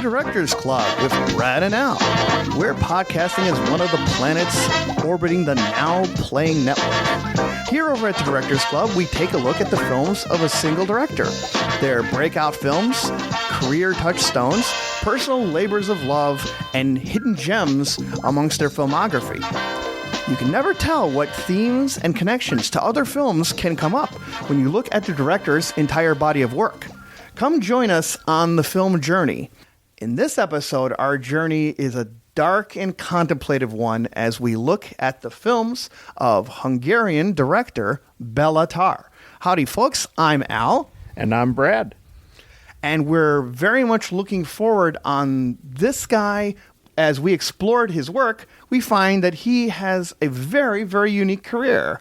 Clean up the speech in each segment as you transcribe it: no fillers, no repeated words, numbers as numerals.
Directors Club with Brad and Al, where podcasting is one of the planets orbiting the Now Playing Network. Here over at the Directors Club, we take a look at the films of a single director, their breakout films, career touchstones, personal labors of love, and hidden gems amongst their filmography. You can never tell what themes and connections to other films can come up when you look at the director's entire body of work. Come join us on the film journey. In this episode, our journey is a dark and contemplative one as we look at the films of Hungarian director Béla Tarr. Howdy, folks. I'm Al. And I'm Brad. And we're very much looking forward on this guy. As we explored his work, we find that he has a very, very unique career.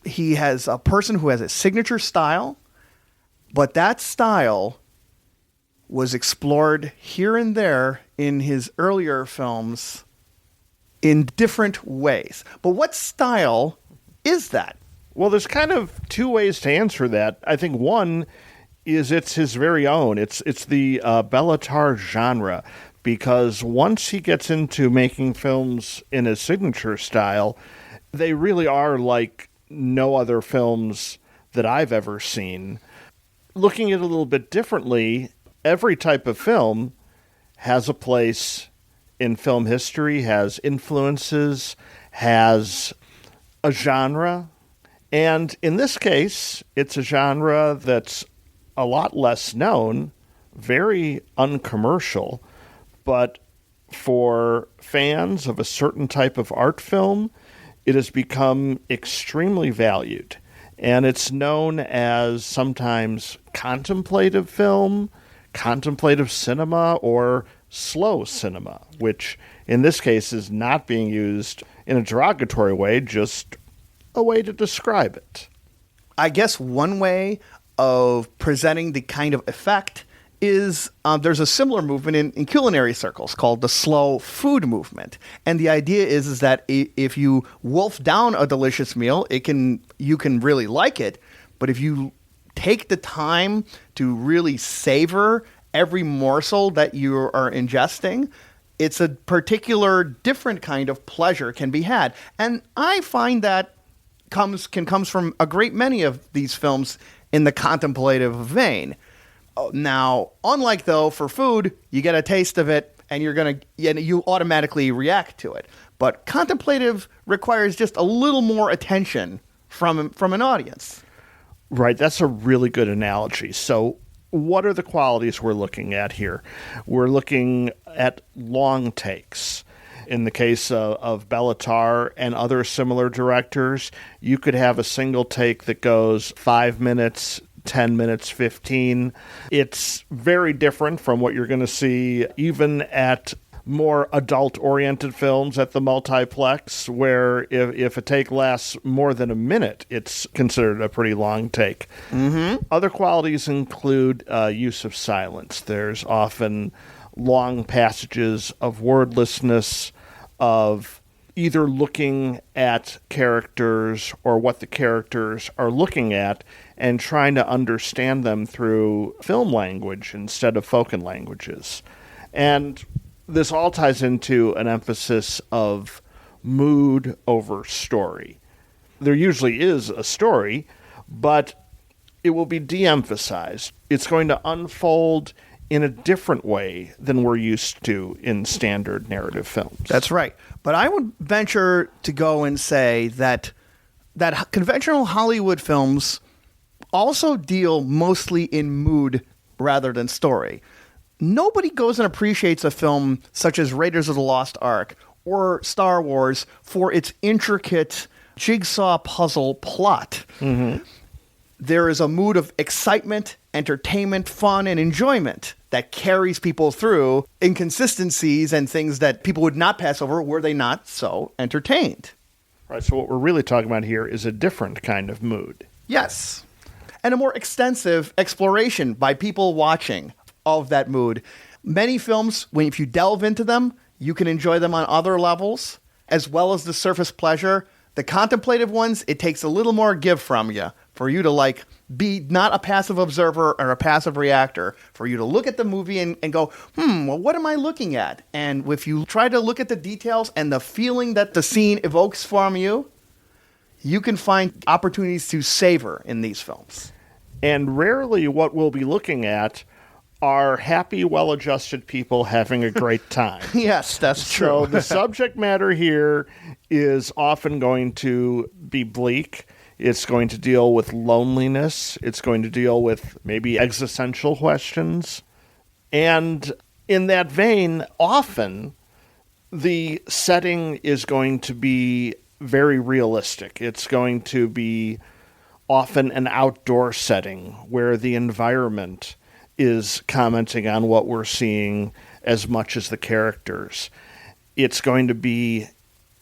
He has a person who has a signature style, but that style was explored here and there in his earlier films in different ways. But what style is that? Well, there's kind of two ways to answer that. I think one is it's his very own. It's the Béla Tarr genre. Because once he gets into making films in his signature style, they really are like no other films that I've ever seen. Looking at it a little bit differently, every type of film has a place in film history, has influences, has a genre. And in this case, it's a genre that's a lot less known, very uncommercial. But for fans of a certain type of art film, it has become extremely valued. And it's known as sometimes contemplative film, contemplative cinema, or slow cinema, which in this case is not being used in a derogatory way, just a way to describe it. I guess one way of presenting the kind of effect is there's a similar movement in culinary circles called the slow food movement. And the idea is that if you wolf down a delicious meal, you can really like it. But if you take the time to really savor every morsel that you are ingesting, it's a particular different kind of pleasure can be had. And I find that comes from a great many of these films in the contemplative vein. Now, unlike though for food, you get a taste of it and you automatically react to it. But contemplative requires just a little more attention from an audience. Right, that's a really good analogy. So what are the qualities we're looking at here? We're looking at long takes. In the case of Béla Tarr and other similar directors, you could have a single take that goes 5 minutes, 10 minutes, 15. It's very different from what you're going to see even at more adult-oriented films at the multiplex, where if a take lasts more than a minute, it's considered a pretty long take. Mm-hmm. Other qualities include use of silence. There's often long passages of wordlessness, of either looking at characters or what the characters are looking at and trying to understand them through film language instead of spoken languages. And this all ties into an emphasis of mood over story. There usually is a story, but it will be de-emphasized. It's going to unfold in a different way than we're used to in standard narrative films. That's right. But I would venture to go and say that conventional Hollywood films also deal mostly in mood rather than story. Nobody goes and appreciates a film such as Raiders of the Lost Ark or Star Wars for its intricate jigsaw puzzle plot. Mm-hmm. There is a mood of excitement, entertainment, fun, and enjoyment that carries people through inconsistencies and things that people would not pass over were they not so entertained. Right, so what we're really talking about here is a different kind of mood. Yes. And a more extensive exploration by people watching of that mood. Many films, if you delve into them, you can enjoy them on other levels, as well as the surface pleasure. The contemplative ones, it takes a little more give from you for you to like be not a passive observer or a passive reactor, for you to look at the movie and go, well, what am I looking at? And if you try to look at the details and the feeling that the scene evokes from you, you can find opportunities to savor in these films. And rarely what we'll be looking at are happy, well-adjusted people having a great time. Yes, that's true. So the subject matter here is often going to be bleak. It's going to deal with loneliness. It's going to deal with maybe existential questions. And in that vein, often the setting is going to be very realistic. It's going to be often an outdoor setting where the environment is commenting on what we're seeing as much as the characters. It's going to be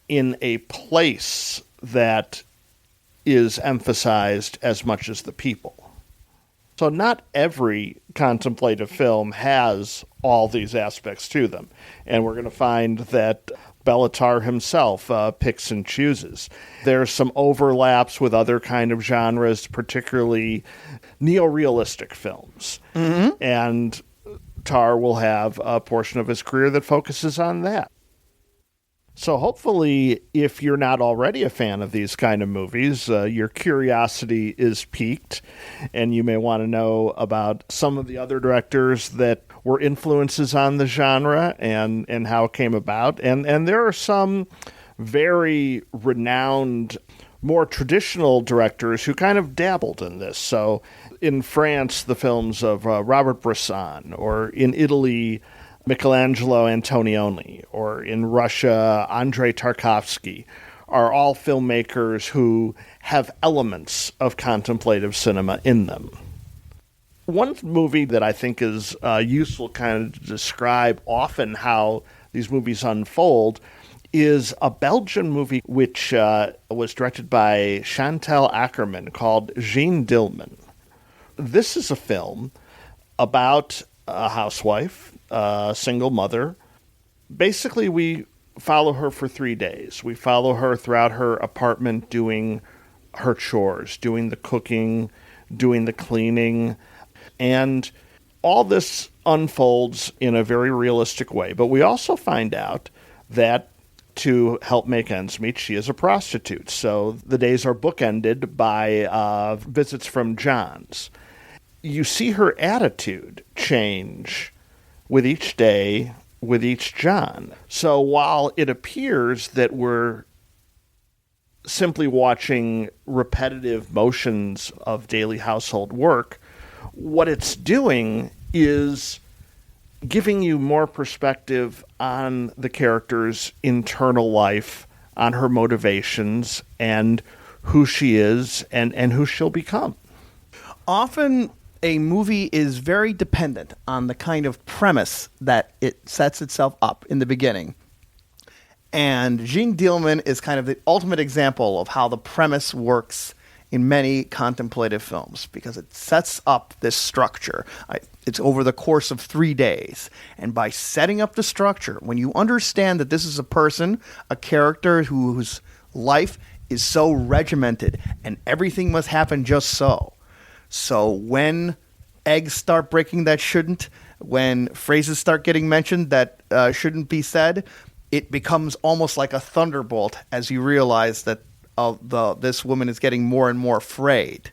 in a place that is emphasized as much as the people. So not every contemplative film has all these aspects to them. And we're going to find that Béla Tarr himself picks and chooses. There's some overlaps with other kind of genres, particularly neorealistic films. Mm-hmm. And Tarr will have a portion of his career that focuses on that. So hopefully, if you're not already a fan of these kind of movies, your curiosity is piqued, and you may want to know about some of the other directors that were influences on the genre and how it came about. And there are some very renowned, more traditional directors who kind of dabbled in this. So in France, the films of Robert Bresson, or in Italy, Michelangelo Antonioni, or in Russia, Andrei Tarkovsky, are all filmmakers who have elements of contemplative cinema in them. One movie that I think is useful kind of to describe often how these movies unfold is a Belgian movie which was directed by Chantal Akerman called Jeanne Dillman. This is a film about a housewife, a single mother. Basically, we follow her for 3 days. We follow her throughout her apartment doing her chores, doing the cooking, doing the cleaning, and all this unfolds in a very realistic way. But we also find out that to help make ends meet, she is a prostitute. So the days are bookended by visits from Johns. You see her attitude change with each day, with each John. So while it appears that we're simply watching repetitive motions of daily household work, what it's doing is giving you more perspective on the character's internal life, on her motivations, and who she is and who she'll become. Often a movie is very dependent on the kind of premise that it sets itself up in the beginning. And Jeanne Dillman is kind of the ultimate example of how the premise works in many contemplative films, because it sets up this structure. It's over the course of 3 days. And by setting up the structure, when you understand that this is a person, a character whose life is so regimented and everything must happen just so. So when eggs start breaking that shouldn't, when phrases start getting mentioned that shouldn't be said, it becomes almost like a thunderbolt as you realize that this woman is getting more and more frayed.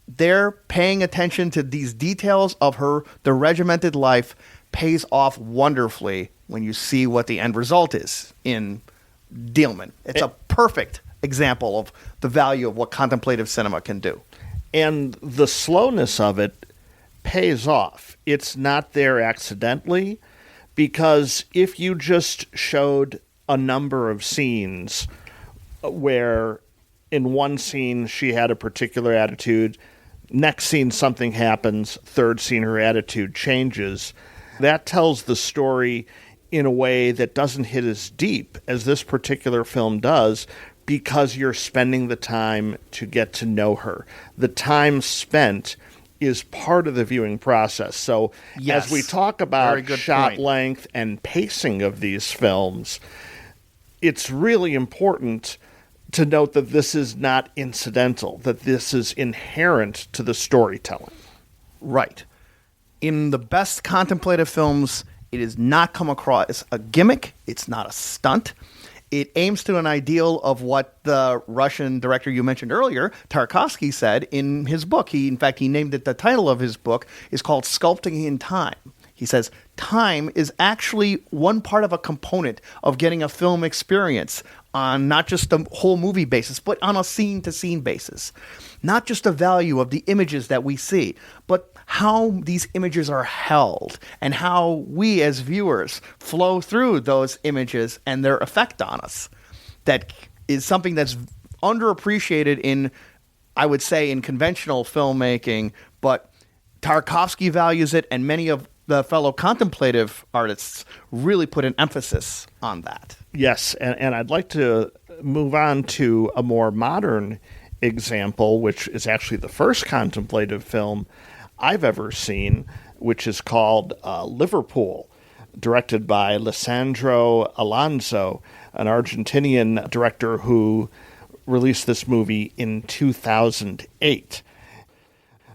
They're paying attention to these details of the regimented life pays off wonderfully when you see what the end result is in Dillman. It's a perfect example of the value of what contemplative cinema can do. And the slowness of it pays off. It's not there accidentally, because if you just showed a number of scenes where in one scene she had a particular attitude, next scene something happens, third scene her attitude changes, that tells the story in a way that doesn't hit as deep as this particular film does, because you're spending the time to get to know her. The time spent is part of the viewing process. So yes, as we talk about shot point. length and pacing of these films, it's really important to note that this is not incidental, that this is inherent to the storytelling. Right. In the best contemplative films, it does not come across as a gimmick. It's not a stunt. It aims to an ideal of what the Russian director you mentioned earlier, Tarkovsky, said in his book. In fact, he named it, the title of his book is called Sculpting in Time. He says, time is actually one part of a component of getting a film experience on not just a whole movie basis, but on a scene-to-scene basis. Not just the value of the images that we see, but how these images are held and how we as viewers flow through those images and their effect on us. That is something that's underappreciated in, I would say, in conventional filmmaking, but Tarkovsky values it, and many of the fellow contemplative artists really put an emphasis on that. Yes, and I'd like to move on to a more modern example, which is actually the first contemplative film I've ever seen, which is called Liverpool, directed by Lisandro Alonso, an Argentinian director who released this movie in 2008.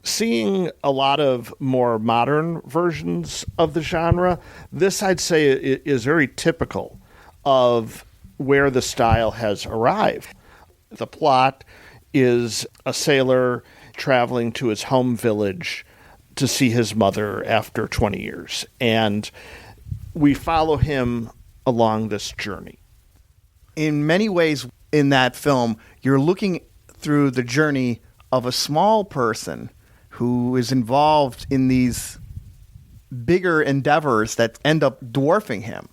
Seeing a lot of more modern versions of the genre, this, I'd say, is very typical of where the style has arrived. The plot is a sailor traveling to his home village to see his mother after 20 years. And we follow him along this journey. In many ways in that film, you're looking through the journey of a small person who is involved in these bigger endeavors that end up dwarfing him.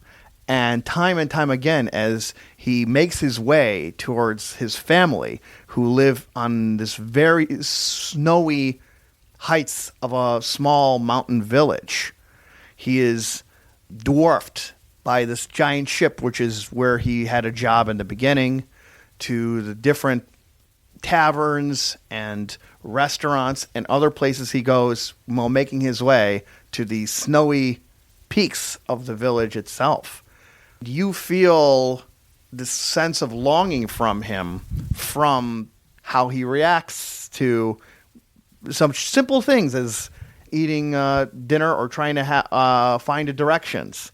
And time again, as he makes his way towards his family, who live on this very snowy heights of a small mountain village, he is dwarfed by this giant ship, which is where he had a job in the beginning, to the different taverns and restaurants and other places he goes while making his way to the snowy peaks of the village itself. You feel this sense of longing from him, from how he reacts to some simple things as eating dinner or trying to find directions.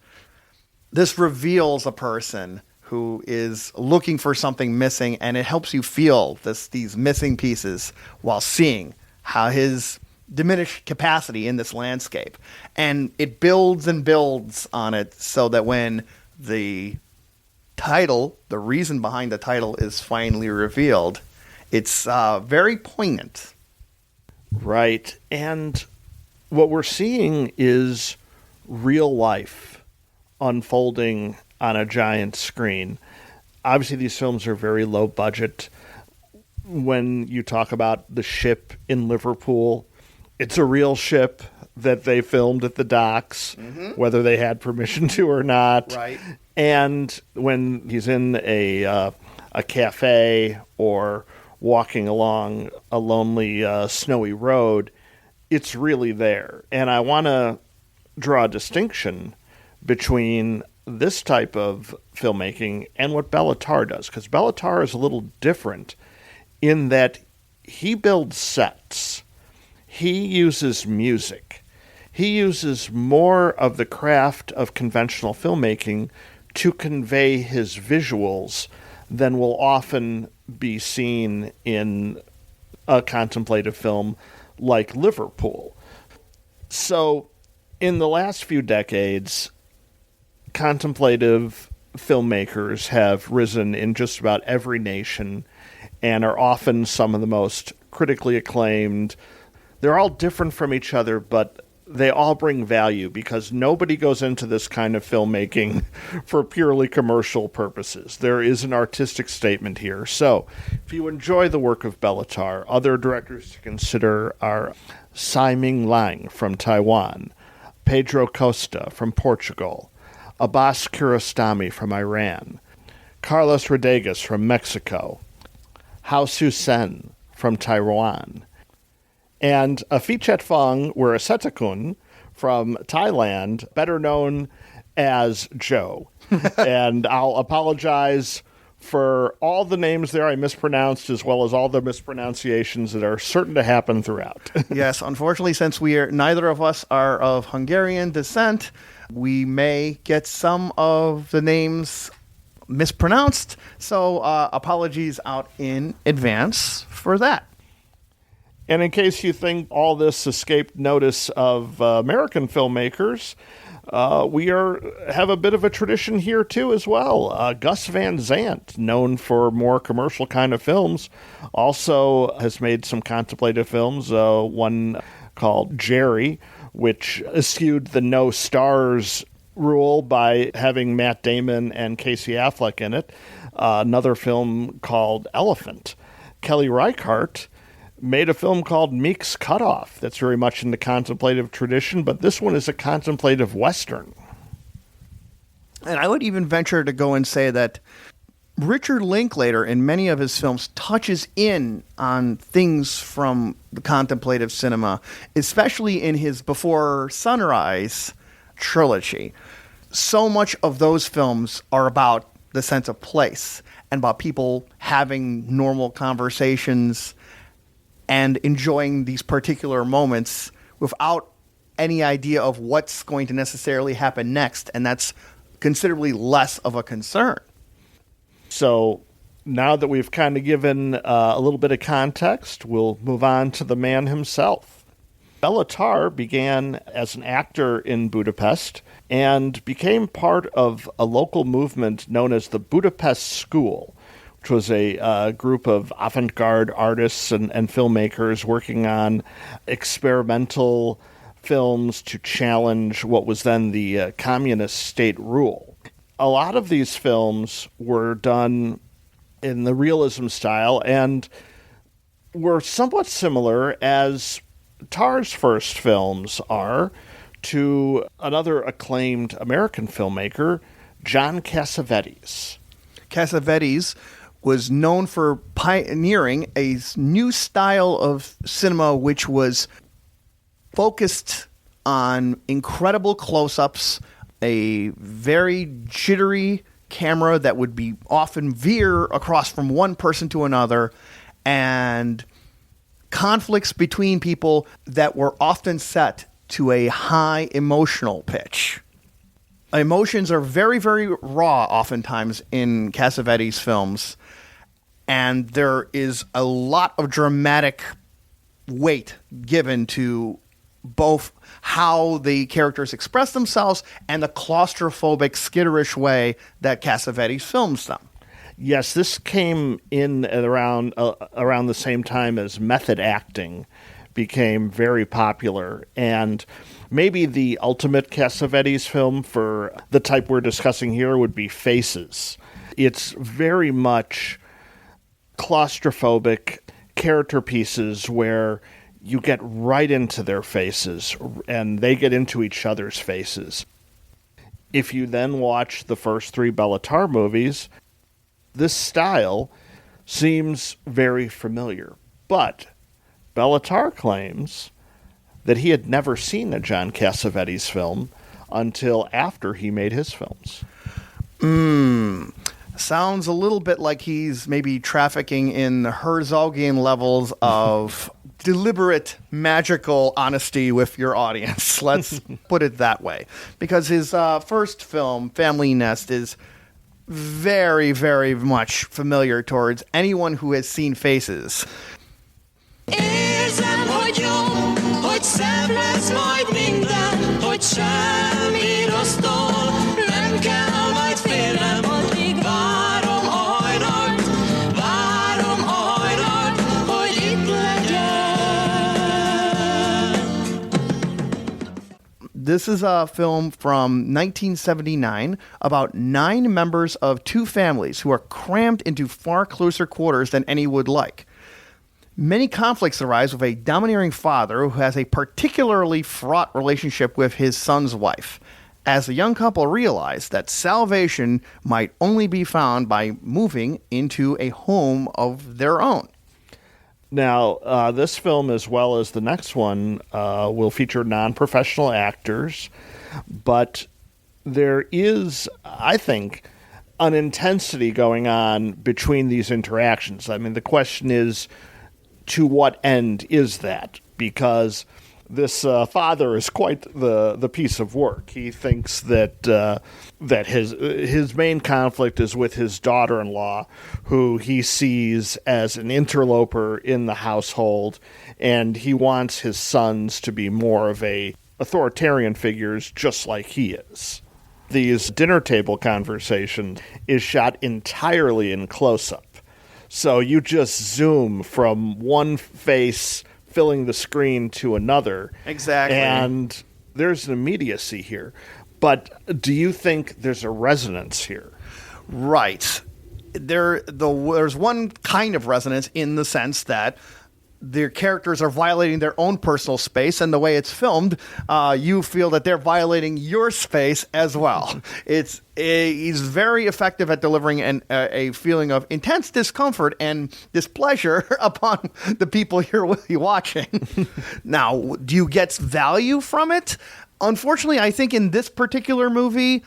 This reveals a person who is looking for something missing, and it helps you feel these missing pieces while seeing how his diminished capacity in this landscape. And it builds and builds on it so that when the title, the reason behind the title, is finally revealed, it's very poignant. Right. And what we're seeing is real life unfolding on a giant screen. Obviously, these films are very low budget. When you talk about the ship in Liverpool, it's a real ship that they filmed at the docks, whether they had permission to or not. Right. And when he's in a cafe or walking along a lonely, snowy road, it's really there. And I want to draw a distinction between this type of filmmaking and what Béla Tarr does, because Béla Tarr is a little different in that he builds sets. He uses music. He uses more of the craft of conventional filmmaking to convey his visuals than will often be seen in a contemplative film like Liverpool. So, in the last few decades, contemplative filmmakers have risen in just about every nation and are often some of the most critically acclaimed. They're all different from each other, but they all bring value because nobody goes into this kind of filmmaking for purely commercial purposes. There is an artistic statement here. So, if you enjoy the work of Béla Tarr, other directors to consider are Tsai Ming Lang from Taiwan, Pedro Costa from Portugal, Abbas Kiarostami from Iran, Carlos Rodegas from Mexico, Hao Su-sen from Taiwan, and Apichatpong Weerasethakul from Thailand, better known as Joe. And I'll apologize for all the names there I mispronounced, as well as all the mispronunciations that are certain to happen throughout. Yes, unfortunately, since neither of us are of Hungarian descent, we may get some of the names mispronounced. So apologies out in advance for that. And in case you think all this escaped notice of American filmmakers, we have a bit of a tradition here too as well. Gus Van Sant, known for more commercial kind of films, also has made some contemplative films. One called Jerry, which eschewed the no stars rule by having Matt Damon and Casey Affleck in it. Another film called Elephant. Kelly Reichardt made a film called Meek's Cutoff that's very much in the contemplative tradition, but this one is a contemplative Western. And I would even venture to go and say that Richard Linklater, in many of his films, touches in on things from the contemplative cinema, especially in his Before Sunrise trilogy. So much of those films are about the sense of place and about people having normal conversations and enjoying these particular moments without any idea of what's going to necessarily happen next, and that's considerably less of a concern. So now that we've kind of given a little bit of context, we'll move on to the man himself. Béla Tarr began as an actor in Budapest and became part of a local movement known as the Budapest School, which was a group of avant-garde artists and filmmakers working on experimental films to challenge what was then the communist state rule. A lot of these films were done in the realism style and were somewhat similar, as Tarr's first films are, to another acclaimed American filmmaker, John Cassavetes. Cassavetes was known for pioneering a new style of cinema which was focused on incredible close-ups, a very jittery camera that would be often veer across from one person to another, and conflicts between people that were often set to a high emotional pitch. Emotions are very, very raw oftentimes in Cassavetes' films, and there is a lot of dramatic weight given to both how the characters express themselves and the claustrophobic, skitterish way that Cassavetes films them. Yes, this came in at around the same time as method acting became very popular, and maybe the ultimate Cassavetes film for the type we're discussing here would be Faces. It's very much claustrophobic character pieces where you get right into their faces and they get into each other's faces. If you then watch the first three Béla Tarr movies, this style seems very familiar. But Béla Tarr claims that he had never seen a John Cassavetes film until after he made his films. Sounds a little bit like he's maybe trafficking in the Herzogian levels of deliberate magical honesty with your audience. Let's put it that way. Because his first film, Family Nest, is very, very much familiar towards anyone who has seen Faces. Érzem, hogy jó, hogy szebb lesz majd minden, hogy semmi rossztól nem kell majd félnem, addig várom a hajnalt, hogy itt legyen. This is a film from 1979 about 9 members of 2 families who are crammed into far closer quarters than any would like. Many conflicts arise with a domineering father who has a particularly fraught relationship with his son's wife, as the young couple realize that salvation might only be found by moving into a home of their own. Now, this film, as well as the next one, will feature non-professional actors, but there is, I think, an intensity going on between these interactions. I mean, the question is, to what end is that? Because this father is quite the piece of work. He thinks that that his main conflict is with his daughter-in-law, who he sees as an interloper in the household, and he wants his sons to be more of a authoritarian figures, just like he is. These dinner table conversations is shot entirely in close-up. So you just zoom from one face filling the screen to another. Exactly. And there's an immediacy here. But do you think there's a resonance here? Right. There's one kind of resonance in the sense that their characters are violating their own personal space, and the way it's filmed, you feel that they're violating your space as well. He's very effective at delivering a feeling of intense discomfort and displeasure upon the people you're watching. Now, do you get value from it? Unfortunately, I think in this particular movie,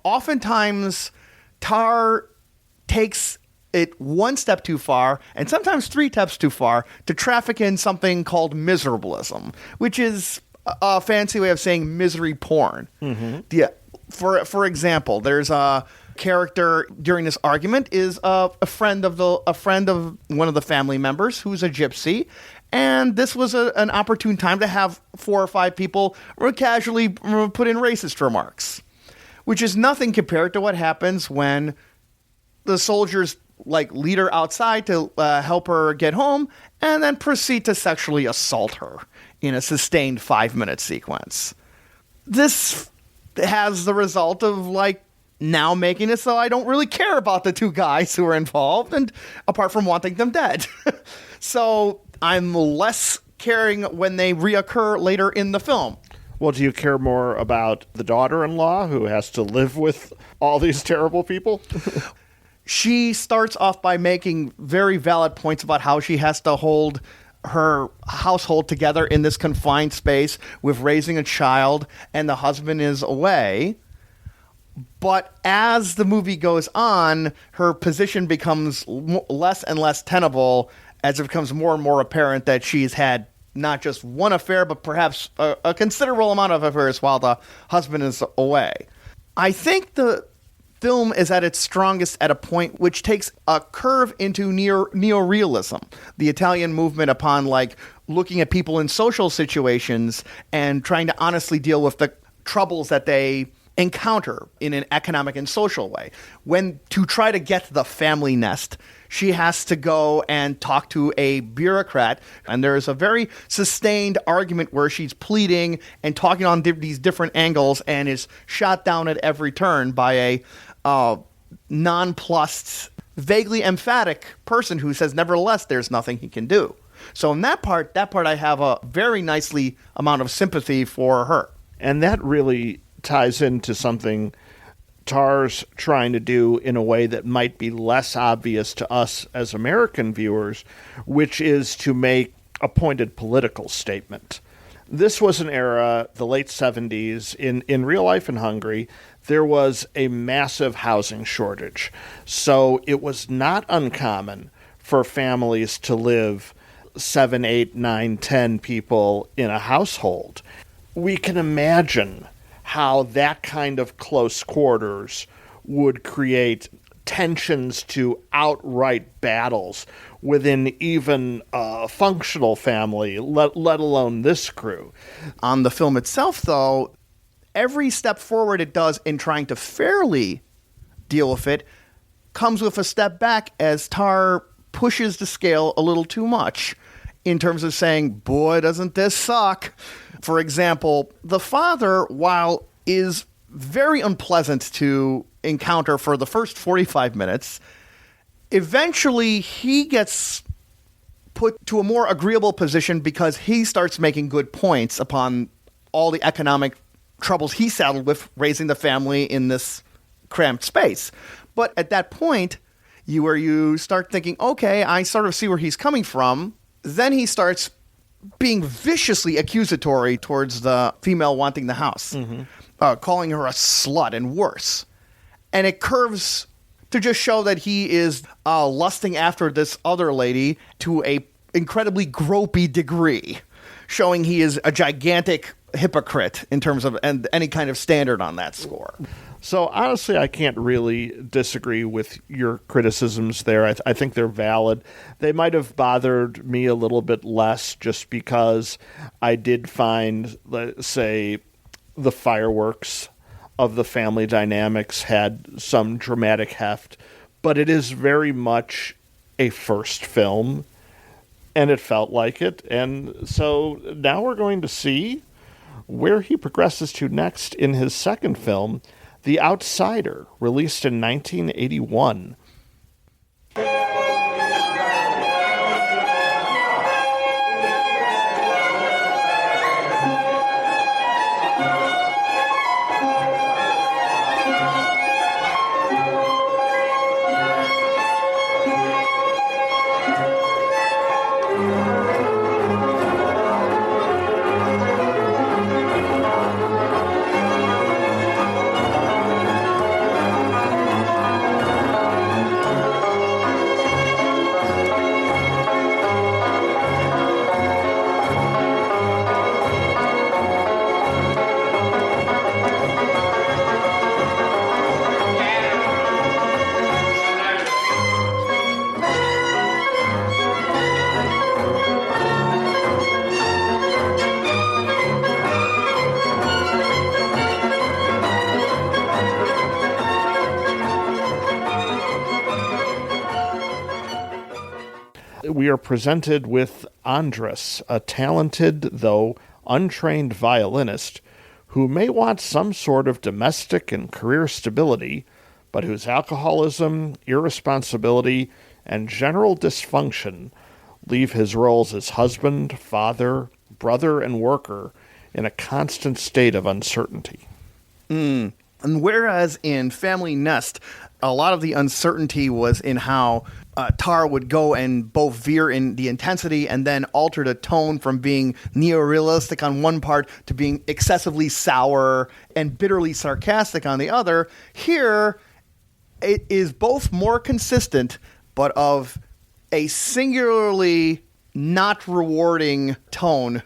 oftentimes Tarr takes it one step too far, and sometimes 3 steps too far, to traffic in something called miserablism, which is a fancy way of saying misery porn. Mm-hmm. For example, there's a character during this argument is a friend of one of the family members who's a gypsy, and this was an opportune time to have 4 or 5 people casually put in racist remarks, which is nothing compared to what happens when the soldiers lead her outside to help her get home, and then proceed to sexually assault her in a sustained 5-minute sequence. This has the result of now making it so I don't really care about the 2 guys who are involved, and apart from wanting them dead. So I'm less caring when they reoccur later in the film. Well, do you care more about the daughter-in-law who has to live with all these terrible people? She starts off by making very valid points about how she has to hold her household together in this confined space with raising a child, and the husband is away. But as the movie goes on, her position becomes less and less tenable as it becomes more and more apparent that she's had not just one affair, but perhaps a considerable amount of affairs while the husband is away. I think the film is at its strongest at a point which takes a curve into neorealism, the Italian movement upon looking at people in social situations and trying to honestly deal with the troubles that they encounter in an economic and social way. When to try to get the family nest, she has to go and talk to a bureaucrat, and there's a very sustained argument where she's pleading and talking on these different angles and is shot down at every turn by a nonplussed, vaguely emphatic person who says, nevertheless, there's nothing he can do. So in that part I have a very nicely amount of sympathy for her. And that really ties into something Tarr's trying to do in a way that might be less obvious to us as American viewers, which is to make a pointed political statement. This was an era, the late 70s, in real life in Hungary, there was a massive housing shortage. So it was not uncommon for families to live 7, 8, 9, 10 people in a household. We can imagine how that kind of close quarters would create tensions to outright battles within even a functional family, let alone this crew. On the film itself, though, every step forward it does in trying to fairly deal with it comes with a step back as Tarr pushes the scale a little too much in terms of saying, boy, doesn't this suck. For example, the father, while is very unpleasant to encounter for the first 45 minutes, eventually he gets put to a more agreeable position because he starts making good points upon all the economic troubles he saddled with raising the family in this cramped space. But at that point, you start thinking, okay, I sort of see where he's coming from. Then he starts being viciously accusatory towards the female wanting the house, calling her a slut and worse. And it curves to just show that he is lusting after this other lady to a incredibly gropey degree, showing he is a gigantic hypocrite in terms of any kind of standard on that score. So honestly, I can't really disagree with your criticisms there. I think they're valid. They might have bothered me a little bit less just because I did find, let's say, the fireworks of the family dynamics had some dramatic heft, but it is very much a first film, and it felt like it. And so now we're going to see where he progresses to next in his second film, The Outsider, released in 1981. We are presented with Andras, a talented, though untrained violinist who may want some sort of domestic and career stability, but whose alcoholism, irresponsibility, and general dysfunction leave his roles as husband, father, brother, and worker in a constant state of uncertainty. And whereas in Family Nest, a lot of the uncertainty was in how Tarr would go and both veer in the intensity and then alter the tone from being neorealistic on one part to being excessively sour and bitterly sarcastic on the other. Here, it is both more consistent, but of a singularly not rewarding tone.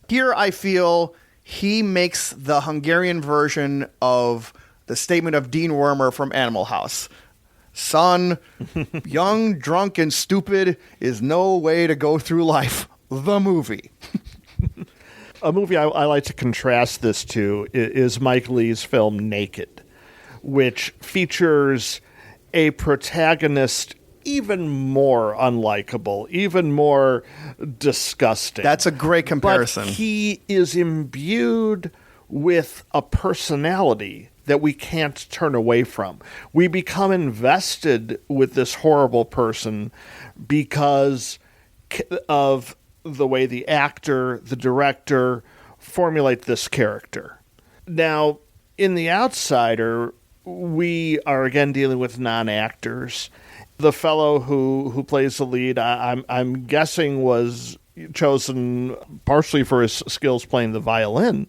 Here, I feel he makes the Hungarian version of the statement of Dean Wormer from Animal House. Son, young, drunk, and stupid is no way to go through life. The movie. A movie I like to contrast this to is Mike Leigh's film Naked, which features a protagonist even more unlikable, even more disgusting. That's a great comparison. But he is imbued with a personality that we can't turn away from. We become invested with this horrible person because of the way the actor, the director formulate this character. Now, in The Outsider, we are again dealing with non-actors. The fellow who plays the lead, I'm guessing, was chosen partially for his skills playing the violin.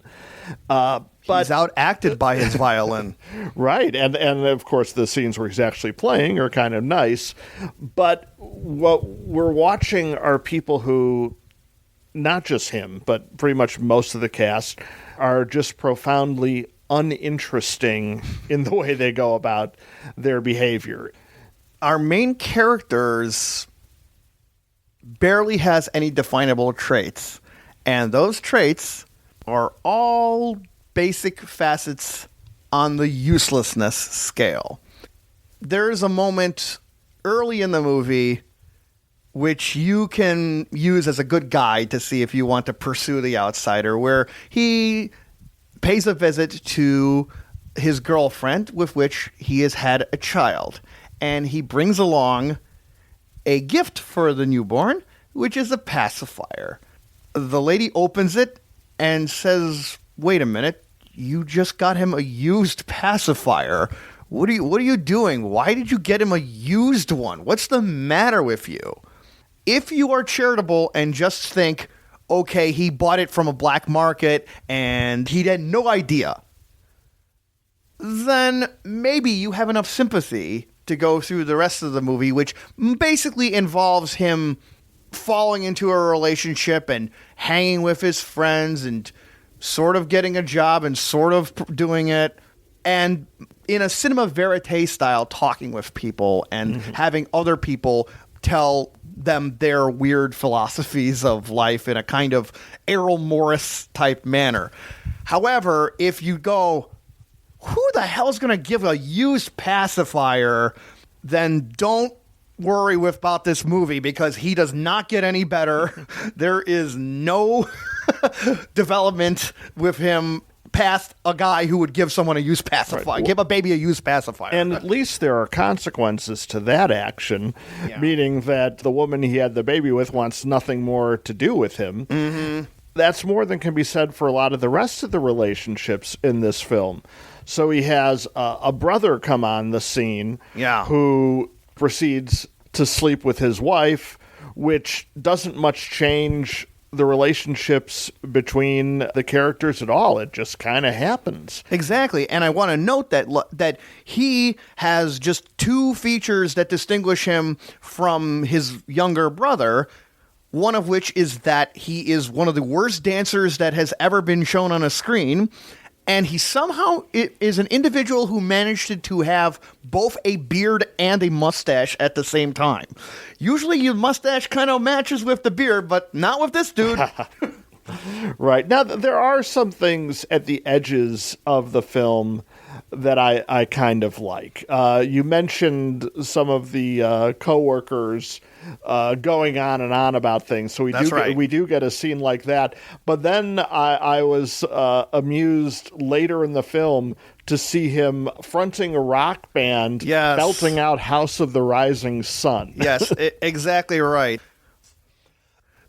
But he's outacted by his violin. Right. And of course, the scenes where he's actually playing are kind of nice. But what we're watching are people who, not just him, but pretty much most of the cast, are just profoundly uninteresting in the way they go about their behavior. Our main characters barely has any definable traits. And those traits are all basic facets on the uselessness scale. There's a moment early in the movie which you can use as a good guide to see if you want to pursue The Outsider, where he pays a visit to his girlfriend with which he has had a child. And he brings along a gift for the newborn, which is a pacifier. The lady opens it and says, "Wait a minute, you just got him a used pacifier. What are you doing? Why did you get him a used one? What's the matter with you?" If you are charitable and just think, okay, he bought it from a black market and he had no idea, then maybe you have enough sympathy to go through the rest of the movie, which basically involves him falling into a relationship and hanging with his friends and sort of getting a job and sort of doing it, and in a cinema verite style, talking with people and having other people tell them their weird philosophies of life in a kind of Errol Morris type manner. However, if you go, who the hell is going to give a used pacifier, then don't worry about this movie, because he does not get any better. There is no development with him past a guy who would give someone a used pacifier, give a baby a used pacifier. And at least there are consequences to that action, meaning that the woman he had the baby with wants nothing more to do with him. Mm-hmm. That's more than can be said for a lot of the rest of the relationships in this film. So he has a brother come on the scene who proceeds to sleep with his wife, which doesn't much change the relationships between the characters at all. It just kind of happens. Exactly. And I want to note that he has just two features that distinguish him from his younger brother, one of which is that he is one of the worst dancers that has ever been shown on a screen. And he somehow is an individual who managed to have both a beard and a mustache at the same time. Usually your mustache kind of matches with the beard, but not with this dude. Right. Now, there are some things at the edges of the film that I kind of like. You mentioned some of the co-workers going on and on about things. So we do get a scene like that. But then I was amused later in the film to see him fronting a rock band, belting out House of the Rising Sun. Yes, exactly right.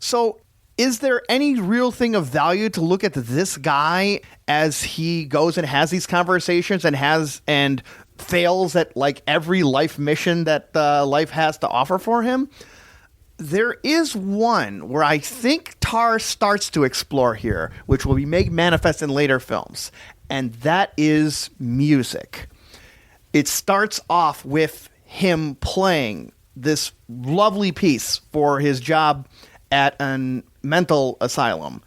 So is there any real thing of value to look at this guy as he goes and has these conversations and fails at like every life mission that life has to offer for him? There is one where I think Tarr starts to explore here, which will be made manifest in later films, and that is music. It starts off with him playing this lovely piece for his job at a mental asylum.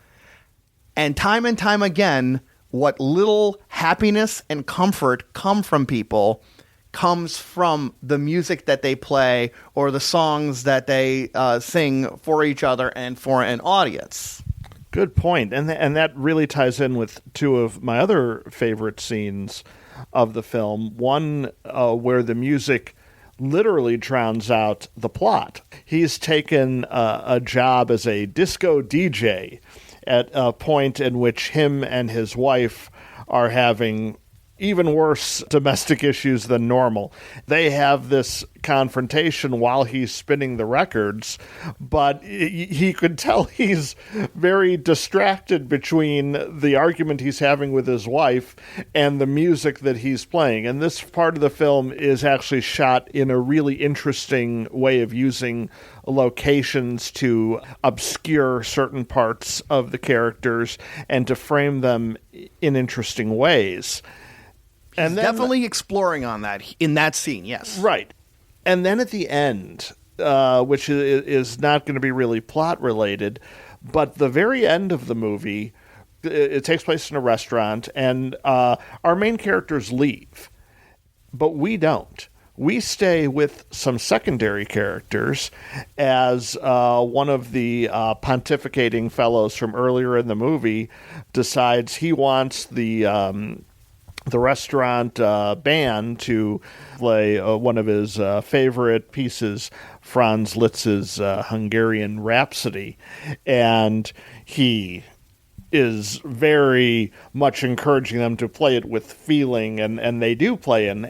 And time again, what little happiness and comfort come from people comes from the music that they play or the songs that they sing for each other and for an audience. Good point. And that really ties in with two of my other favorite scenes of the film. One where the music literally drowns out the plot. He's taken a job as a disco DJ at a point in which him and his wife are having even worse domestic issues than normal. They have this confrontation while he's spinning the records, but he could tell he's very distracted between the argument he's having with his wife and the music that he's playing. And this part of the film is actually shot in a really interesting way of using locations to obscure certain parts of the characters and to frame them in interesting ways. And definitely exploring on that in that scene, yes. Right. And then at the end, which is not going to be really plot related, but the very end of the movie, it takes place in a restaurant, and our main characters leave. But we don't. We stay with some secondary characters as one of the pontificating fellows from earlier in the movie decides he wants the restaurant band to play one of his favorite pieces, Franz Liszt's Hungarian Rhapsody. And he is very much encouraging them to play it with feeling, and they do play. And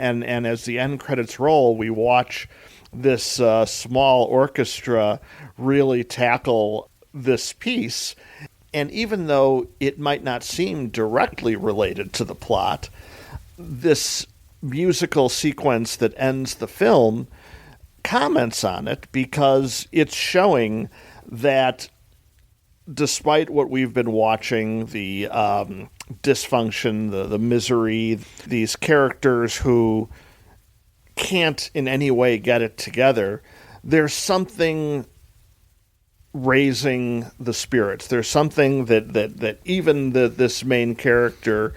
as the end credits roll, we watch this small orchestra really tackle this piece. And even though it might not seem directly related to the plot, this musical sequence that ends the film comments on it because it's showing that despite what we've been watching, the dysfunction, the misery, these characters who can't in any way get it together, there's something raising the spirits. There's something that even this main character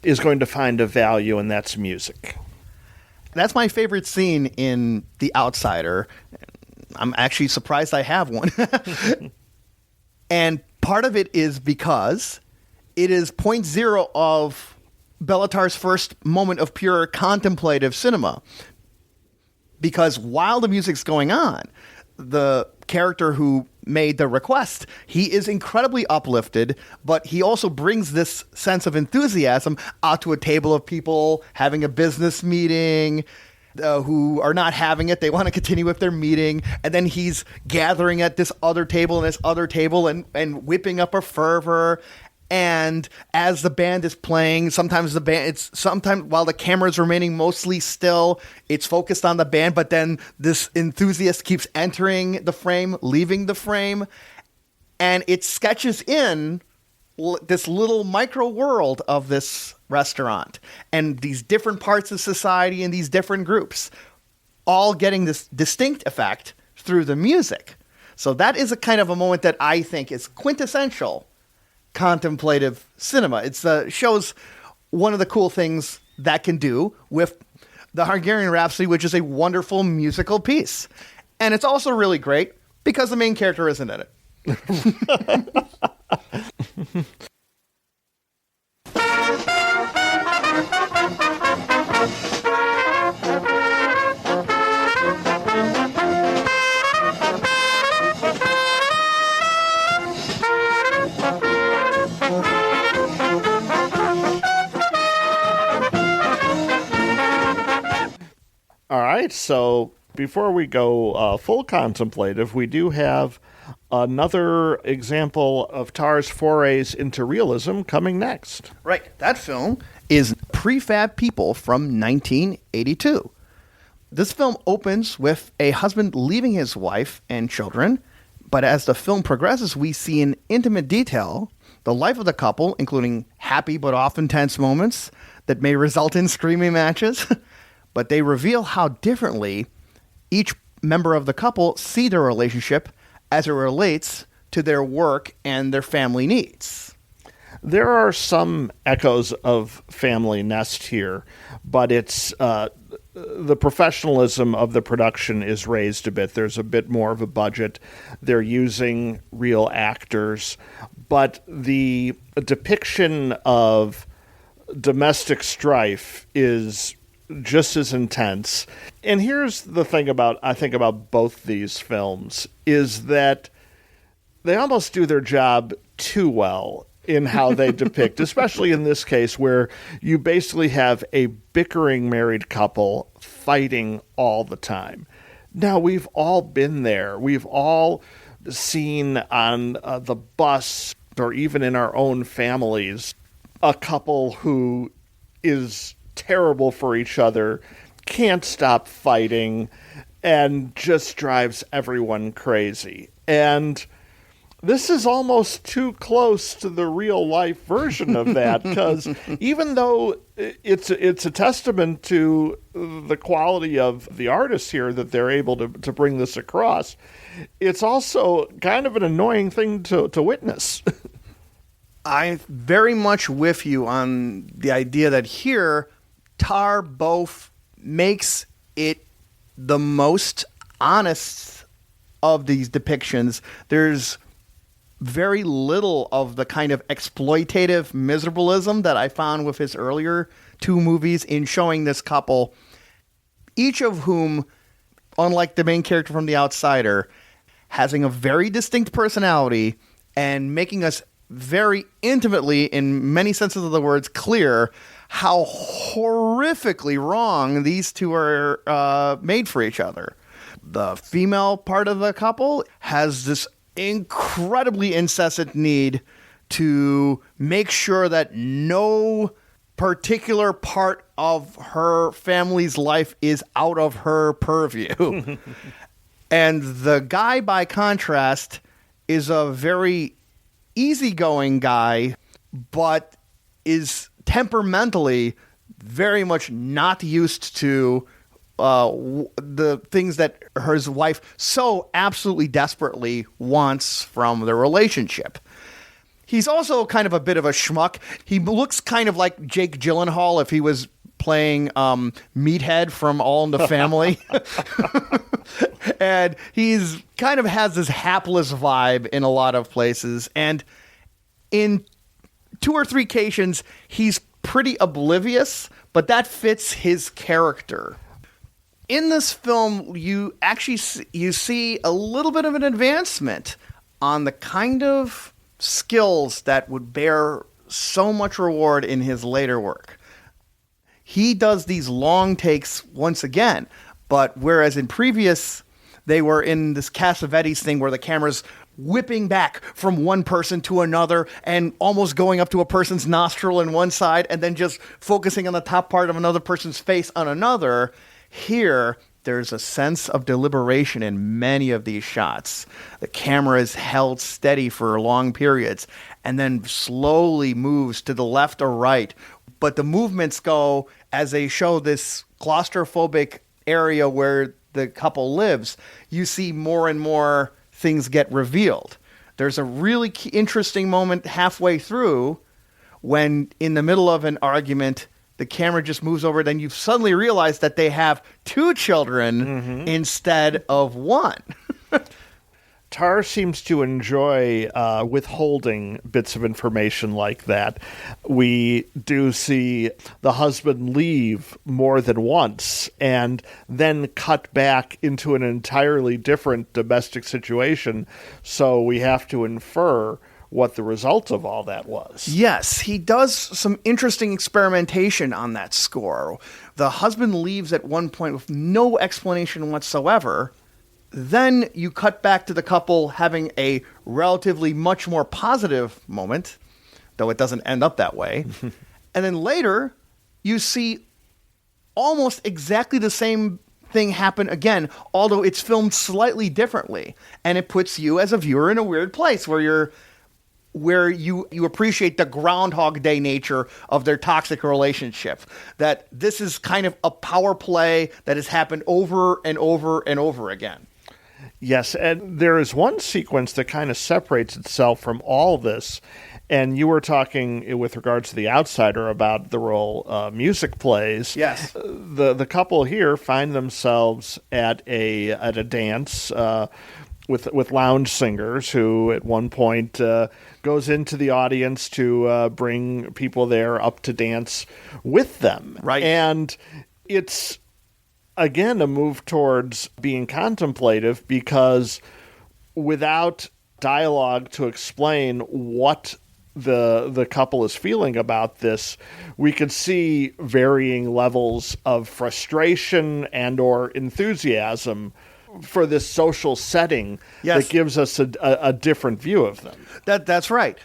is going to find a value, and that's music. That's my favorite scene in The Outsider. I'm actually surprised I have one. And part of it is because it is point zero of Béla Tarr's first moment of pure contemplative cinema. Because while the music's going on, the character who made the request, he is incredibly uplifted, but he also brings this sense of enthusiasm out to a table of people having a business meeting, who are not having it. They want to continue with their meeting. And then he's gathering at this other table and this other table and whipping up a fervor. And as the band is playing, sometimes while the camera's remaining mostly still, it's focused on the band, but then this enthusiast keeps entering the frame, leaving the frame, and it sketches in this little micro world of this restaurant and these different parts of society and these different groups, all getting this distinct effect through the music. So that is a kind of a moment that I think is quintessential contemplative cinema. It shows one of the cool things that can do with the Hungarian Rhapsody, which is a wonderful musical piece. And it's also really great because the main character isn't in it. All right, so before we go full contemplative, we do have another example of Tarr's forays into realism coming next. Right. That film is Prefab People from 1982. This film opens with a husband leaving his wife and children, but as the film progresses, we see in intimate detail the life of the couple, including happy but often tense moments that may result in screaming matches. But they reveal how differently each member of the couple see their relationship as it relates to their work and their family needs. There are some echoes of Family Nest here, but it's the professionalism of the production is raised a bit. There's a bit more of a budget. They're using real actors, but the depiction of domestic strife is just as intense. And here's the thing I think about both these films, is that they almost do their job too well in how they depict, especially in this case where you basically have a bickering married couple fighting all the time. Now, we've all been there. We've all seen on the bus or even in our own families a couple who is terrible for each other, can't stop fighting, and just drives everyone crazy. And this is almost too close to the real life version of that, because even though it's a testament to the quality of the artists here that they're able to bring this across, it's also kind of an annoying thing to witness. I'm very much with you on the idea that here Tarr both makes it the most honest of these depictions. There's very little of the kind of exploitative miserableism that I found with his earlier two movies in showing this couple, each of whom, unlike the main character from The Outsider, having a very distinct personality and making us very intimately, in many senses of the words, clear how horrifically wrong these two are made for each other. The female part of the couple has this incredibly incessant need to make sure that no particular part of her family's life is out of her purview. And the guy, by contrast, is a very easygoing guy, but is temperamentally very much not used to the things that his wife so absolutely desperately wants from the relationship. He's also kind of a bit of a schmuck. He looks kind of like Jake Gyllenhaal if he was playing Meathead from All in the Family. And he's kind of has this hapless vibe in a lot of places. And in 2 or 3 occasions, he's pretty oblivious, but that fits his character. In this film, you actually you see a little bit of an advancement on the kind of skills that would bear so much reward in his later work. He does these long takes once again, but whereas in previous, they were in this Cassavetes thing where the camera's whipping back from one person to another and almost going up to a person's nostril on one side and then just focusing on the top part of another person's face on another. Here, there's a sense of deliberation in many of these shots. The camera is held steady for long periods and then slowly moves to the left or right. But the movements go as they show this claustrophobic area where the couple lives. You see more and more things get revealed. There's a really interesting moment halfway through when in the middle of an argument, the camera just moves over, then you suddenly realize that they have 2 children instead of 1. Tarr seems to enjoy withholding bits of information like that. We do see the husband leave more than once and then cut back into an entirely different domestic situation, so we have to infer what the result of all that was. Yes, he does some interesting experimentation on that score. The husband leaves at one point with no explanation whatsoever. Then you cut back to the couple having a relatively much more positive moment, though it doesn't end up that way. And then later, you see almost exactly the same thing happen again, although it's filmed slightly differently. And it puts you as a viewer in a weird place where you appreciate the Groundhog Day nature of their toxic relationship. That this is kind of a power play that has happened over and over and over again. Yes, and there is one sequence that kind of separates itself from all this. And you were talking with regards to The Outsider about the role music plays. Yes. The couple here find themselves at a dance with lounge singers who at one point goes into the audience to bring people there up to dance with them. Right. And it's, again, a move towards being contemplative because without dialogue to explain what the couple is feeling about this, we could see varying levels of frustration and or enthusiasm for this social setting. Yes. That gives us a different view of them. That's right.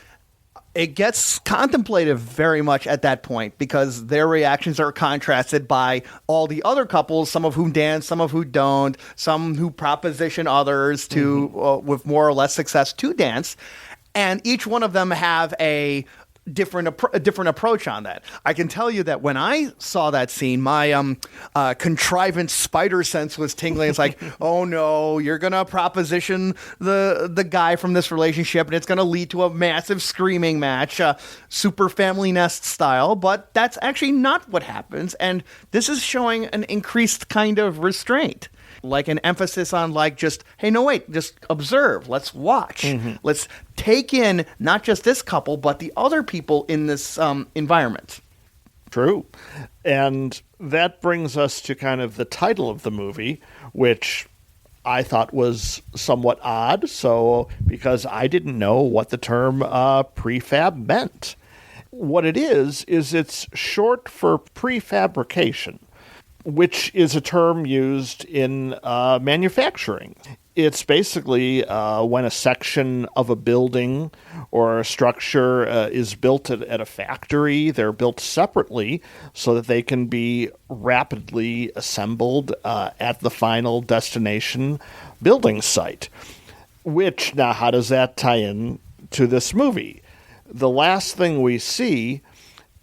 It gets contemplative very much at that point because their reactions are contrasted by all the other couples, some of whom dance, some of who don't, some who proposition others to with more or less success to dance. And each one of them have a different approach on that. I can tell you that when I saw that scene, my contrivance spider sense was tingling. It's like, oh no, you're gonna proposition the guy from this relationship, and it's gonna lead to a massive screaming match, super Family Nest style. But that's actually not what happens, and this is showing an increased kind of restraint. Like an emphasis on just, hey, no, wait, just observe. Let's watch. Let's take in not just this couple, but the other people in this environment. True. And that brings us to kind of the title of the movie, which I thought was somewhat odd. So, because I didn't know what the term prefab meant. What it is it's short for prefabrication, which is a term used in manufacturing. It's basically when a section of a building or a structure is built at a factory. They're built separately so that they can be rapidly assembled at the final destination building site. Which, now, how does that tie in to this movie? The last thing we see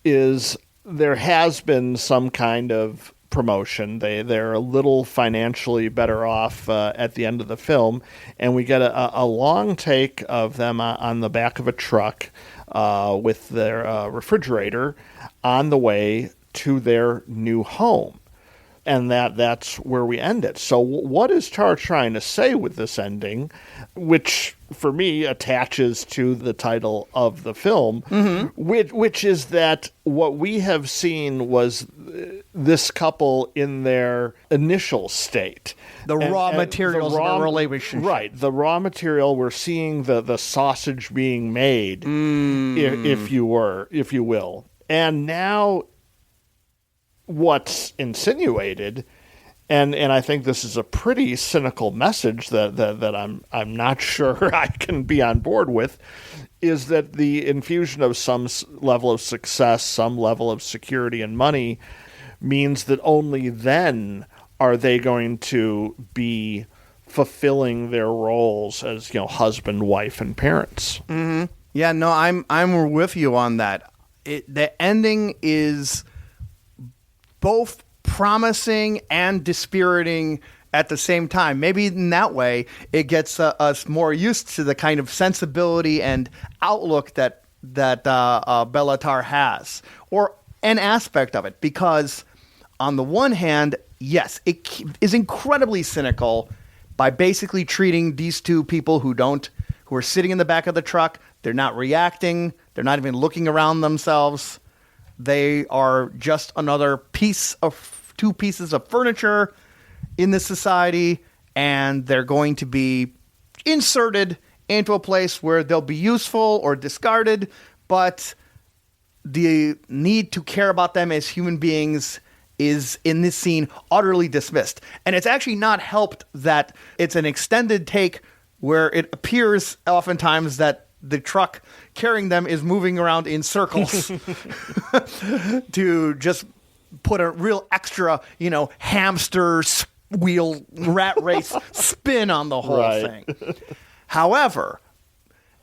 is there has been some kind of promotion. They're a little financially better off at the end of the film, and we get a long take of them on the back of a truck with their refrigerator on the way to their new home. And that's where we end it. So what is Tarr trying to say with this ending, which for me attaches to the title of the film, which is that what we have seen was this couple in their initial state. The raw materials of a relationship. Right. The raw material. We're seeing the sausage being made, if you will. And now what's insinuated, and I think this is a pretty cynical message that I'm not sure I can be on board with, is that the infusion of some level of success, some level of security and money means that only then are they going to be fulfilling their roles as, husband, wife, and parents. Mm-hmm. Yeah, no, I'm with you on that. The ending is both promising and dispiriting at the same time. Maybe in that way, it gets us more used to the kind of sensibility and outlook that Béla Tarr has, or an aspect of it. Because on the one hand, yes, it is incredibly cynical by basically treating these two people who are sitting in the back of the truck. They're not reacting. They're not even looking around themselves. They are just another two pieces of furniture in this society, and they're going to be inserted into a place where they'll be useful or discarded, but the need to care about them as human beings is, in this scene, utterly dismissed. And it's actually not helped that it's an extended take where it appears oftentimes that the truck carrying them is moving around in circles to just put a real extra, hamster wheel rat race spin on the whole thing. However,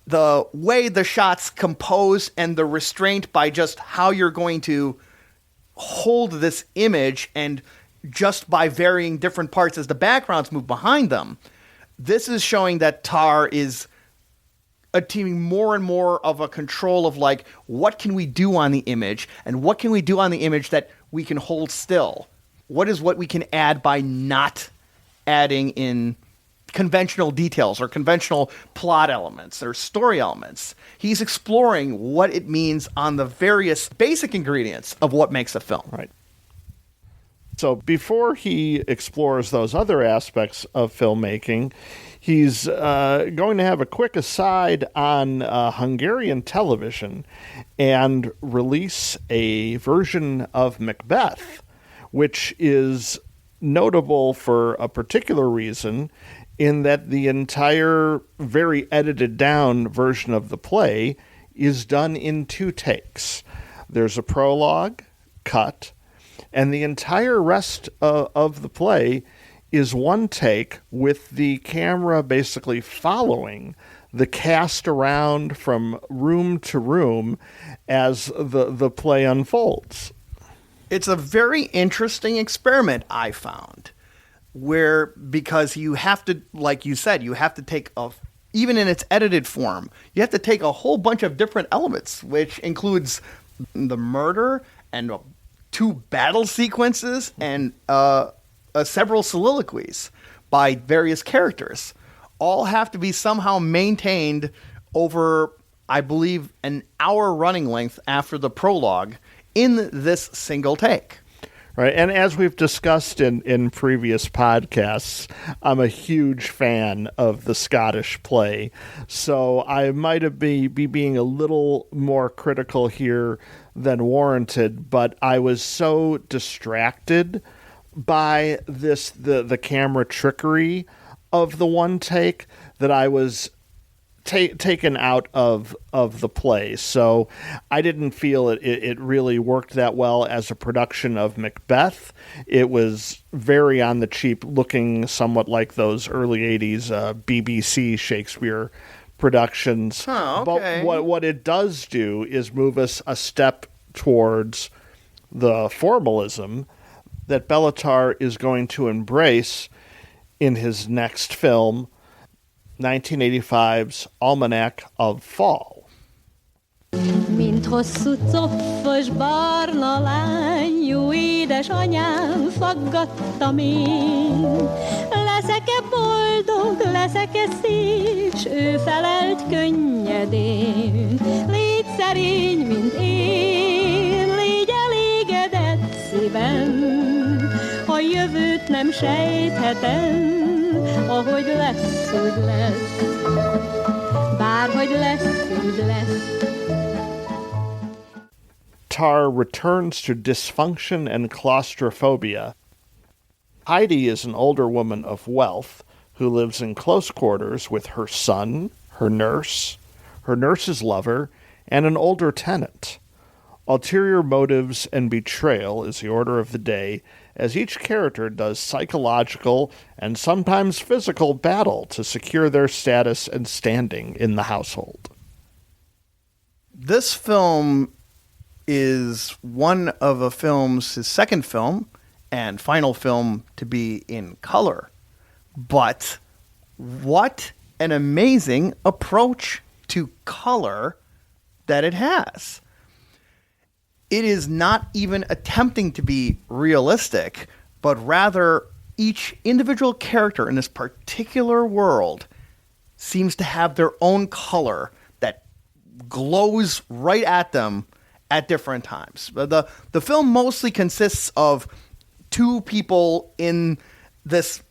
the way the shots compose and the restraint by just how you're going to hold this image, and just by varying different parts as the backgrounds move behind them, this is showing that Tarr is attaining more and more of a control of, like, what can we do on the image, and what can we do on the image that we can hold still? What is what we can add by not adding in conventional details or conventional plot elements or story elements? He's exploring what it means on the various basic ingredients of what makes a film. Right. So before he explores those other aspects of filmmaking, he's going to have a quick aside on Hungarian television and release a version of Macbeth, which is notable for a particular reason, in that the entire very edited down version of the play is done in 2 takes. There's a prologue, cut, and the entire rest of the play is 1 take, with the camera basically following the cast around from room to room as the play unfolds. It's a very interesting experiment, I found, because you have to, like you said, you have to take even in its edited form, you have to take a whole bunch of different elements, which includes the murder and 2 battle sequences and several soliloquies by various characters. All have to be somehow maintained over, I believe, an hour running length after the prologue in this single take. Right, and as we've discussed in previous podcasts, I'm a huge fan of the Scottish play, so I might be being a little more critical here than warranted, but I was so distracted by the camera trickery of the 1 take that I was taken out of the play. So I didn't feel it really worked that well as a production of Macbeth. It was very on the cheap, looking somewhat like those early 80s BBC Shakespeare productions. Oh, okay. But what it does do is move us a step towards the formalism that Béla Tarr is going to embrace in his next film, 1985's Almanac of Fall. Mint hosszú coffos barna lány, jó édesanyám, faggattam én. Leszek-e boldog, leszek-e szép, s ő felelt könnyedén. Légy szerény, mint én, légy elégedett szívem. A jövőt nem sejthetem, ahogy lesz, úgy lesz. Bárhogy lesz, úgy lesz. Tarr returns to dysfunction and claustrophobia. Heidi is an older woman of wealth who lives in close quarters with her son, her nurse's lover, and an older tenant. Ulterior motives and betrayal is the order of the day, as each character does psychological and sometimes physical battle to secure their status and standing in the household. This film is one of his second film and final film to be in color. But what an amazing approach to color that it has. It is not even attempting to be realistic, but rather each individual character in this particular world seems to have their own color that glows right at them at different times. The film mostly consists of two people in this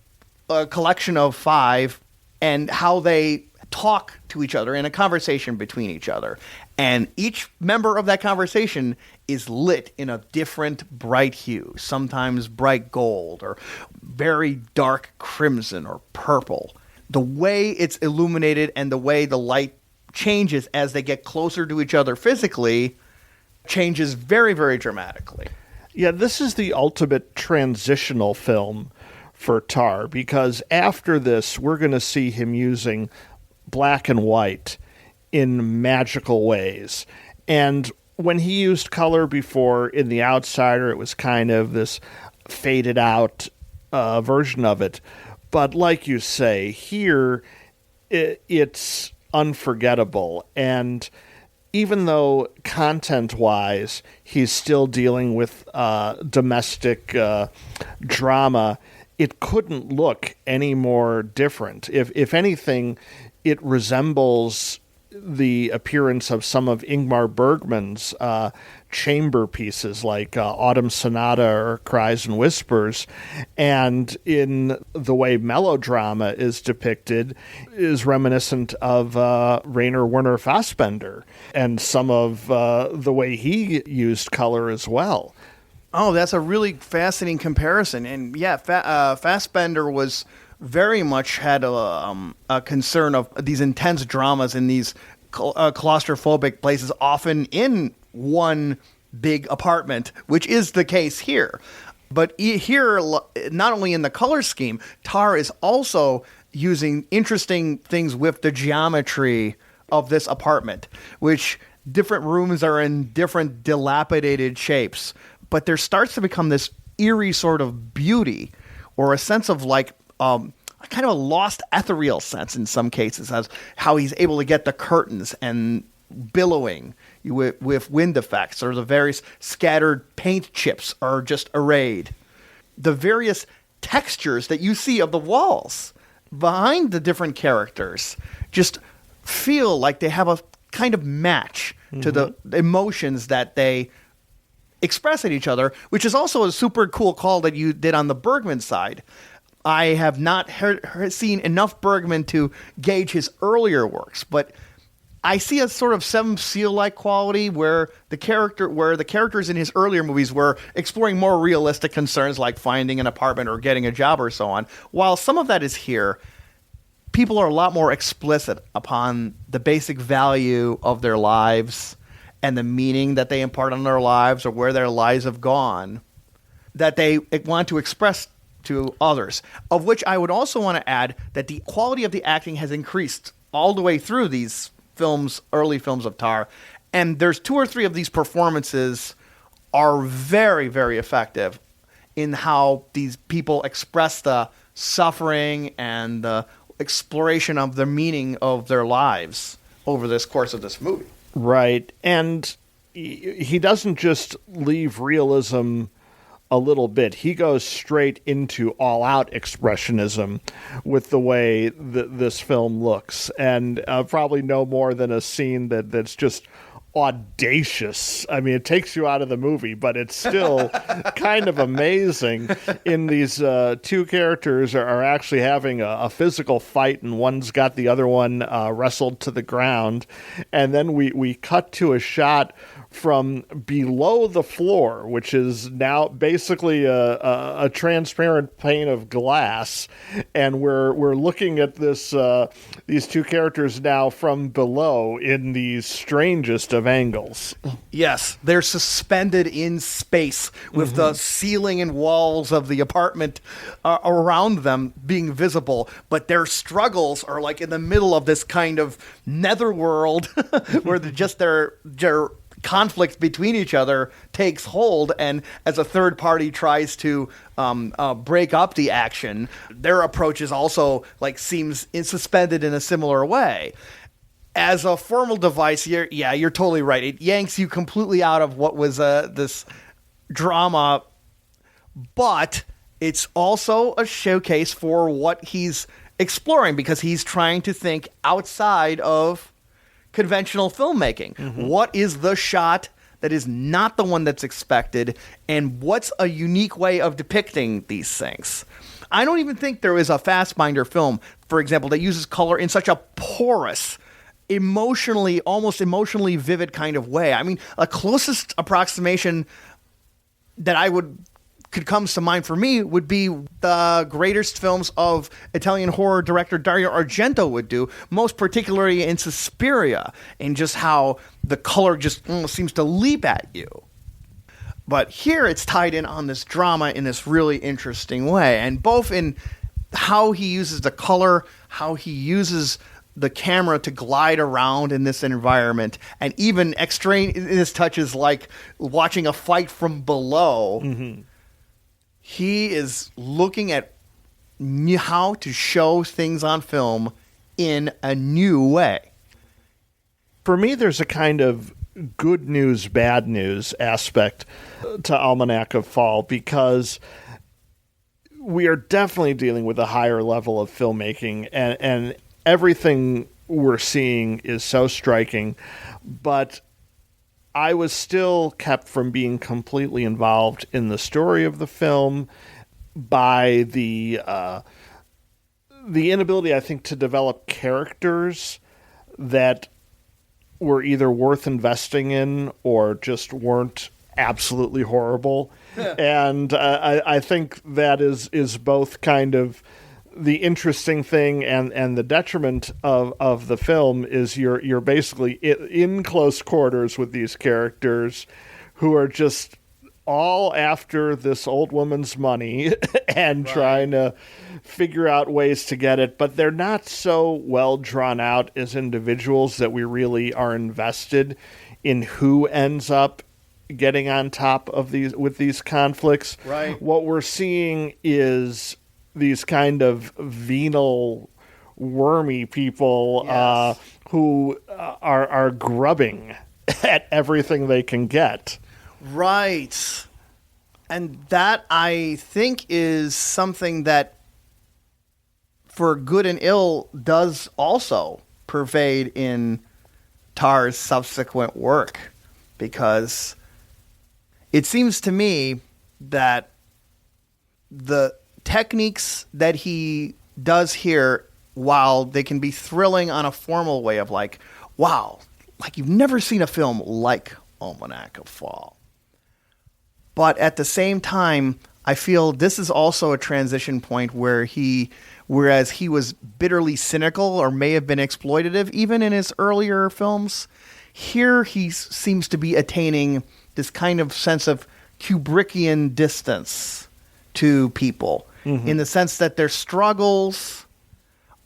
collection of five and how they talk to each other in a conversation between each other. And each member of that conversation is lit in a different bright hue, sometimes bright gold or very dark crimson or purple. The way it's illuminated and the way the light changes as they get closer to each other physically changes very, very dramatically. Yeah, this is the ultimate transitional film for Tarr, because after this, we're going to see him using black and white in magical ways. And when he used color before in The Outsider, it was kind of this faded out version of it. But like you say, here it's unforgettable. And even though content-wise he's still dealing with domestic drama, it couldn't look any more different. If anything, it resembles the appearance of some of Ingmar Bergman's chamber pieces like Autumn Sonata or Cries and Whispers, and in the way melodrama is depicted is reminiscent of Rainer Werner Fassbinder and some of the way he used color as well. Oh, that's a really fascinating comparison. And yeah, Fassbinder was very much had a concern of these intense dramas in these claustrophobic places, often in one big apartment, which is the case here. But here, not only in the color scheme, Tarr is also using interesting things with the geometry of this apartment, which different rooms are in different dilapidated shapes. But there starts to become this eerie sort of beauty or a sense of like kind of a lost ethereal sense in some cases, as how he's able to get the curtains and billowing with wind effects, or the various scattered paint chips are just arrayed. The various textures that you see of the walls behind the different characters just feel like they have a kind of match to the emotions that they express at each other, which is also a super cool call that you did on the Bergman side. I have not seen enough Bergman to gauge his earlier works, but I see a sort of Seventh Seal-like quality where the characters in his earlier movies were exploring more realistic concerns like finding an apartment or getting a job or so on. While some of that is here, people are a lot more explicit upon the basic value of their lives and the meaning that they impart on their lives or where their lives have gone that they want to express to others, of which I would also want to add that the quality of the acting has increased all the way through these films, early films of Tarr, and there's two or three of these performances are very, very effective in how these people express the suffering and the exploration of the meaning of their lives over this course of this movie. Right. And he doesn't just leave realism a little bit. He goes straight into all-out expressionism with the way this film looks. And probably no more than a scene that's just audacious. I mean, it takes you out of the movie, but it's still kind of amazing. In these two characters are actually having a physical fight, and one's got the other one wrestled to the ground. And then we cut to a shot from below the floor, which is now basically a transparent pane of glass, and we're looking at these two characters now from below in the strangest of angles. Yes, they're suspended in space with the ceiling and walls of the apartment around them being visible, but their struggles are like in the middle of this kind of netherworld where their conflict between each other takes hold, and as a third party tries to break up the action, their approach is also like seems suspended in a similar way. As a formal device, you're totally right. It yanks you completely out of what was this drama, but it's also a showcase for what he's exploring, because he's trying to think outside of conventional filmmaking. What is the shot that is not the one that's expected, and what's a unique way of depicting these things? I don't even think there is a Fassbinder film, for example, that uses color in such a porous, almost emotionally vivid kind of way. I mean, a closest approximation that comes to mind for me would be the greatest films of Italian horror director Dario Argento would do, most particularly in Suspiria, and just how the color just seems to leap at you. But here it's tied in on this drama in this really interesting way, and both in how he uses the color, how he uses the camera to glide around in this environment, and even extraneous touches like watching a fight from below. He is looking at how to show things on film in a new way. For me, there's a kind of good news, bad news aspect to Almanac of Fall, because we are definitely dealing with a higher level of filmmaking, and everything we're seeing is so striking, but I was still kept from being completely involved in the story of the film by the inability, I think, to develop characters that were either worth investing in or just weren't absolutely horrible. And I think that is both kind of the interesting thing and the detriment of the film is you're basically in close quarters with these characters who are just all after this old woman's money and trying to figure out ways to get it, but they're not so well drawn out as individuals that we really are invested in who ends up getting on top of these conflicts. Right. What we're seeing is these kind of venal, wormy people who are grubbing at everything they can get. Right. And that, I think, is something that, for good and ill, does also pervade in Tarr's subsequent work. Because it seems to me that the techniques that he does here, while they can be thrilling on a formal way of like, wow, like you've never seen a film like Almanac of Fall. But at the same time, I feel this is also a transition point where whereas he was bitterly cynical or may have been exploitative even in his earlier films, here he seems to be attaining this kind of sense of Kubrickian distance to people, in the sense that their struggles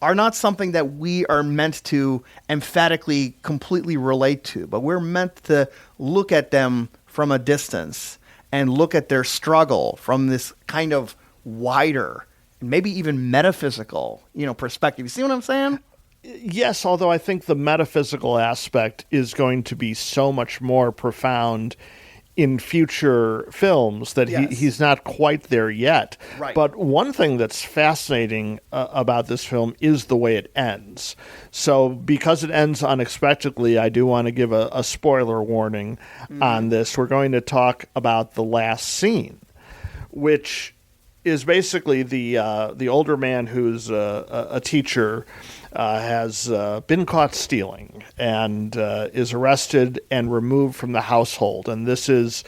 are not something that we are meant to emphatically completely relate to, but we're meant to look at them from a distance and look at their struggle from this kind of wider, maybe even metaphysical, perspective. You see what I'm saying? Yes, although I think the metaphysical aspect is going to be so much more profound in future films that Yes. he's not quite there yet. Right. But one thing that's fascinating about this film is the way it ends. So because it ends unexpectedly, I do want to give a spoiler warning on this. We're going to talk about the last scene, which is basically the older man who's a teacher has been caught stealing and is arrested and removed from the household. And this is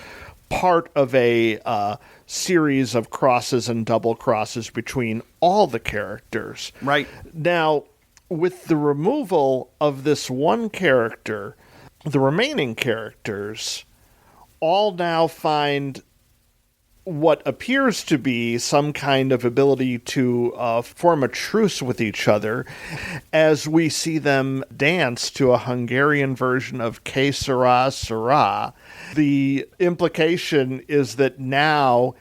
part of a series of crosses and double crosses between all the characters. Right. Now, with the removal of this one character, the remaining characters all now find what appears to be some kind of ability to form a truce with each other as we see them dance to a Hungarian version of Que Sera, Sera. The implication is that now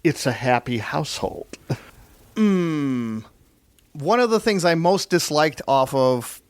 it's a happy household. One of the things I most disliked off of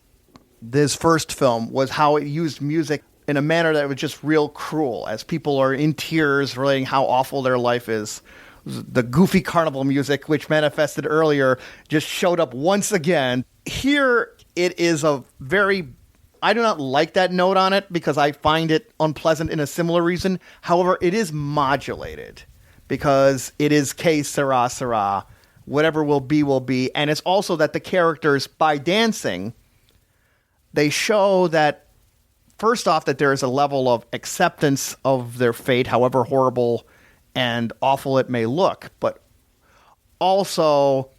this first film was how it used music in a manner that was just real cruel, as people are in tears relating how awful their life is. The goofy carnival music, which manifested earlier, just showed up once again. Here, it is I do not like that note on it because I find it unpleasant in a similar reason. However, it is modulated because it is Que Sera, Sera. Whatever will be. And it's also that the characters, by dancing, they show that, first off, that there is a level of acceptance of their fate, however horrible and awful it may look, but also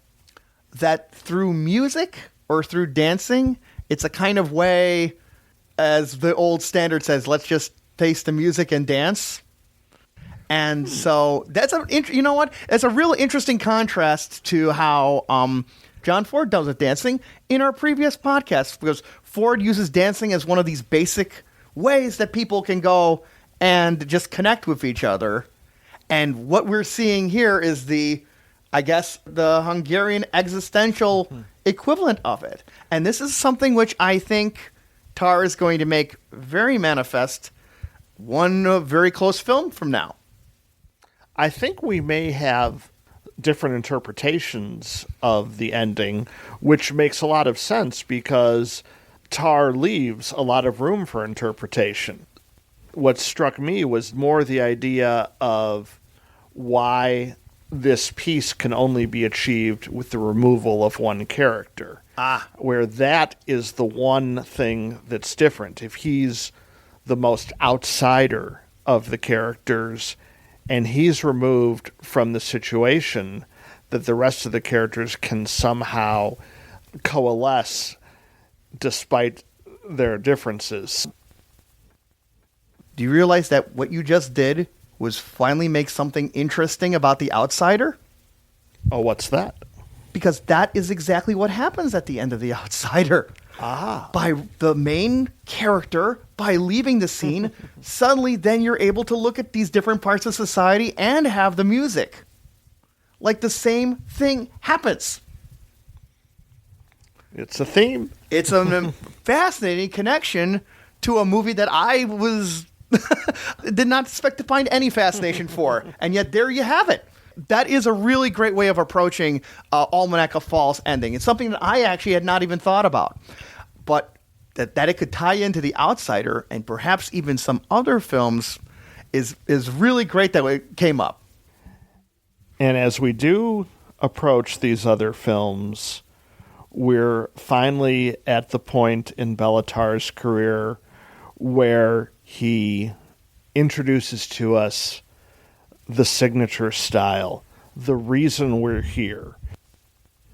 that through music or through dancing, it's a kind of way, as the old standard says, let's just face the music and dance. And so that's It's a real interesting contrast to how John Ford does with dancing in our previous podcast, because Ford uses dancing as one of these basic ways that people can go and just connect with each other. And what we're seeing here is the Hungarian existential equivalent of it. And this is something which I think Tarr is going to make very manifest one very close film from now. I think we may have different interpretations of the ending, which makes a lot of sense because Tarr leaves a lot of room for interpretation. What struck me was more the idea of why this piece can only be achieved with the removal of one character. Where that is the one thing that's different. If he's the most outsider of the characters and he's removed from the situation, that the rest of the characters can somehow coalesce despite their differences. Do you realize that what you just did was finally make something interesting about the outsider? Oh, what's that? Because that is exactly what happens at the end of The Outsider. By the main character, by leaving the scene, suddenly then you're able to look at these different parts of society and have the music. Like the same thing happens. It's a theme. It's a fascinating connection to a movie that I did not expect to find any fascination for. And yet there you have it. That is a really great way of approaching Almanac of Fall's ending. It's something that I actually had not even thought about. But that it could tie into The Outsider and perhaps even some other films is really great that it came up. And as we do approach these other films, we're finally at the point in Béla Tarr's career where he introduces to us the signature style, the reason we're here.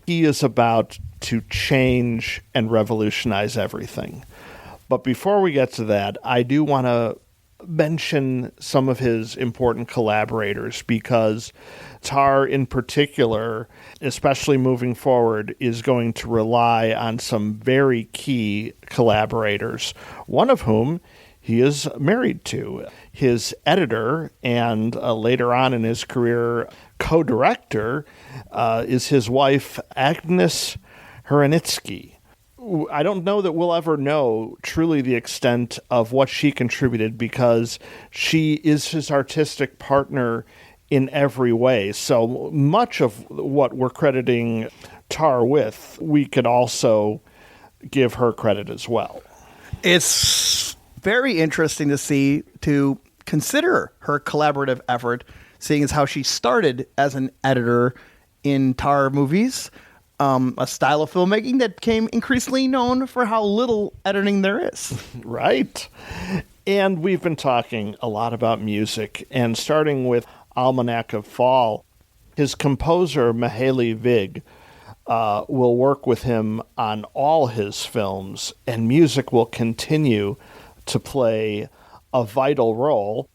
He is about to change and revolutionize everything. But before we get to that, I do want to mention some of his important collaborators, because Tarr in particular, especially moving forward, is going to rely on some very key collaborators, one of whom he is married to. His editor and later on in his career co-director is his wife, Agnes Hranitsky. I don't know that we'll ever know truly the extent of what she contributed because she is his artistic partner in every way. So much of what we're crediting Tarr with, we could also give her credit as well. It's very interesting to consider her collaborative effort, seeing as how she started as an editor in Tarr movies, a style of filmmaking that became increasingly known for how little editing there is. Right. And we've been talking a lot about music, and starting with Almanac of Fall, his composer, Mihaly Vig, will work with him on all his films, and music will continue to play a vital role.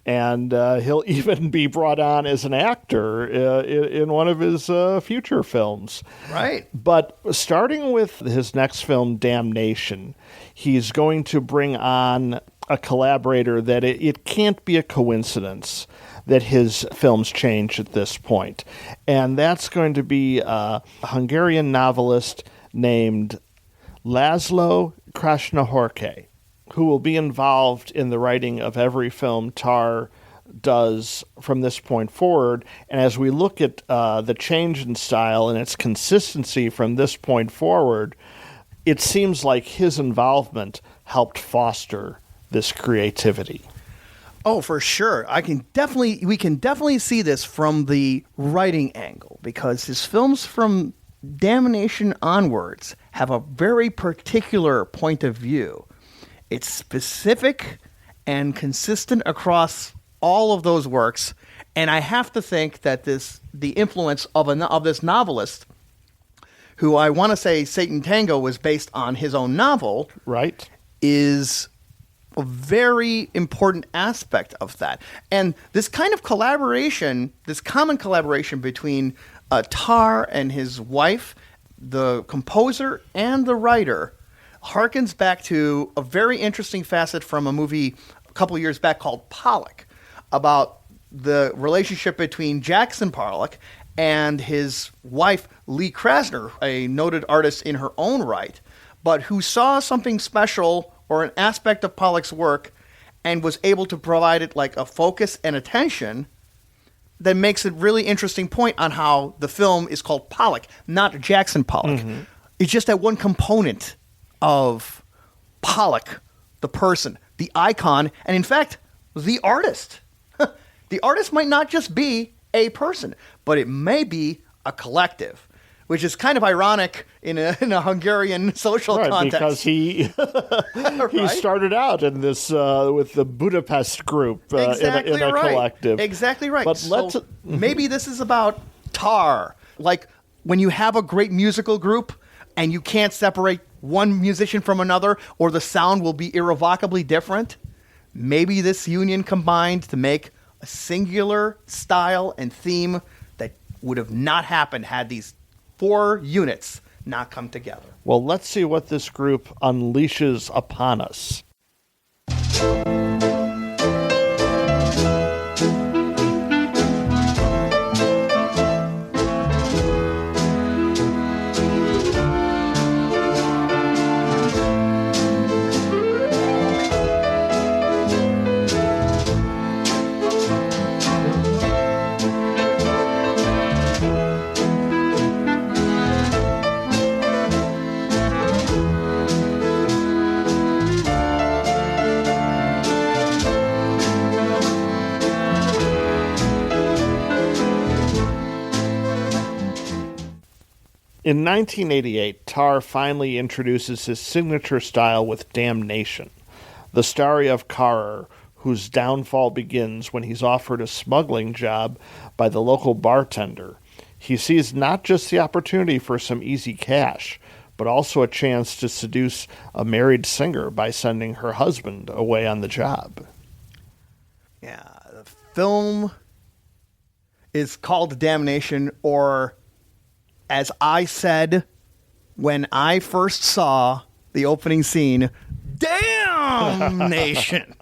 And he'll even be brought on as an actor in one of his future films. Right. But starting with his next film, Damnation, he's going to bring on a collaborator that it can't be a coincidence that his films change at this point. And that's going to be a Hungarian novelist named Laszlo Krasznahorkai, who will be involved in the writing of every film Tarr does from this point forward. And as we look at the change in style and its consistency from this point forward, it seems like his involvement helped foster this creativity. Oh, for sure. We can definitely see this from the writing angle, because his films from Damnation onwards have a very particular point of view. It's specific and consistent across all of those works, and I have to think that the influence of this novelist, who I want to say Sátántangó was based on his own novel, right, is a very important aspect of that. And this kind of collaboration, this common collaboration between Tarr and his wife, the composer and the writer, harkens back to a very interesting facet from a movie a couple years back called Pollock, about the relationship between Jackson Pollock and his wife, Lee Krasner, a noted artist in her own right, but who saw something special or an aspect of Pollock's work and was able to provide it like a focus and attention that makes a really interesting point on how the film is called Pollock, not Jackson Pollock. Mm-hmm. It's just that one component of Pollock, the person, the icon, and in fact, the artist. The artist might not just be a person, but it may be a collective, which is kind of ironic in a Hungarian social context. Because he he started out in this with the Budapest group exactly in a collective. Exactly right. But so maybe this is about Tarr. Like when you have a great musical group and you can't separate one musician from another, or the sound will be irrevocably different. Maybe this union combined to make a singular style and theme that would have not happened had these four units not come together. Well, let's see what this group unleashes upon us. In 1988, Tarr finally introduces his signature style with Damnation, the story of Karar, whose downfall begins when he's offered a smuggling job by the local bartender. He sees not just the opportunity for some easy cash, but also a chance to seduce a married singer by sending her husband away on the job. Yeah, the film is called Damnation, or as I said when I first saw the opening scene, Damnation.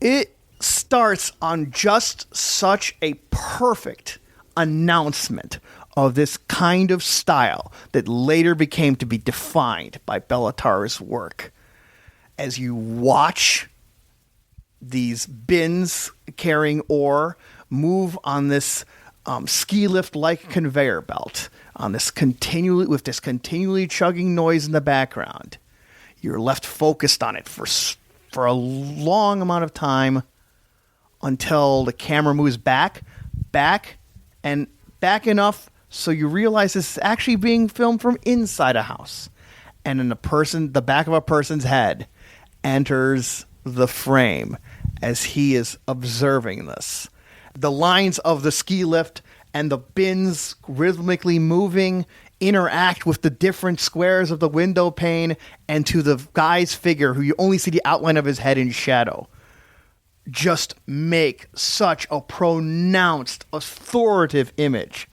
It starts on just such a perfect announcement of this kind of style that later became to be defined by Béla Tarr's work. As you watch these bins carrying ore move on this ski lift-like conveyor belt, on this continually chugging noise in the background, you're left focused on it for a long amount of time until the camera moves back enough so you realize this is actually being filmed from inside a house. And then the back of a person's head enters the frame as he is observing this. The lines of the ski lift and the bins rhythmically moving interact with the different squares of the window pane and to the guy's figure, who you only see the outline of his head in shadow, just make such a pronounced, authoritative image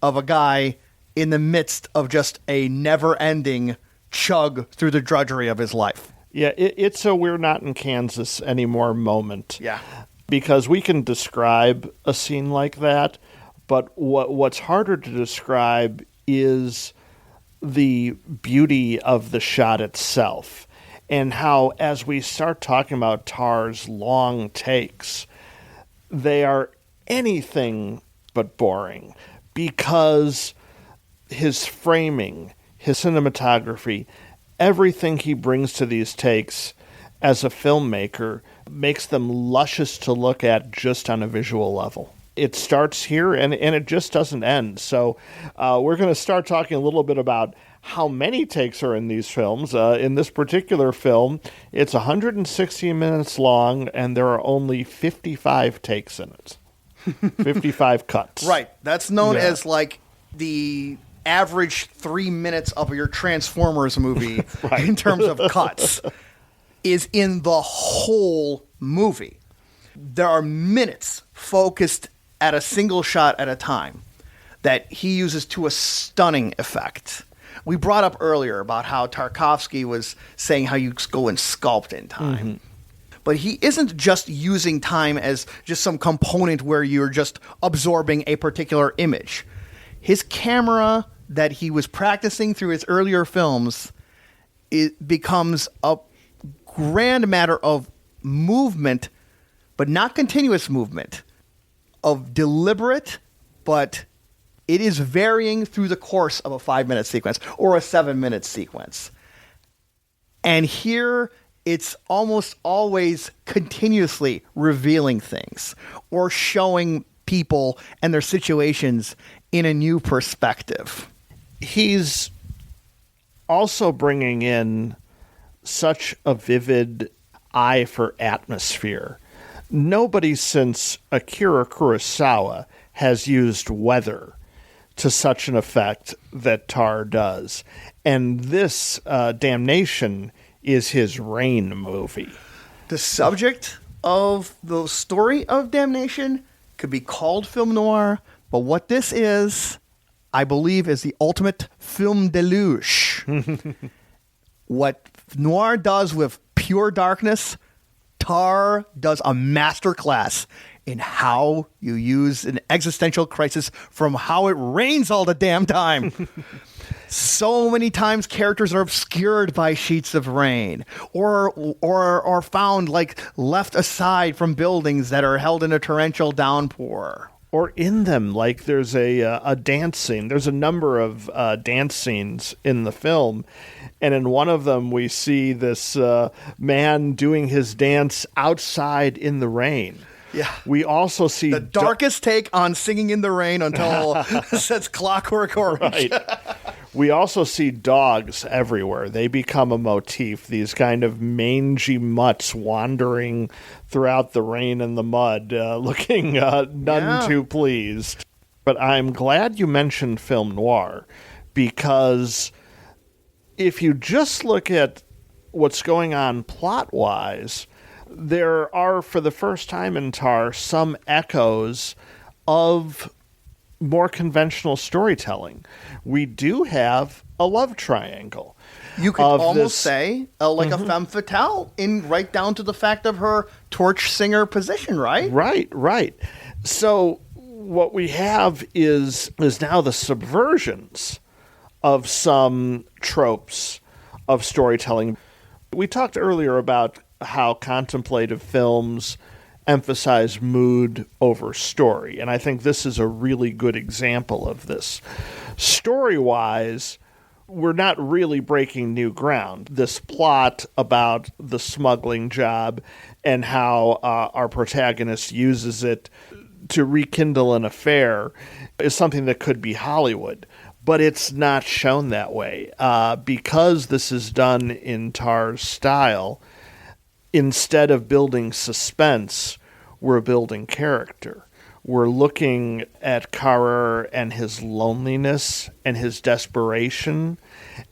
of a guy in the midst of just a never-ending chug through the drudgery of his life. Yeah, it's a "we're not in Kansas anymore" moment. Yeah. Because we can describe a scene like that, but what's harder to describe is the beauty of the shot itself, and how, as we start talking about Tarr's long takes, they are anything but boring, because his framing, his cinematography, everything he brings to these takes as a filmmaker makes them luscious to look at just on a visual level. It starts here and it just doesn't end. So we're going to start talking a little bit about how many takes are in these films. In this particular film, it's 160 minutes long, and there are only 55 takes in it. 55 cuts. Right. That's known as like the average 3 minutes of your Transformers movie in terms of cuts is in the whole movie. There are minutes focused at a single shot at a time that he uses to a stunning effect. We brought up earlier about how Tarkovsky was saying how you go and sculpt in time. Mm-hmm. But he isn't just using time as just some component where you're just absorbing a particular image. His camera that he was practicing through his earlier films, it becomes a grand matter of movement, but not continuous movement, of deliberate, but it is varying through the course of a 5-minute sequence or a 7-minute sequence. And here it's almost always continuously revealing things or showing people and their situations in a new perspective. He's also bringing in such a vivid eye for atmosphere. Nobody since Akira Kurosawa has used weather to such an effect that Tarr does. And this Damnation is his rain movie. The subject of the story of Damnation could be called film noir, but what this is, I believe, is the ultimate film deluge. What noir does with pure darkness, Tarr does a masterclass in how you use an existential crisis from how it rains all the damn time. So many times characters are obscured by sheets of rain or found like left aside from buildings that are held in a torrential downpour. Or in them, like there's a dance scene. There's a number of dance scenes in the film. And in one of them, we see this man doing his dance outside in the rain. Yeah. We also see the darkest take on Singing in the Rain until Sets Clockwork Orange. Right. We also see dogs everywhere. They become a motif, these kind of mangy mutts wandering throughout the rain and the mud, looking none too pleased. But I'm glad you mentioned film noir, because if you just look at what's going on plot-wise, there are, for the first time in Tarr, some echoes of more conventional storytelling. We do have a love triangle. You could of almost this. say like a femme fatale, in right down to the fact of her torch singer position, right? Right. So what we have is now the subversions of some tropes of storytelling. We talked earlier about how contemplative films emphasize mood over story, and I think this is a really good example of this. Story-wise, we're not really breaking new ground. This plot about the smuggling job and how our protagonist uses it to rekindle an affair is something that could be Hollywood, but it's not shown that way. Because this is done in Tarr's style, instead of building suspense, we're building character. We're looking at Tarr and his loneliness and his desperation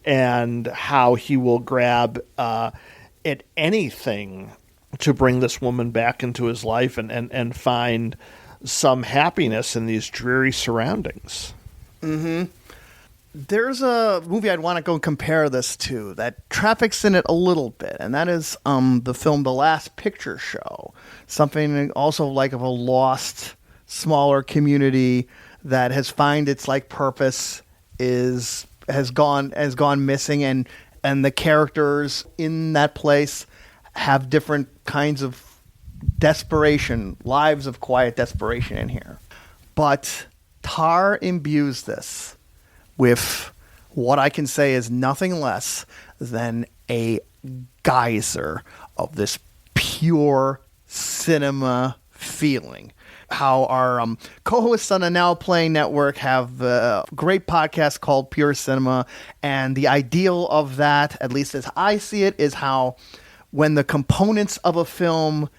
and how he will grab at anything to bring this woman back into his life and find some happiness in these dreary surroundings. Mm-hmm. There's a movie I'd want to go compare this to that traffics in it a little bit, and that is the film The Last Picture Show. Something also like of a lost, smaller community that has found its like purpose has gone missing, and the characters in that place have different kinds of desperation, lives of quiet desperation in here. But Tarr imbues this with what I can say is nothing less than a geyser of this pure cinema feeling. How our co-hosts on the Now Playing Network have a great podcast called Pure Cinema, and the ideal of that, at least as I see it, is how when the components of a film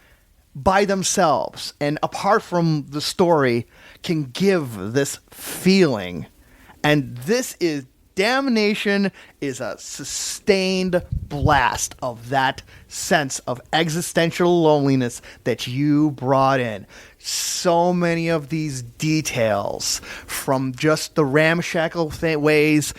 by themselves and apart from the story can give this feeling. And this is Damnation is a sustained blast of that sense of existential loneliness that you brought in. So many of these details, from just the ramshackle ways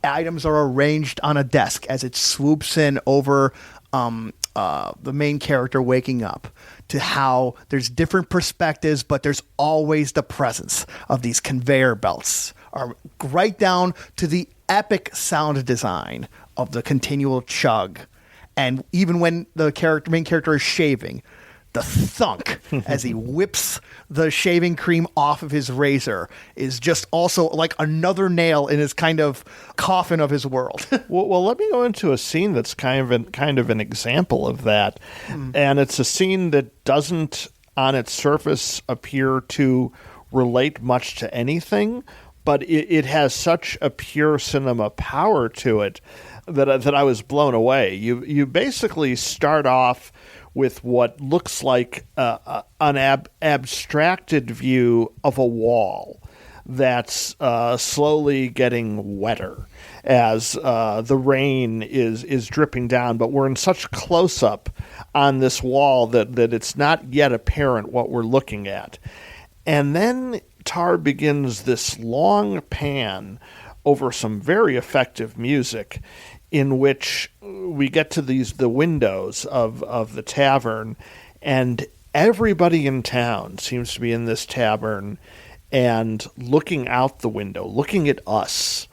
items are arranged on a desk as it swoops in over the main character waking up, to how there's different perspectives, but there's always the presence of these conveyor belts, are right down to the epic sound design of the continual chug. And even when the main character is shaving, the thunk as he whips the shaving cream off of his razor is just also like another nail in his kind of coffin of his world. Well, let me go into a scene that's kind of an example of that. And it's a scene that doesn't, on its surface, appear to relate much to anything, but it has such a pure cinema power to it that I was blown away. You basically start off with what looks like an abstracted view of a wall that's slowly getting wetter as the rain is dripping down, but we're in such close-up on this wall that it's not yet apparent what we're looking at. And then Tarr begins this long pan over some very effective music in which we get to the windows of the tavern, and everybody in town seems to be in this tavern and looking out the window, looking at us,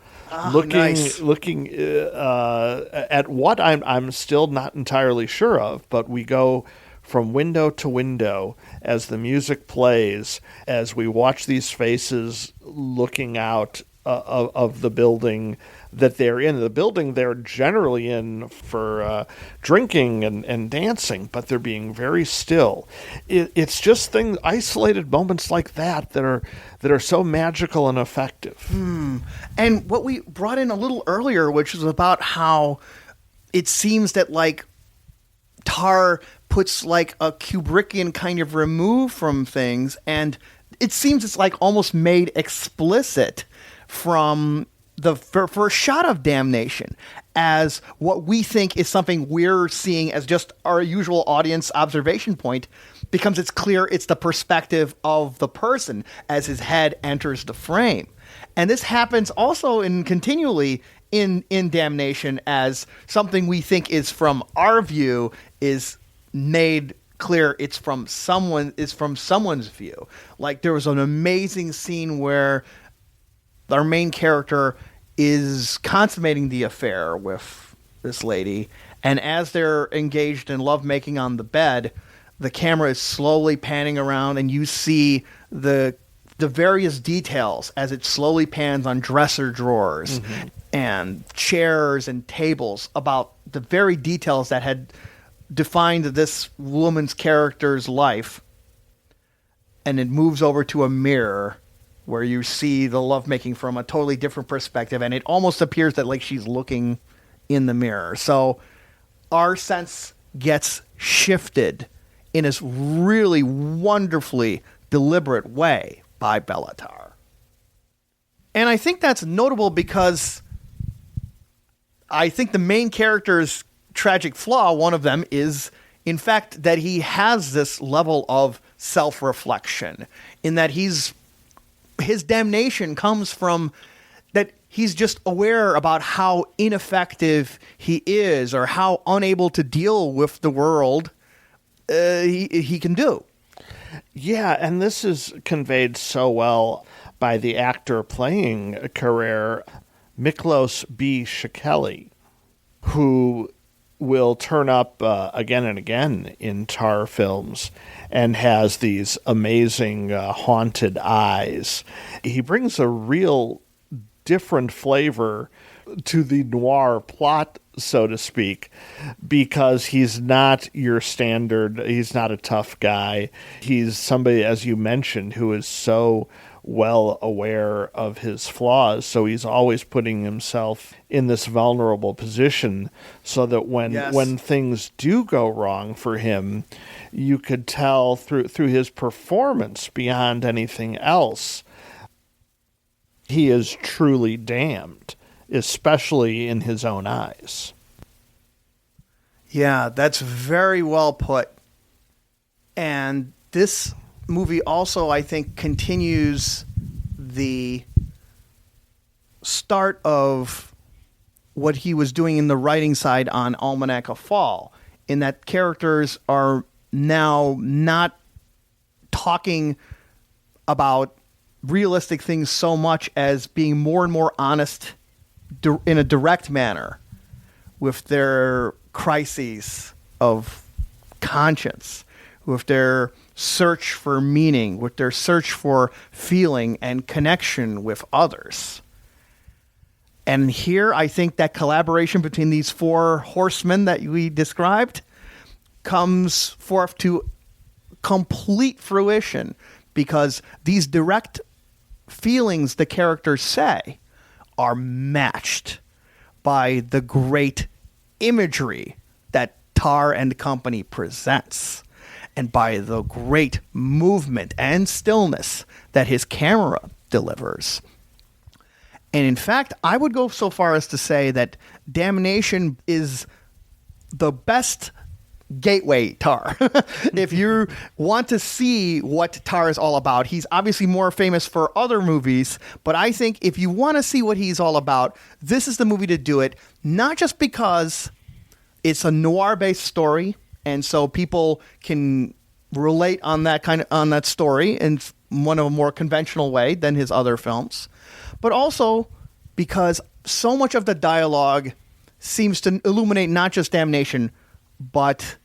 looking at what I'm still not entirely sure of, but we go from window to window as the music plays, as we watch these faces looking out of the building that they're in. The building they're generally in for drinking and dancing, but they're being very still. It's just isolated moments like that are so magical and effective. And what we brought in a little earlier, which was about how it seems that like Tarr puts like a Kubrickian kind of remove from things, and it seems it's like almost made explicit from the first shot of Damnation as what we think is something we're seeing as just our usual audience observation point becomes it's clear it's the perspective of the person as his head enters the frame. And this happens also continually in Damnation as something we think is from our view is made clear it's from someone's view. Like there was an amazing scene where our main character is consummating the affair with this lady, and as they're engaged in lovemaking on the bed, the camera is slowly panning around, and you see the various details as it slowly pans on dresser drawers and chairs and tables about the very details that had defined this woman's character's life. And it moves over to a mirror where you see the lovemaking from a totally different perspective, and it almost appears that like she's looking in the mirror. So our sense gets shifted in this really wonderfully deliberate way by Béla Tarr. And I think that's notable because I think the main character's tragic flaw, one of them, is in fact that he has this level of self-reflection in that his damnation comes from that he's just aware about how ineffective he is or how unable to deal with the world he can do. Yeah, and this is conveyed so well by the actor playing Carrere, Miklos B. Shekeli, who will turn up again and again in Tarr films and has these amazing haunted eyes. He brings a real different flavor to the noir plot, so to speak, because he's not your standard, he's not a tough guy. He's somebody, as you mentioned, who is so well aware of his flaws, so he's always putting himself in this vulnerable position so that when things do go wrong for him, you could tell through his performance beyond anything else, he is truly damned, especially in his own eyes. Yeah, that's very well put. And this movie also, I think, continues the start of what he was doing in the writing side on Almanac of Fall, in that characters are now not talking about realistic things so much as being more and more honest in a direct manner with their crises of conscience, with their search for meaning, with their search for feeling and connection with others. And here I think that collaboration between these four horsemen that we described comes forth to complete fruition, because these direct feelings the characters say are matched by the great imagery that Tarr and company presents, and by the great movement and stillness that his camera delivers. And in fact, I would go so far as to say that Damnation is the best gateway Tarr. If you want to see what Tarr is all about, he's obviously more famous for other movies, but I think if you want to see what he's all about, this is the movie to do it, not just because it's a noir-based story, and so people can relate on that story in one of a more conventional way than his other films, but also because so much of the dialogue seems to illuminate not just Damnation, but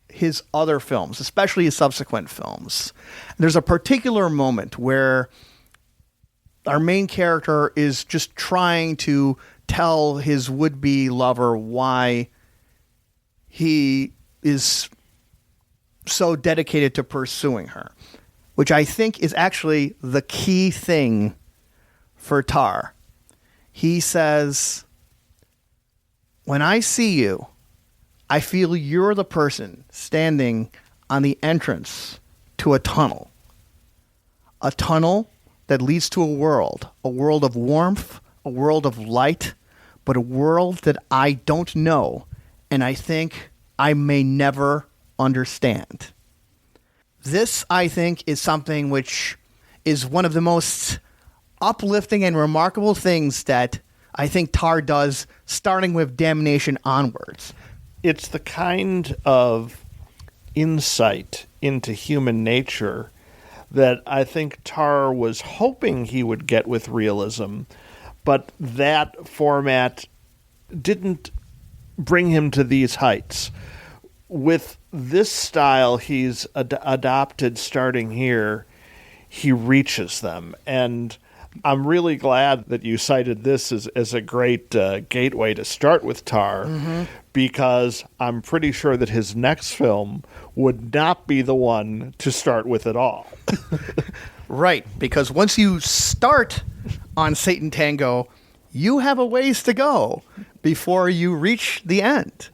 his other films, especially his subsequent films. There's a particular moment where our main character is just trying to tell his would-be lover why he is so dedicated to pursuing her, which I think is actually the key thing for Tarr. He says, "When I see you, I feel you're the person standing on the entrance to a tunnel that leads to a world of warmth, a world of light, but a world that I don't know, and I think I may never understand." This, I think, is something which is one of the most uplifting and remarkable things that I think Tarr does, starting with Damnation onwards. It's the kind of insight into human nature that I think Tarr was hoping he would get with realism, but that format didn't bring him to these heights. With this style he's adopted starting here, he reaches them. And I'm really glad that you cited this as a great gateway to start with Tarr, because I'm pretty sure that his next film would not be the one to start with at all. Right, because once you start on Sátántangó, you have a ways to go before you reach the end.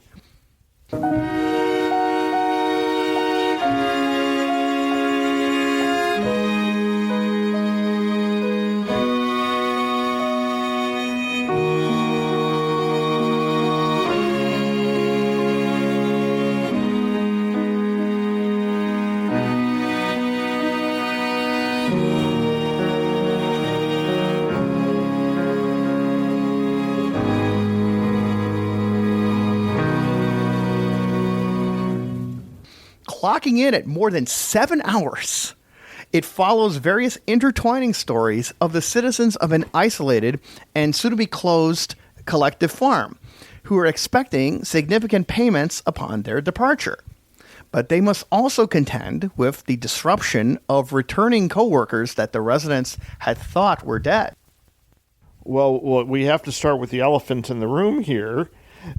Clocking in at more than 7 hours. It follows various intertwining stories of the citizens of an isolated and soon-to-be closed collective farm who are expecting significant payments upon their departure. But they must also contend with the disruption of returning co-workers that the residents had thought were dead. Well, we have to start with the elephant in the room here,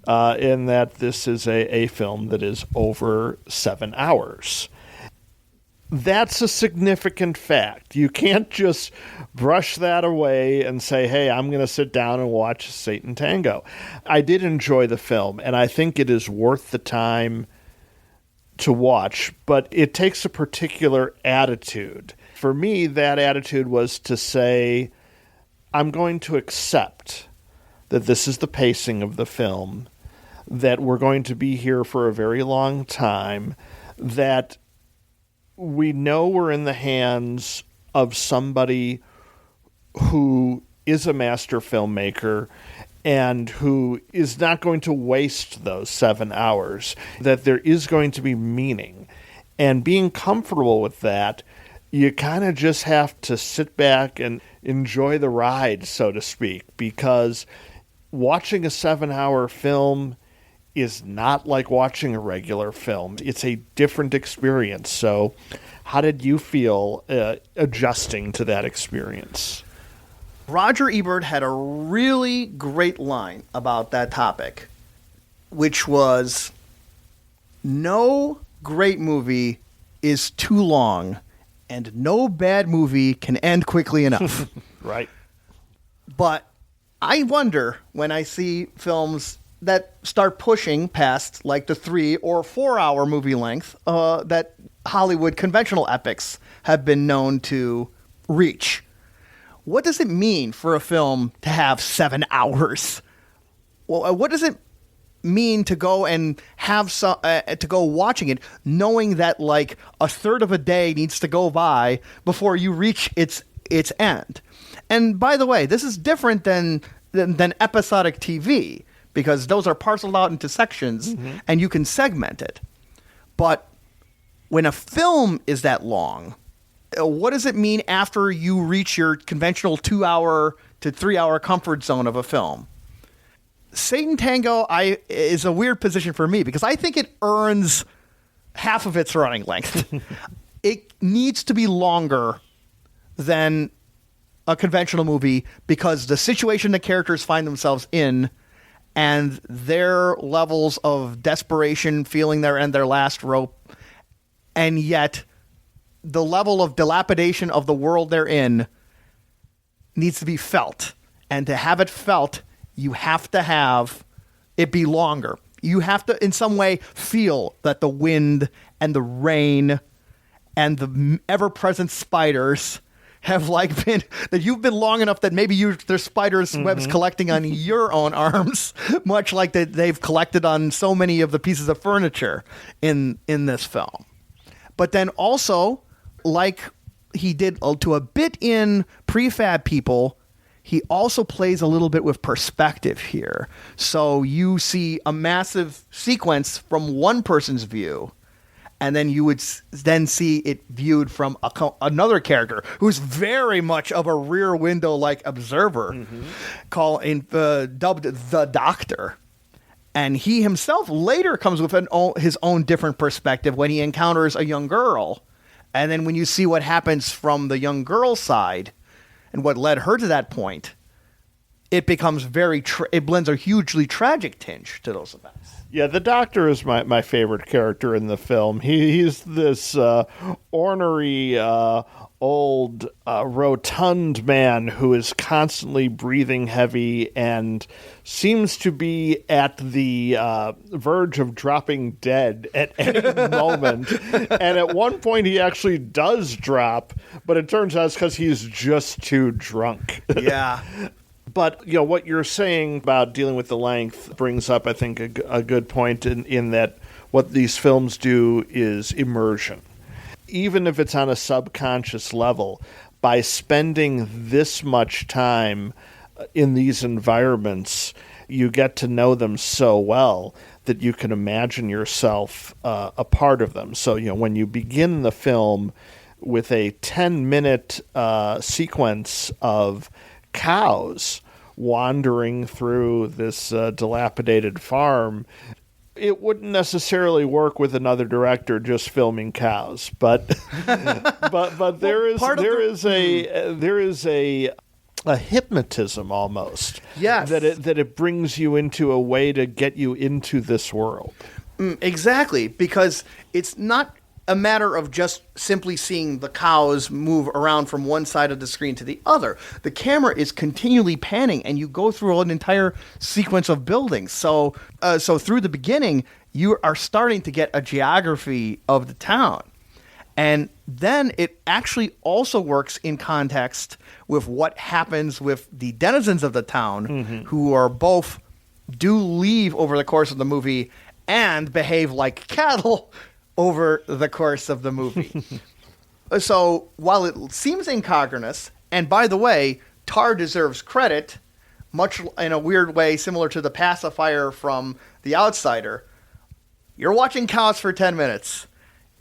in that this is a film that is over 7 hours. That's a significant fact. You can't just brush that away and say, hey, I'm going to sit down and watch Sátántangó. I did enjoy the film, and I think it is worth the time to watch, but it takes a particular attitude. For me, that attitude was to say, I'm going to accept that this is the pacing of the film, that we're going to be here for a very long time, that we know we're in the hands of somebody who is a master filmmaker and who is not going to waste those 7 hours, that there is going to be meaning. And being comfortable with that, you kind of just have to sit back and enjoy the ride, so to speak, because watching a 7-hour film is not like watching a regular film. It's a different experience. So how did you feel adjusting to that experience? Roger Ebert had a really great line about that topic, which was, no great movie is too long, and no bad movie can end quickly enough. Right. But I wonder when I see films that start pushing past like the 3 or 4 hour movie length that Hollywood conventional epics have been known to reach. What does it mean for a film to have 7 hours? Well, what does it mean to go and have to go watching it, knowing that like a third of a day needs to go by before you reach its end? And by the way, this is different than episodic TV, because those are parceled out into sections and you can segment it. But when a film is that long, what does it mean after you reach your conventional 2 hour to 3 hour comfort zone of a film? Sátántangó is a weird position for me because I think it earns half of its running length. It needs to be longer than a conventional movie because the situation the characters find themselves in and their levels of desperation, feeling they're in their last rope, and yet the level of dilapidation of the world they're in needs to be felt. And to have it felt, you have to have it be longer. You have to, in some way, feel that the wind and the rain and the ever-present spiders have like been, that you've been long enough that maybe there's spiders' webs collecting on your own arms, much like they've collected on so many of the pieces of furniture in this film. But then also, like he did to a bit in Prefab People, he also plays a little bit with perspective here. So you see a massive sequence from one person's view, and then you would then see it viewed from another character who's very much of a rear window-like observer, dubbed the Doctor. And he himself later comes with his own different perspective when he encounters a young girl. And then when you see what happens from the young girl's side and what led her to that point, it becomes it blends a hugely tragic tinge to those events. Yeah, the Doctor is my favorite character in the film. He's this ornery, old, rotund man who is constantly breathing heavy and seems to be at the verge of dropping dead at any moment. And at one point he actually does drop, but it turns out it's because he's just too drunk. Yeah. But, what you're saying about dealing with the length brings up, I think, a good point in that what these films do is immersion. Even if it's on a subconscious level, by spending this much time in these environments, you get to know them so well that you can imagine yourself a part of them. So, when you begin the film with a 10-minute sequence of cows wandering through this dilapidated farm, it wouldn't necessarily work with another director just filming cows, but there is a hypnotism almost. Yes. that it brings you into a way to get you into this world. Exactly, because it's not a matter of just simply seeing the cows move around from one side of the screen to the other. The camera is continually panning, and you go through an entire sequence of buildings. So through the beginning, you are starting to get a geography of the town. And then it actually also works in context with what happens with the denizens of the town, who are both do leave over the course of the movie and behave like cattle over the course of the movie. So while it seems incongruous, and by the way, Tarr deserves credit, much in a weird way similar to the pacifier from The Outsider, you're watching cows for 10 minutes.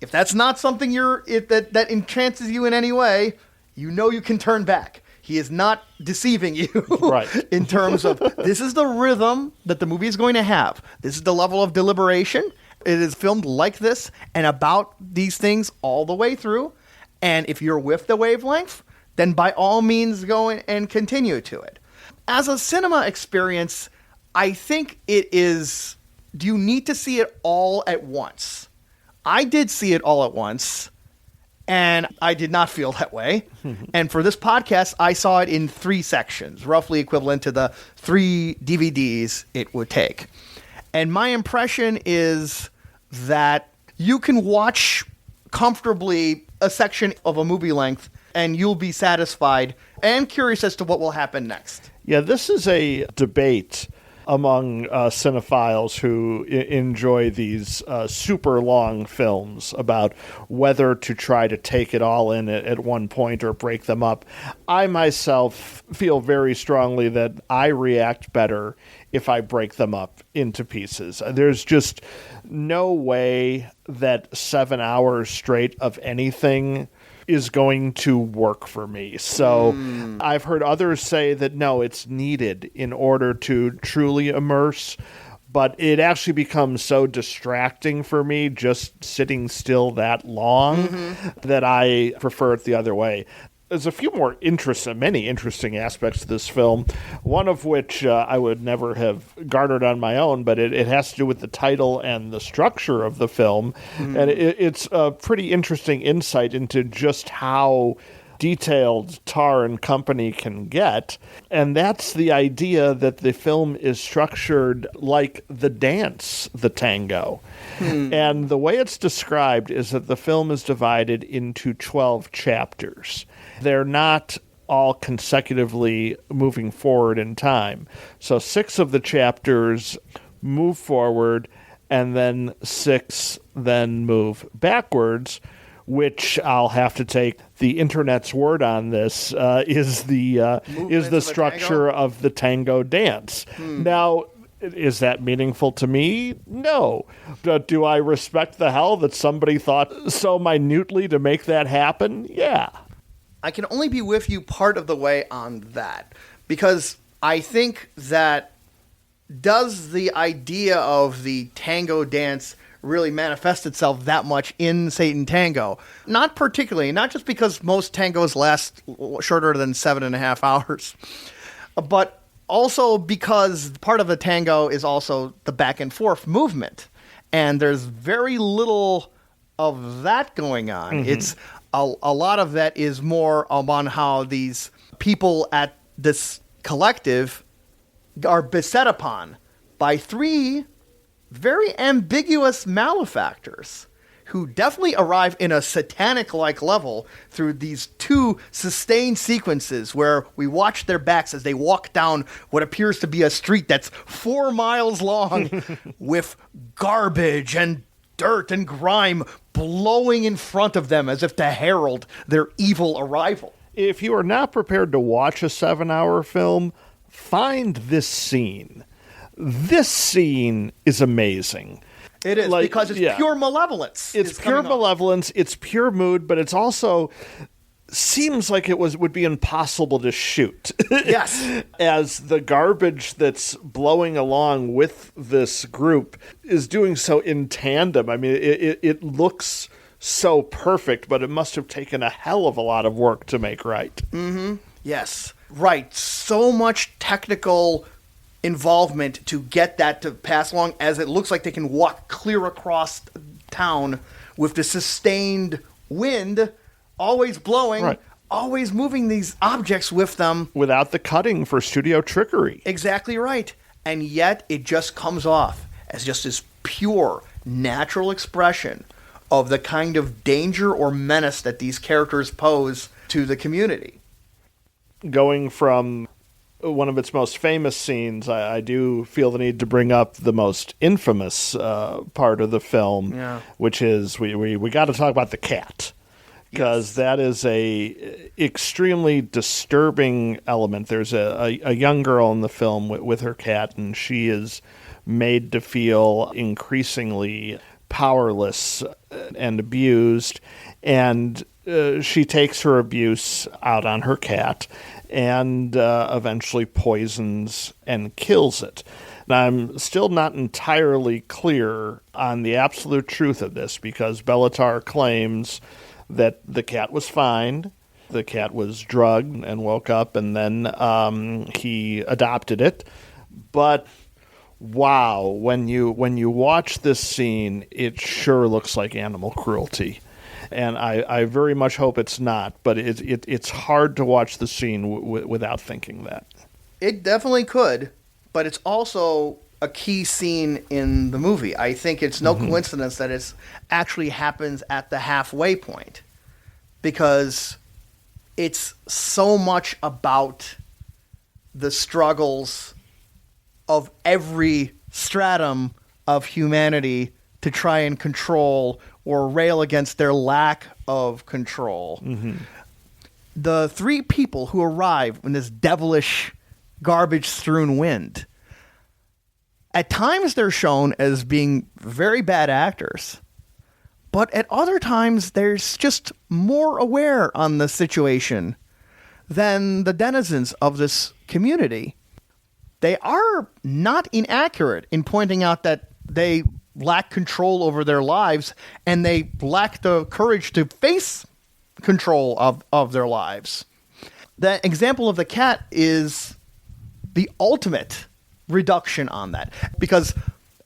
If that's not something that entrances you in any way, you can turn back. He is not deceiving you Right. in terms of this is the rhythm that the movie is going to have. This is the level of deliberation. It is filmed like this and about these things all the way through. And if you're with the wavelength, then by all means go and continue to it. As a cinema experience, I think it is, do you need to see it all at once? I did see it all at once, and I did not feel that way. And for this podcast, I saw it in 3 sections, roughly equivalent to the 3 DVDs it would take. And my impression is that you can watch comfortably a section of a movie length and you'll be satisfied and curious as to what will happen next. Yeah, this is a debate among cinephiles who enjoy these super long films about whether to try to take it all in at one point or break them up. I myself feel very strongly that I react better if I break them up into pieces. There's just no way that 7 hours straight of anything is going to work for me. So I've heard others say that no, it's needed in order to truly immerse, but it actually becomes so distracting for me just sitting still that long that I prefer it the other way. There's a few more many interesting aspects to this film, one of which I would never have garnered on my own, but it has to do with the title and the structure of the film. And it's a pretty interesting insight into just how detailed Tarr and company can get. And that's the idea that the film is structured like the dance, the tango. And the way it's described is that the film is divided into 12 chapters. They're not all consecutively moving forward in time. So 6 of the chapters move forward, and then 6 then move backwards, which I'll have to take the internet's word on this, is the structure of the tango dance. Now, is that meaningful to me? No. Do I respect the hell that somebody thought so minutely to make that happen? Yeah. I can only be with you part of the way on that, because I think that does the idea of the tango dance really manifest itself that much in Sátántangó? Not particularly, not just because most tangos last shorter than 7.5 hours, but also because part of the tango is also the back and forth movement, and there's very little of that going on. Mm-hmm. It's a lot of that is more on how these people at this collective are beset upon by 3 very ambiguous malefactors who definitely arrive in a satanic-like level through these 2 sustained sequences where we watch their backs as they walk down what appears to be a street that's 4 miles long with garbage and dirt and grime blowing in front of them as if to herald their evil arrival. If you are not prepared to watch a 7-hour film, find this scene. This scene is amazing. It is, because it's pure malevolence. It's pure malevolence, it's pure mood, but it's also seems like it would be impossible to shoot. Yes. As the garbage that's blowing along with this group is doing so in tandem. I mean, it looks so perfect, but it must have taken a hell of a lot of work to make right. Mm-hmm. Yes. Right. So much technical involvement to get that to pass along, as it looks like they can walk clear across town with the sustained wind always blowing, right, always moving these objects with them. Without the cutting for studio trickery. Exactly right. And yet it just comes off as just this pure, natural expression of the kind of danger or menace that these characters pose to the community. Going from one of its most famous scenes, I do feel the need to bring up the most infamous part of the film, which is we got to talk about the cat, because that is a extremely disturbing element. There's a young girl in the film with her cat, and she is made to feel increasingly powerless and abused, and she takes her abuse out on her cat and eventually poisons and kills it. Now, I'm still not entirely clear on the absolute truth of this, because Béla Tarr claims that the cat was fine, the cat was drugged and woke up, and then he adopted it. But wow, when you watch this scene, it sure looks like animal cruelty. And I very much hope it's not, but it's hard to watch the scene without thinking that. It definitely could, but it's also a key scene in the movie. I think it's no coincidence that it actually happens at the halfway point, because it's so much about the struggles of every stratum of humanity to try and control or rail against their lack of control. Mm-hmm. The 3 people who arrive in this devilish, garbage-strewn wind, at times they're shown as being very bad actors, but at other times there's just more aware on the situation than the denizens of this community. They are not inaccurate in pointing out that they lack control over their lives, and they lack the courage to face control of their lives. The example of the cat is the ultimate reduction on that, because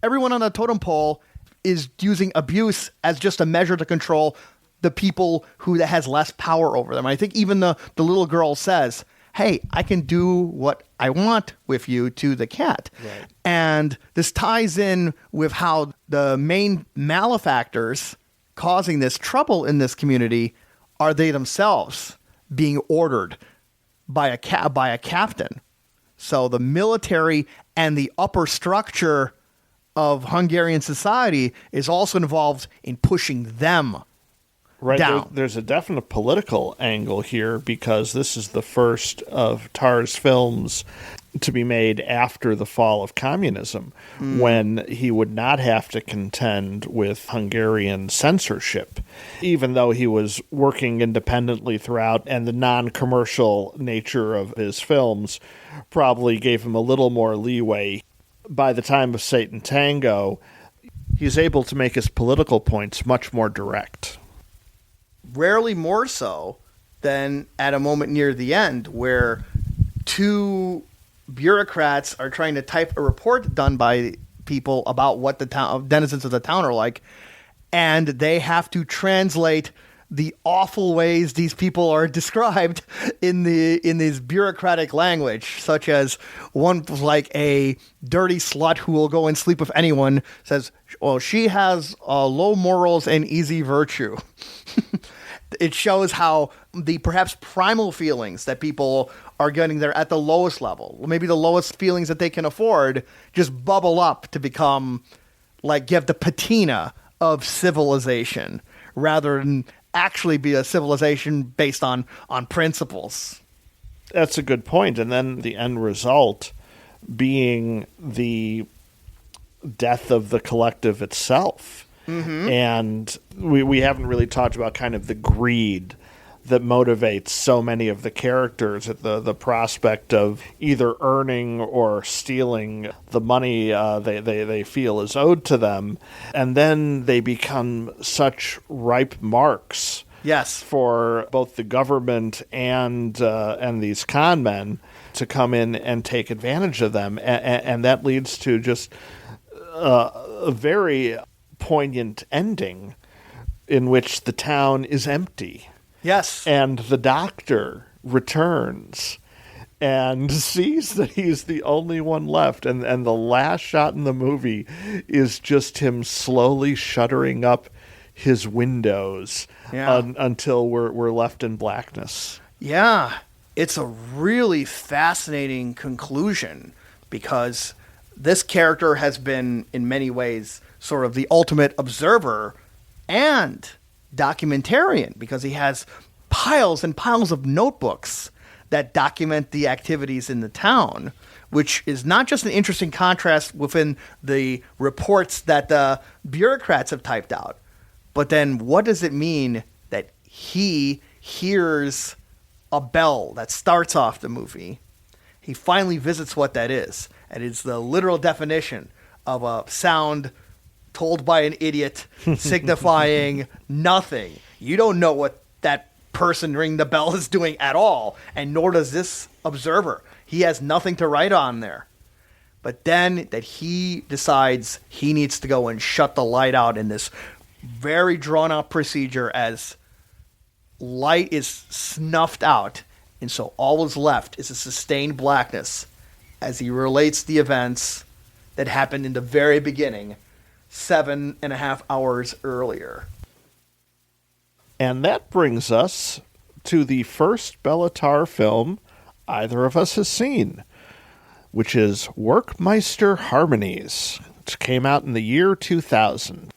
everyone on the totem pole is using abuse as just a measure to control the people who that has less power over them. I think even the little girl says, hey, I can do what I want with you to the cat. Right. And this ties in with how the main malefactors causing this trouble in this community are they themselves being ordered by a captain. So the military and the upper structure of Hungarian society is also involved in pushing them Right. down. There's a definite political angle here because this is the first of Tarr's films to be made after the fall of communism, when he would not have to contend with Hungarian censorship, even though he was working independently throughout, and the non-commercial nature of his films probably gave him a little more leeway. By the time of Sátántangó, he's able to make his political points much more direct. Rarely more so than at a moment near the end where two bureaucrats are trying to type a report done by people about what the town denizens of the town are like, and they have to translate the awful ways these people are described in this bureaucratic language, such as one like a dirty slut who will go and sleep with anyone says, well, she has low morals and easy virtue. It shows how the perhaps primal feelings that people are getting there at the lowest level, maybe the lowest feelings that they can afford, just bubble up to become like you have the patina of civilization rather than actually be a civilization based on principles. That's a good point. And then the end result being the death of the collective itself. Mm-hmm. And we haven't really talked about kind of the greed that motivates so many of the characters at the prospect of either earning or stealing the money they feel is owed to them. And then they become such ripe marks, yes, for both the government and these con men to come in and take advantage of them. And that leads to just a very poignant ending in which the town is empty. Yes. And the doctor returns and sees that he's the only one left. And the last shot in the movie is just him slowly shuttering up his windows until we're left in blackness. Yeah. It's a really fascinating conclusion because this character has been, in many ways, sort of the ultimate observer and documentarian because he has piles and piles of notebooks that document the activities in the town, which is not just an interesting contrast within the reports that the bureaucrats have typed out, but then what does it mean that he hears a bell that starts off the movie? He finally visits what that is, and it's the literal definition of a sound told by an idiot signifying nothing. You don't know what that person ringing the bell is doing at all, and nor does this observer. He has nothing to write on there. But then that he decides he needs to go and shut the light out in this very drawn-out procedure as light is snuffed out, and so all is left is a sustained blackness as he relates the events that happened in the very beginning 7.5 hours earlier. And that brings us to the first Béla Tarr film either of us has seen, which is Werckmeister Harmonies, which came out in the year 2000.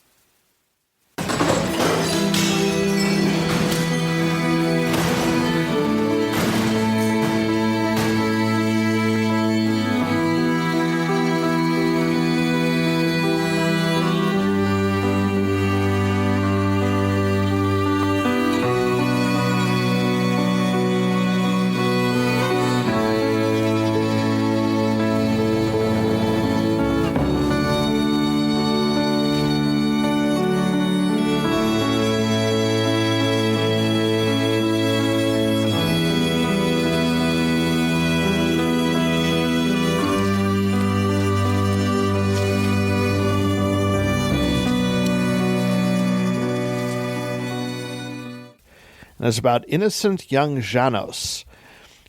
And it's about innocent young János.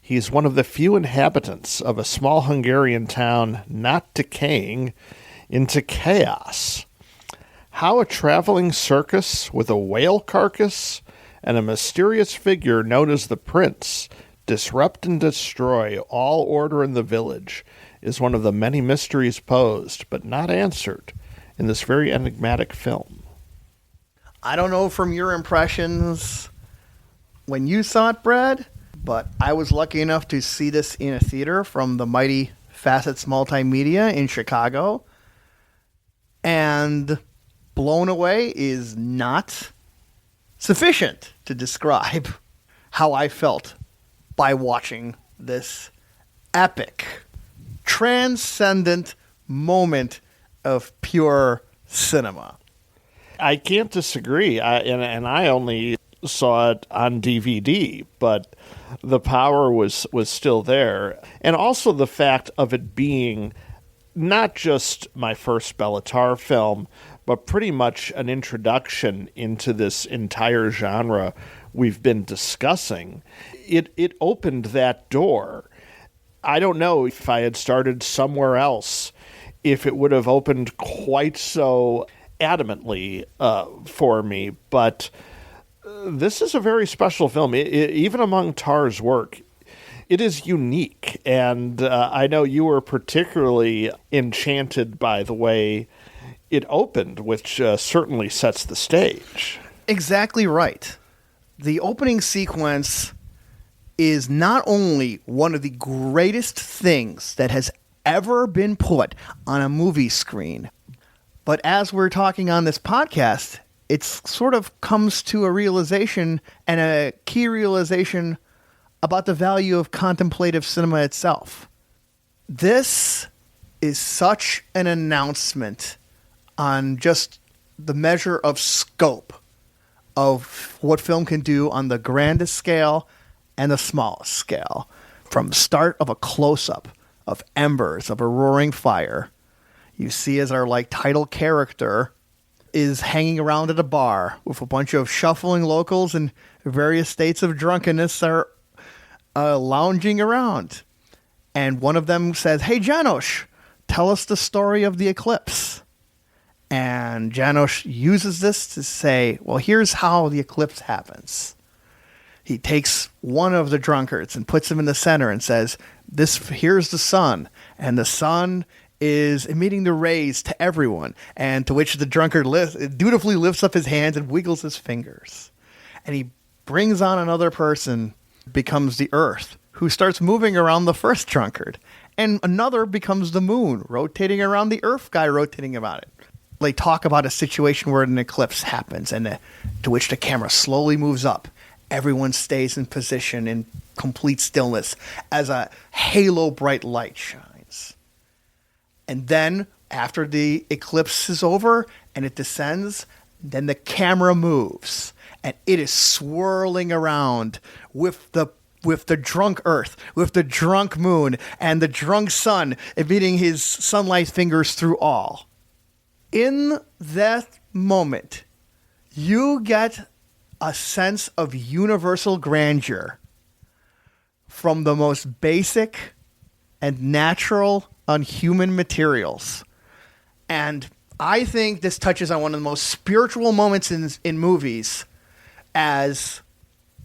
He's one of the few inhabitants of a small Hungarian town not decaying into chaos. How a traveling circus with a whale carcass and a mysterious figure known as the Prince disrupt and destroy all order in the village is one of the many mysteries posed, but not answered, in this very enigmatic film. I don't know from your impressions when you saw it, Brad, but I was lucky enough to see this in a theater from the mighty Facets Multimedia in Chicago. And blown away is not sufficient to describe how I felt by watching this epic, transcendent moment of pure cinema. I can't disagree. I only saw it on DVD, but the power was still there. And also the fact of it being not just my first Béla Tarr film, but pretty much an introduction into this entire genre we've been discussing. It opened that door. I don't know if I had started somewhere else, if it would have opened quite so adamantly for me, but this is a very special film. Even among Tarr's work, it is unique, and I know you were particularly enchanted by the way it opened, which certainly sets the stage. Exactly right. The opening sequence is not only one of the greatest things that has ever been put on a movie screen, but as we're talking on this podcast, it sort of comes to a realization, and a key realization about the value of contemplative cinema itself. This is such an announcement on just the measure of scope of what film can do on the grandest scale and the smallest scale. From the start of a close-up of embers of a roaring fire, you see as our title character is hanging around at a bar with a bunch of shuffling locals in various states of drunkenness are lounging around. And one of them says, "Hey, Janos, tell us the story of the eclipse." And Janos uses this to say, well, here's how the eclipse happens. He takes one of the drunkards and puts him in the center and says, here's the sun, and the sun is emitting the rays to everyone, and to which the drunkard dutifully lifts up his hands and wiggles his fingers. And he brings on another person, becomes the earth, who starts moving around the first drunkard. And another becomes the moon, rotating around the earth guy, rotating about it. They talk about a situation where an eclipse happens, and to which the camera slowly moves up. Everyone stays in position in complete stillness as a halo bright light shines. And then, after the eclipse is over and it descends, then the camera moves, and it is swirling around with the drunk earth, with the drunk moon, and the drunk sun emitting his sunlight fingers through all. In that moment, you get a sense of universal grandeur from the most basic and natural unhuman materials. And I think this touches on one of the most spiritual moments in movies, as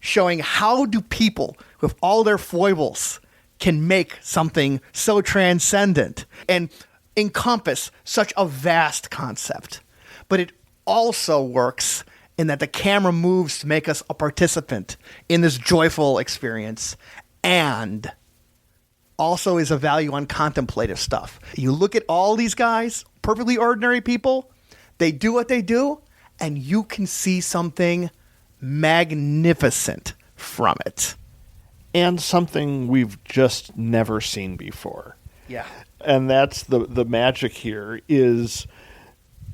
showing how do people with all their foibles can make something so transcendent and encompass such a vast concept. But it also works in that the camera moves to make us a participant in this joyful experience, and also is a value on contemplative stuff. You look at all these guys, perfectly ordinary people, they do what they do, and you can see something magnificent from it. And something we've just never seen before. Yeah. And that's the magic here, is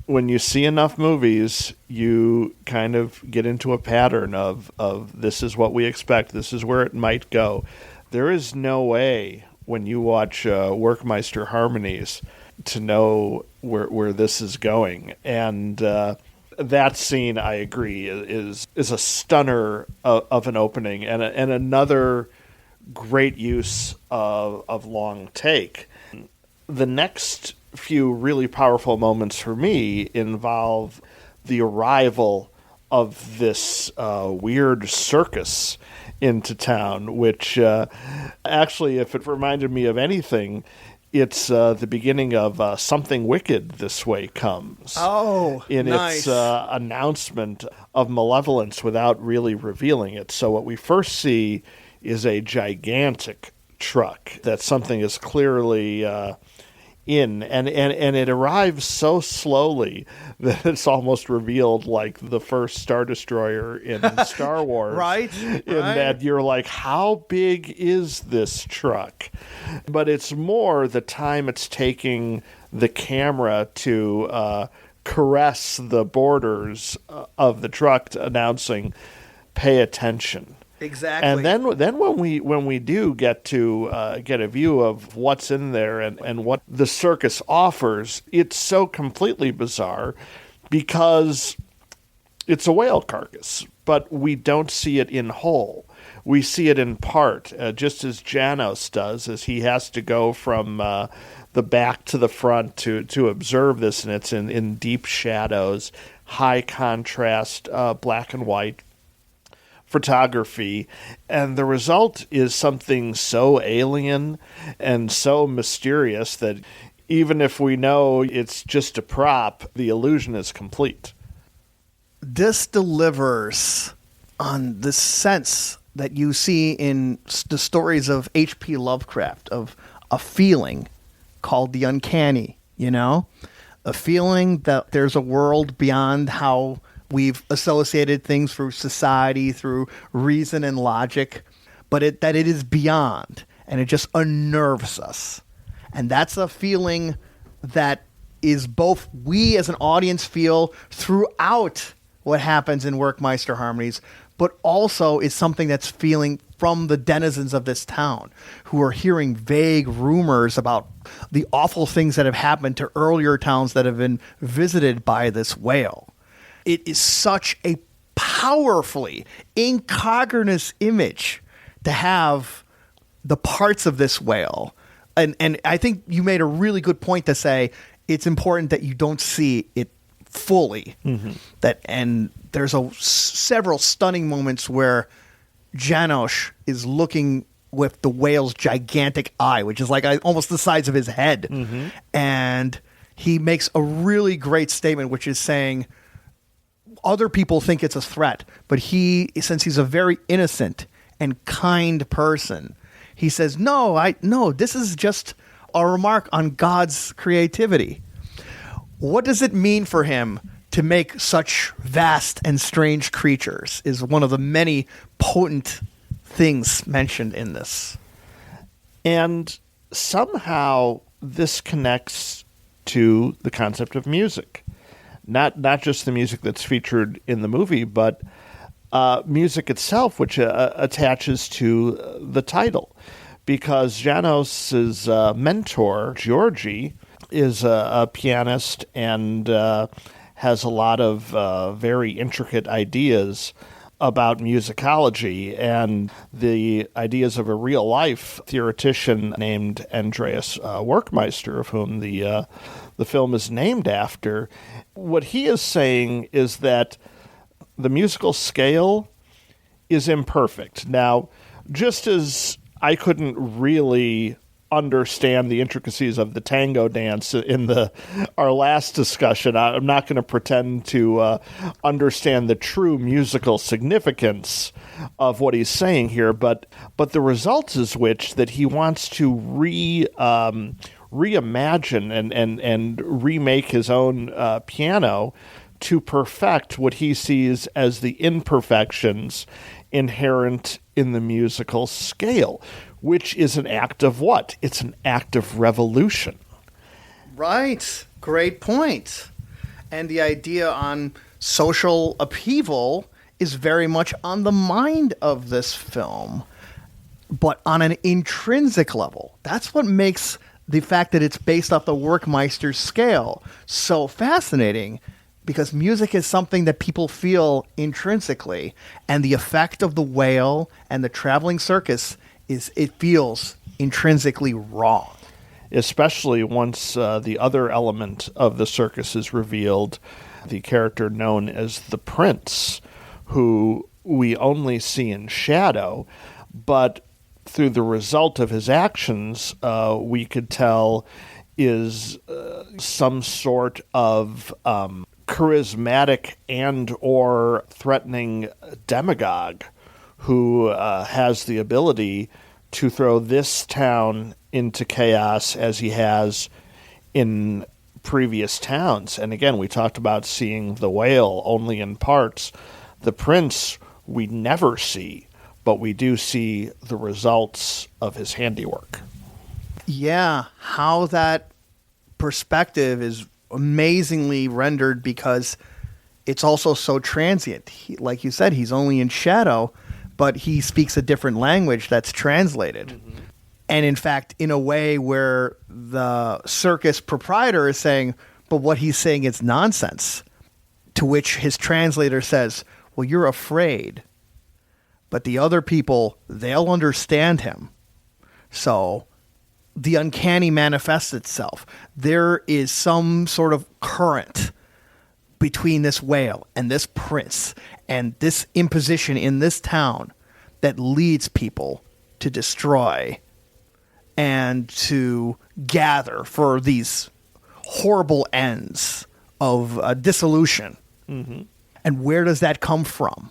when you see enough movies, you kind of get into a pattern of this is what we expect, this is where it might go. There is no way when you watch Werckmeister Harmonies to know where this is going. And that scene, I agree, is a stunner of an opening and another great use of long take. The next few really powerful moments for me involve the arrival of this weird circus into town, which actually, if it reminded me of anything, It's the beginning of Something Wicked This Way Comes. Oh, in nice. its announcement of malevolence without really revealing it. So what we first see is a gigantic truck that something is clearly in, and it arrives so slowly that it's almost revealed like the first Star Destroyer in Star Wars. Right. That you're like, how big is this truck? But it's more the time it's taking the camera to caress the borders of the truck, announcing, pay attention. Exactly. And then when we do get to get a view of what's in there and what the circus offers, it's so completely bizarre because it's a whale carcass, but we don't see it in whole. We see it in part, just as Janos does, as he has to go from the back to the front to observe this, and it's in deep shadows, high contrast, black and white photography, and the result is something so alien and so mysterious that even if we know it's just a prop, the illusion is complete. This delivers on the sense that you see in the stories of H.P. Lovecraft, of a feeling called the uncanny, a feeling that there's a world beyond how we've associated things through society, through reason and logic, but that it is beyond, and it just unnerves us. And that's a feeling that is both we as an audience feel throughout what happens in Werckmeister Harmonies, but also is something that's feeling from the denizens of this town who are hearing vague rumors about the awful things that have happened to earlier towns that have been visited by this whale. It is such a powerfully incongruous image to have the parts of this whale. And I think you made a really good point to say it's important that you don't see it fully. Mm-hmm. And there's several stunning moments where Janos is looking with the whale's gigantic eye, which is like almost the size of his head. Mm-hmm. And he makes a really great statement, which is saying, other people think it's a threat, but since he's a very innocent and kind person, he says, no, this is just a remark on God's creativity. What does it mean for him to make such vast and strange creatures is one of the many potent things mentioned in this. And somehow this connects to the concept of music. Not just the music that's featured in the movie, but music itself, which attaches to the title. Because Janos's mentor, Georgi, is a pianist and has a lot of very intricate ideas about musicology and the ideas of a real-life theoretician named Andreas Werckmeister, of whom the film is named after. What he is saying is that the musical scale is imperfect. Now, just as I couldn't really understand the intricacies of the tango dance in our last discussion, I'm not going to pretend to understand the true musical significance of what he's saying here, but the result is that he wants to reimagine and remake his own piano to perfect what he sees as the imperfections inherent in the musical scale, which is an act of what? It's an act of revolution. Right. Great point. And the idea on social upheaval is very much on the mind of this film, but on an intrinsic level. That's what makes the fact that it's based off the Werckmeister scale so fascinating, because music is something that people feel intrinsically, and the effect of the whale and the traveling circus is it feels intrinsically wrong. Especially once the other element of the circus is revealed, the character known as the Prince, who we only see in shadow, but through the result of his actions, we could tell is some sort of charismatic and or threatening demagogue who has the ability to throw this town into chaos as he has in previous towns. And again, we talked about seeing the whale only in parts. The prince we never see, but we do see the results of his handiwork. Yeah, how that perspective is amazingly rendered because it's also so transient. Like you said, he's only in shadow, but he speaks a different language that's translated. Mm-hmm. And in fact, in a way where the circus proprietor is saying, but what he's saying is nonsense, to which his translator says, well, you're afraid, but the other people, they'll understand him. So the uncanny manifests itself. There is some sort of current between this whale and this prince and this imposition in this town that leads people to destroy and to gather for these horrible ends of dissolution. Mm-hmm. And where does that come from?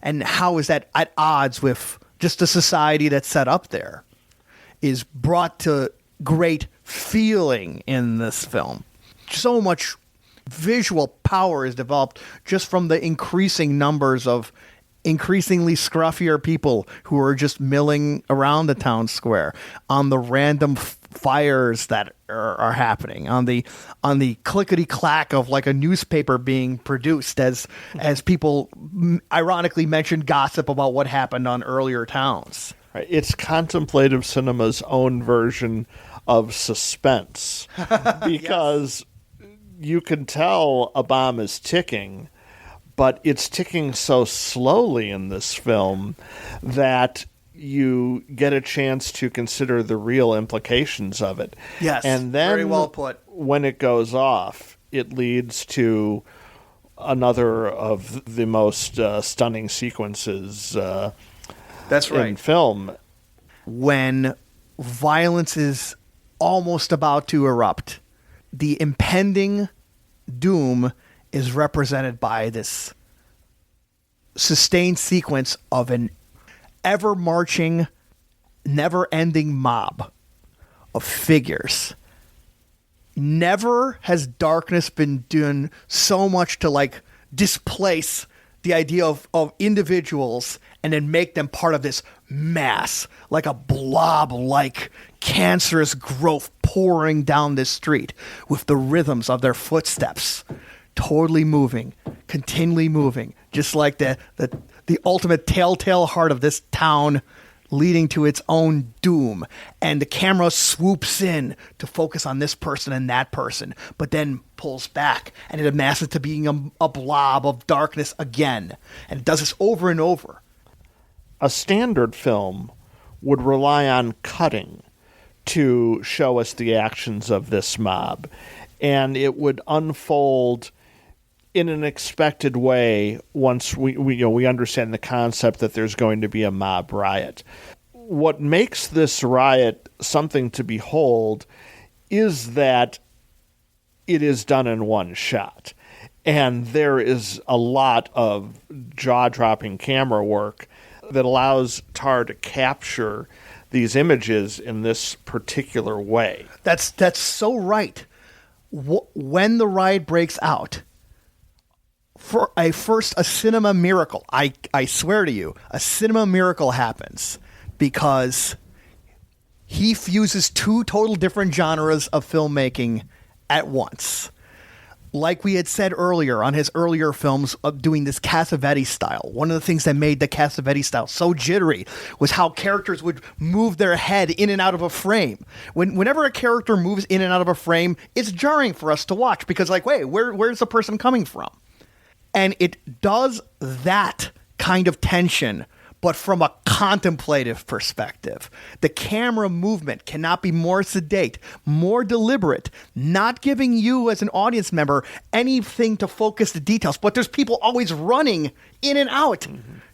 And how is that at odds with just a society that's set up there? Is brought to great feeling in this film. So much visual power is developed just from the increasing numbers of increasingly scruffier people who are just milling around the town square, on the random fires that are happening, on the clickety clack of like a newspaper being produced as people ironically mention gossip about what happened on earlier towns. Right. It's contemplative cinema's own version of suspense because you can tell a bomb is ticking, but it's ticking so slowly in this film that you get a chance to consider the real implications of it. Yes, and then very well put. When it goes off, it leads to another of the most stunning sequences that's right. in film. When violence is almost about to erupt, the impending doom is represented by this sustained sequence of an ever-marching, never-ending mob of figures. Never has darkness been doing so much to like displace the idea of individuals and then make them part of this mass, like a blob-like cancerous growth pouring down this street with the rhythms of their footsteps totally moving, continually moving, just like the ultimate telltale heart of this town leading to its own doom. And the camera swoops in to focus on this person and that person, but then pulls back and it amasses to being a blob of darkness again. And it does this over and over. A standard film would rely on cutting to show us the actions of this mob, and it would unfold in an expected way once we understand the concept that there's going to be a mob riot. What makes this riot something to behold is that it is done in one shot, and there is a lot of jaw-dropping camera work that allows Tarr to capture these images in this particular way. That's so right. When the riot breaks out, for a cinema miracle, I swear to you, a cinema miracle happens because he fuses two total different genres of filmmaking at once. Like we had said earlier on his earlier films of doing this Cassavetes style. One of the things that made the Cassavetes style so jittery was how characters would move their head in and out of a frame. Whenever a character moves in and out of a frame, it's jarring for us to watch because like, wait, where's the person coming from? And it does that kind of tension but from a contemplative perspective. The camera movement cannot be more sedate, more deliberate, not giving you as an audience member anything to focus the details, but there's people always running in and out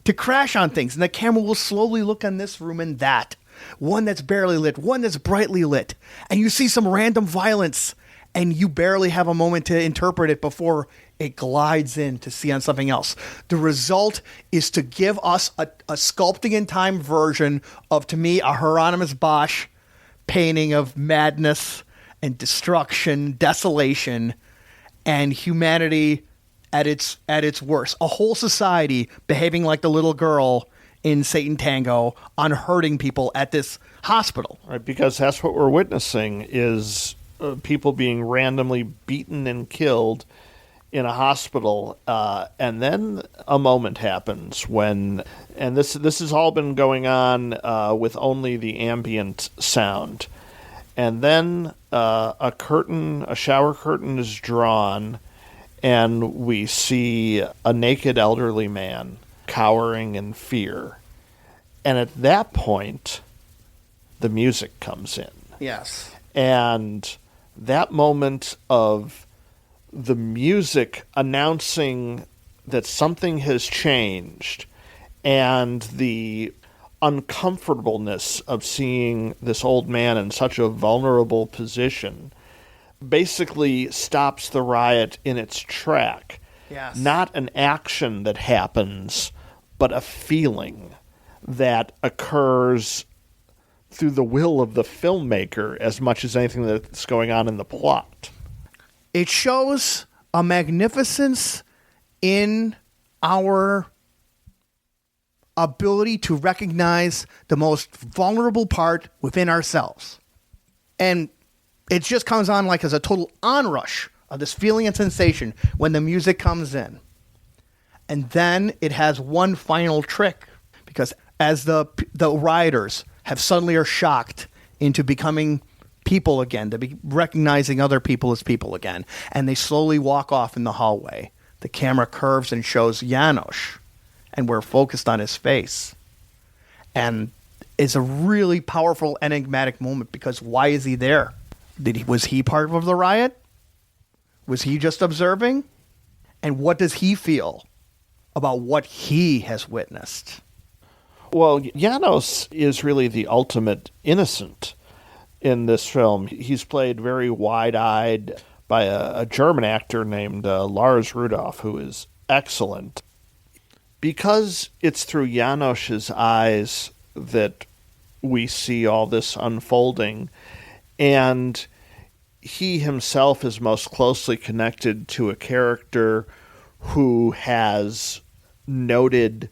to crash on things, and the camera will slowly look on this room and that. One that's barely lit, one that's brightly lit, and you see some random violence, and you barely have a moment to interpret it before it glides in to see on something else. The result is to give us a sculpting in time version of, to me, a Hieronymus Bosch painting of madness and destruction, desolation, and humanity at its worst. A whole society behaving like the little girl in Sátántangó on hurting people at this hospital. Right, because that's what we're witnessing is people being randomly beaten and killed in a hospital, and then a moment happens when, and this has all been going on with only the ambient sound, and then a shower curtain is drawn, and we see a naked elderly man cowering in fear, and at that point, the music comes in. Yes. And that moment of the music announcing that something has changed and the uncomfortableness of seeing this old man in such a vulnerable position basically stops the riot in its track. Yes. Not an action that happens, but a feeling that occurs through the will of the filmmaker as much as anything that's going on in the plot. It shows a magnificence in our ability to recognize the most vulnerable part within ourselves. And it just comes on like as a total onrush of this feeling and sensation when the music comes in. And then it has one final trick, because as the rioters have suddenly are shocked into becoming people again, to be recognizing other people as people again, and they slowly walk off in the hallway. The camera curves and shows János, and we're focused on his face. And it's a really powerful, enigmatic moment, because why is he there? Was he part of the riot? Was he just observing? And what does he feel about what he has witnessed? Well, János is really the ultimate innocent in this film. He's played very wide-eyed by a German actor named Lars Rudolph, who is excellent. Because it's through János's eyes that we see all this unfolding, and he himself is most closely connected to a character who has noted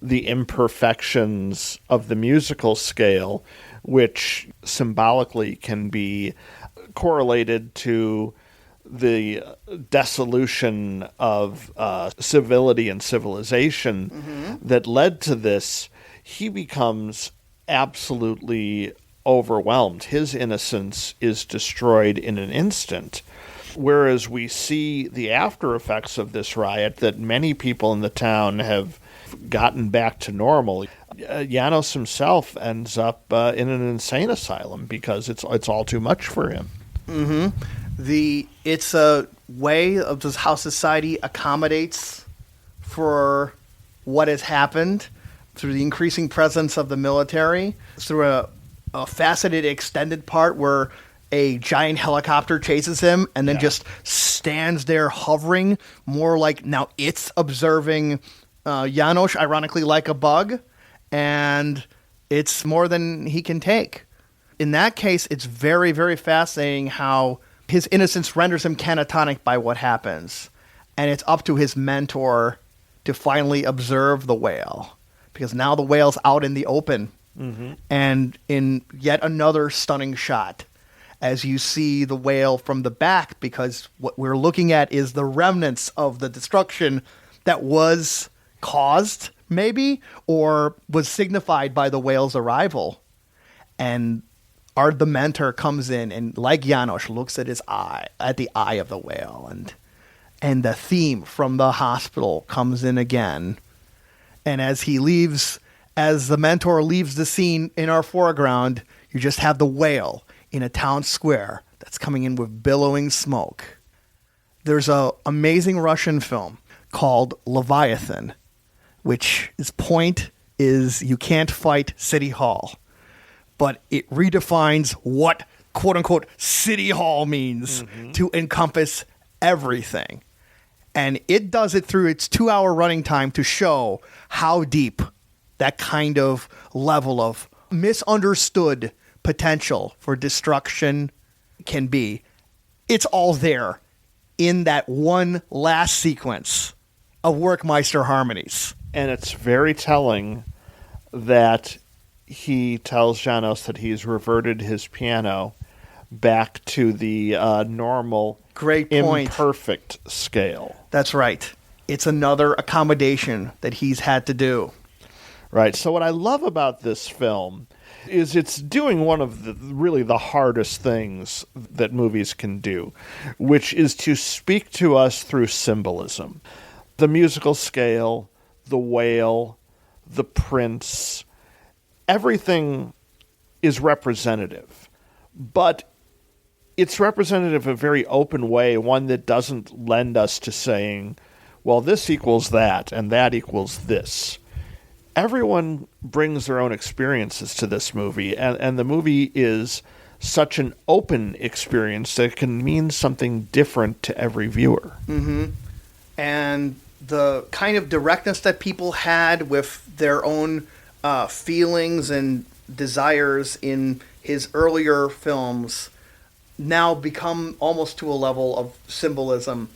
the imperfections of the musical scale, which symbolically can be correlated to the dissolution of civility and civilization that led to this. He becomes absolutely overwhelmed. His innocence is destroyed in an instant. Whereas we see the after effects of this riot, that many people in the town have gotten back to normal. János himself ends up in an insane asylum because it's all too much for him. It's a way of just how society accommodates for what has happened through the increasing presence of the military, through a faceted extended part where a giant helicopter chases him and then just stands there hovering, more like now it's observing János, ironically like a bug, and it's more than he can take. In that case, it's very, very fascinating how his innocence renders him catatonic by what happens. And it's up to his mentor to finally observe the whale, because now the whale's out in the open. And in yet another stunning shot, as you see the whale from the back, because what we're looking at is the remnants of the destruction that was caused, maybe, or was signified by the whale's arrival. And the mentor comes in and, like János, looks at his eye, at the eye of the whale, and the theme from the hospital comes in again. And as he leaves As the mentor leaves the scene in our foreground, you just have the whale in a town square that's coming in with billowing smoke. There's an amazing Russian film called Leviathan, which its point is you can't fight City Hall, but it redefines what quote-unquote City Hall means to encompass everything. And it does it through its 2-hour running time to show how deep that kind of level of misunderstood potential for destruction can be. It's all there in that one last sequence of Werckmeister Harmonies. And it's very telling that he tells Janos that he's reverted his piano back to the normal, Great point. imperfect scale. That's right. It's another accommodation that he's had to do. Right. So what I love about this film is it's doing one of the hardest things that movies can do, which is to speak to us through symbolism. The musical scale, the whale, the prince, everything is representative. But it's representative in a very open way, one that doesn't lend us to saying, well, this equals that, and that equals this. Everyone brings their own experiences to this movie, and the movie is such an open experience that it can mean something different to every viewer. Mm-hmm. And the kind of directness that people had with their own feelings and desires in his earlier films now become almost to a level of symbolism.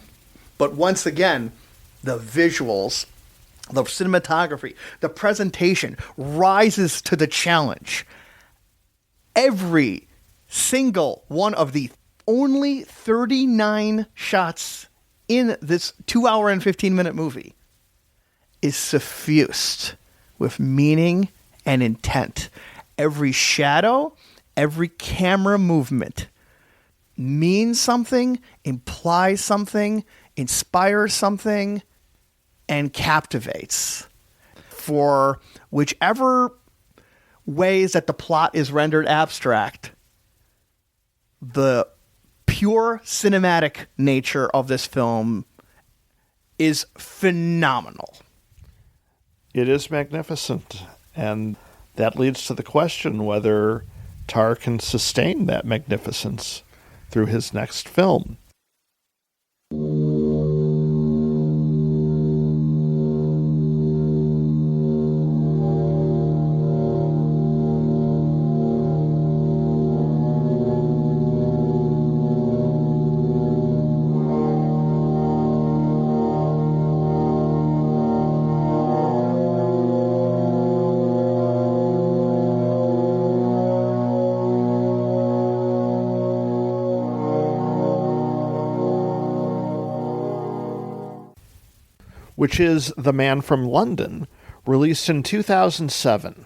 But once again, the visuals, the cinematography, the presentation rises to the challenge. Every single one of the only 39 shots in this 2-hour and 15-minute movie is suffused with meaning and intent. Every shadow, every camera movement means something, implies something, inspires something, and captivates. For whichever ways that the plot is rendered abstract, the pure cinematic nature of this film is phenomenal. It is magnificent, and that leads to the question whether Tarr can sustain that magnificence through his next film. Which is The Man from London, released in 2007.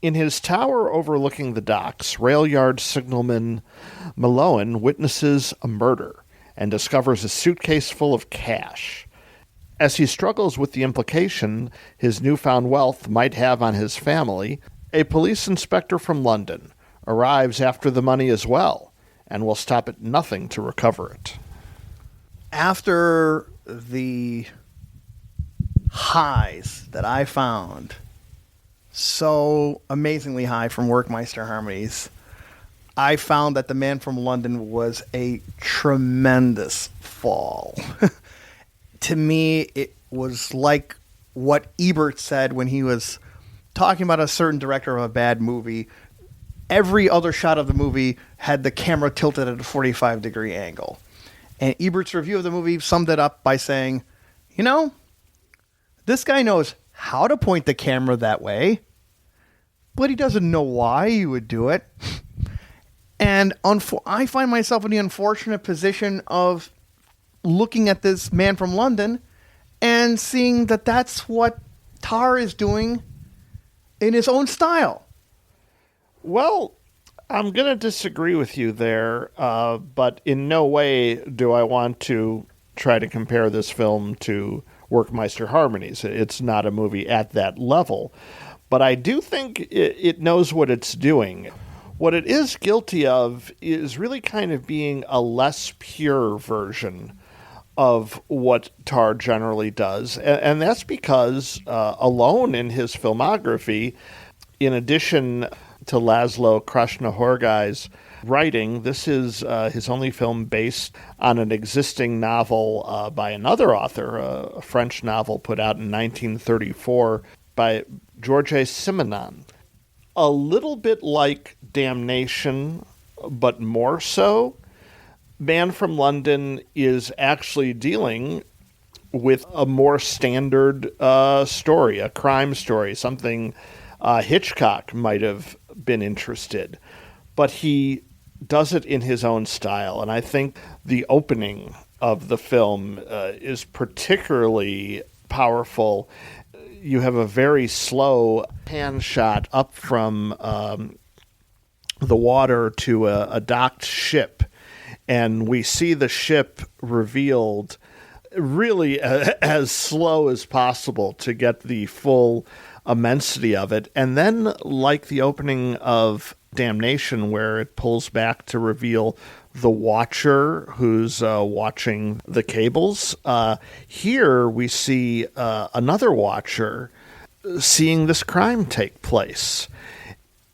In his tower overlooking the docks, rail yard signalman Malone witnesses a murder and discovers a suitcase full of cash. As he struggles with the implication his newfound wealth might have on his family, a police inspector from London arrives after the money as well and will stop at nothing to recover it. After the highs that I found so amazingly high from Werckmeister Harmonies, I found that The Man from London was a tremendous fall. To me, it was like what Ebert said when he was talking about a certain director of a bad movie. Every other shot of the movie had the camera tilted at a 45-degree angle. And Ebert's review of the movie summed it up by saying, you know, this guy knows how to point the camera that way, but he doesn't know why he would do it. And I find myself in the unfortunate position of looking at this Man from London and seeing that that's what Tarr is doing in his own style. Well, I'm going to disagree with you there, but in no way do I want to try to compare this film to Werckmeister Harmonies. It's not a movie at that level. But I do think it knows what it's doing. What it is guilty of is really kind of being a less pure version of what Tarr generally does. And that's because alone in his filmography, in addition to Laszlo Krasznahorgai's writing, this is his only film based on an existing novel by another author, a French novel put out in 1934 by Georges Simenon. A little bit like Damnation, but more so, Man from London is actually dealing with a more standard story, a crime story, something Hitchcock might have been interested. But he does it in his own style. And I think the opening of the film is particularly powerful. You have a very slow pan shot up from the water to a docked ship. And we see the ship revealed really as slow as possible to get the full immensity of it. And then, like the opening of Damnation, where it pulls back to reveal the watcher who's watching the cables, here we see another watcher seeing this crime take place.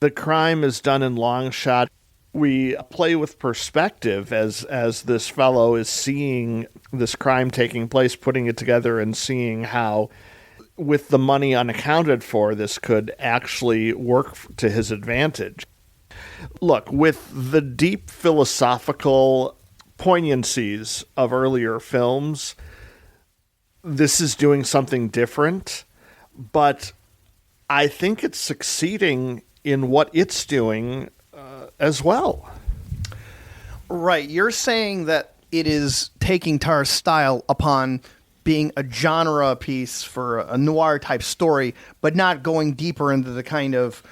The crime is done in long shot. We play with perspective as this fellow is seeing this crime taking place, putting it together and seeing how, with the money unaccounted for, this could actually work to his advantage. Look, with the deep philosophical poignancies of earlier films, this is doing something different, but I think it's succeeding in what it's doing as well. Right. You're saying that it is taking Tarr's style upon being a genre piece for a noir type story, but not going deeper into the kind of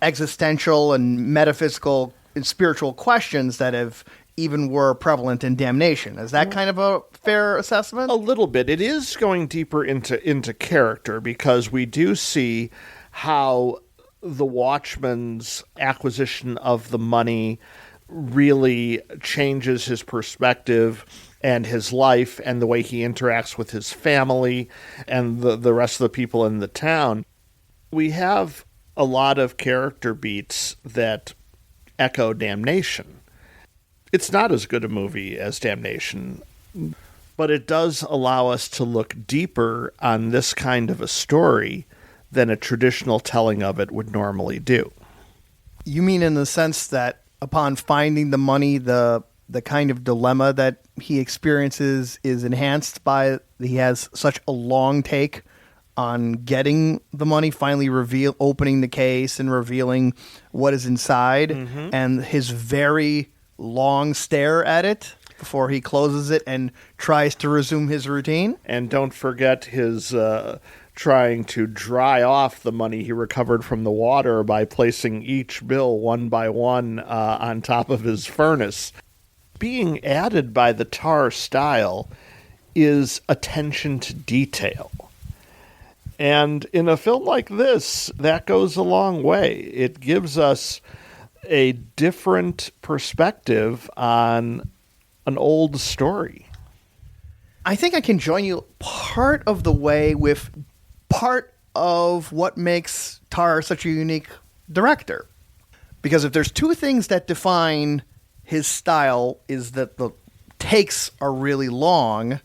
existential and metaphysical and spiritual questions that have even were prevalent in Damnation. Is that kind of a fair assessment? A little bit. It is going deeper into character, because we do see how the Watchman's acquisition of the money really changes his perspective and his life and the way he interacts with his family and the rest of the people in the town. We have a lot of character beats that echo Damnation. It's not as good a movie as Damnation, but it does allow us to look deeper on this kind of a story than a traditional telling of it would normally do. You mean in the sense that upon finding the money, the kind of dilemma that he experiences is enhanced by he has such a long take on getting the money, finally opening the case and revealing what is inside, and his very long stare at it before he closes it and tries to resume his routine? And don't forget his trying to dry off the money he recovered from the water by placing each bill one by one on top of his furnace. Being added by the Tarr style is attention to detail. And in a film like this, that goes a long way. It gives us a different perspective on an old story. I think I can join you part of the way with part of what makes Tarr such a unique director. Because if there's two things that define his style, is that the takes are really long,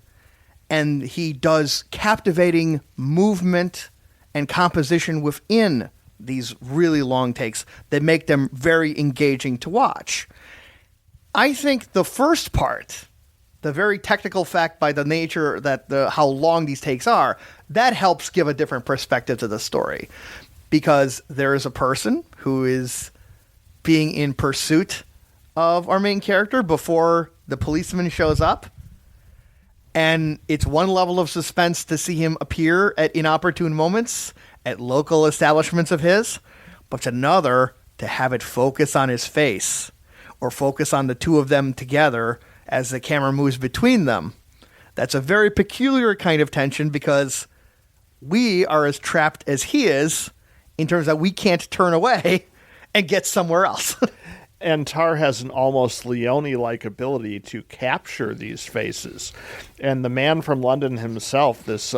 and he does captivating movement and composition within these really long takes that make them very engaging to watch. I think the first part, the very technical fact by the nature that how long these takes are, that helps give a different perspective to the story. Because there is a person who is being in pursuit of our main character before the policeman shows up. And it's one level of suspense to see him appear at inopportune moments at local establishments of his, but it's another to have it focus on his face or focus on the two of them together as the camera moves between them. That's a very peculiar kind of tension because we are as trapped as he is in terms that we can't turn away and get somewhere else. And Tarr has an almost Leone-like ability to capture these faces. And the man from London himself, this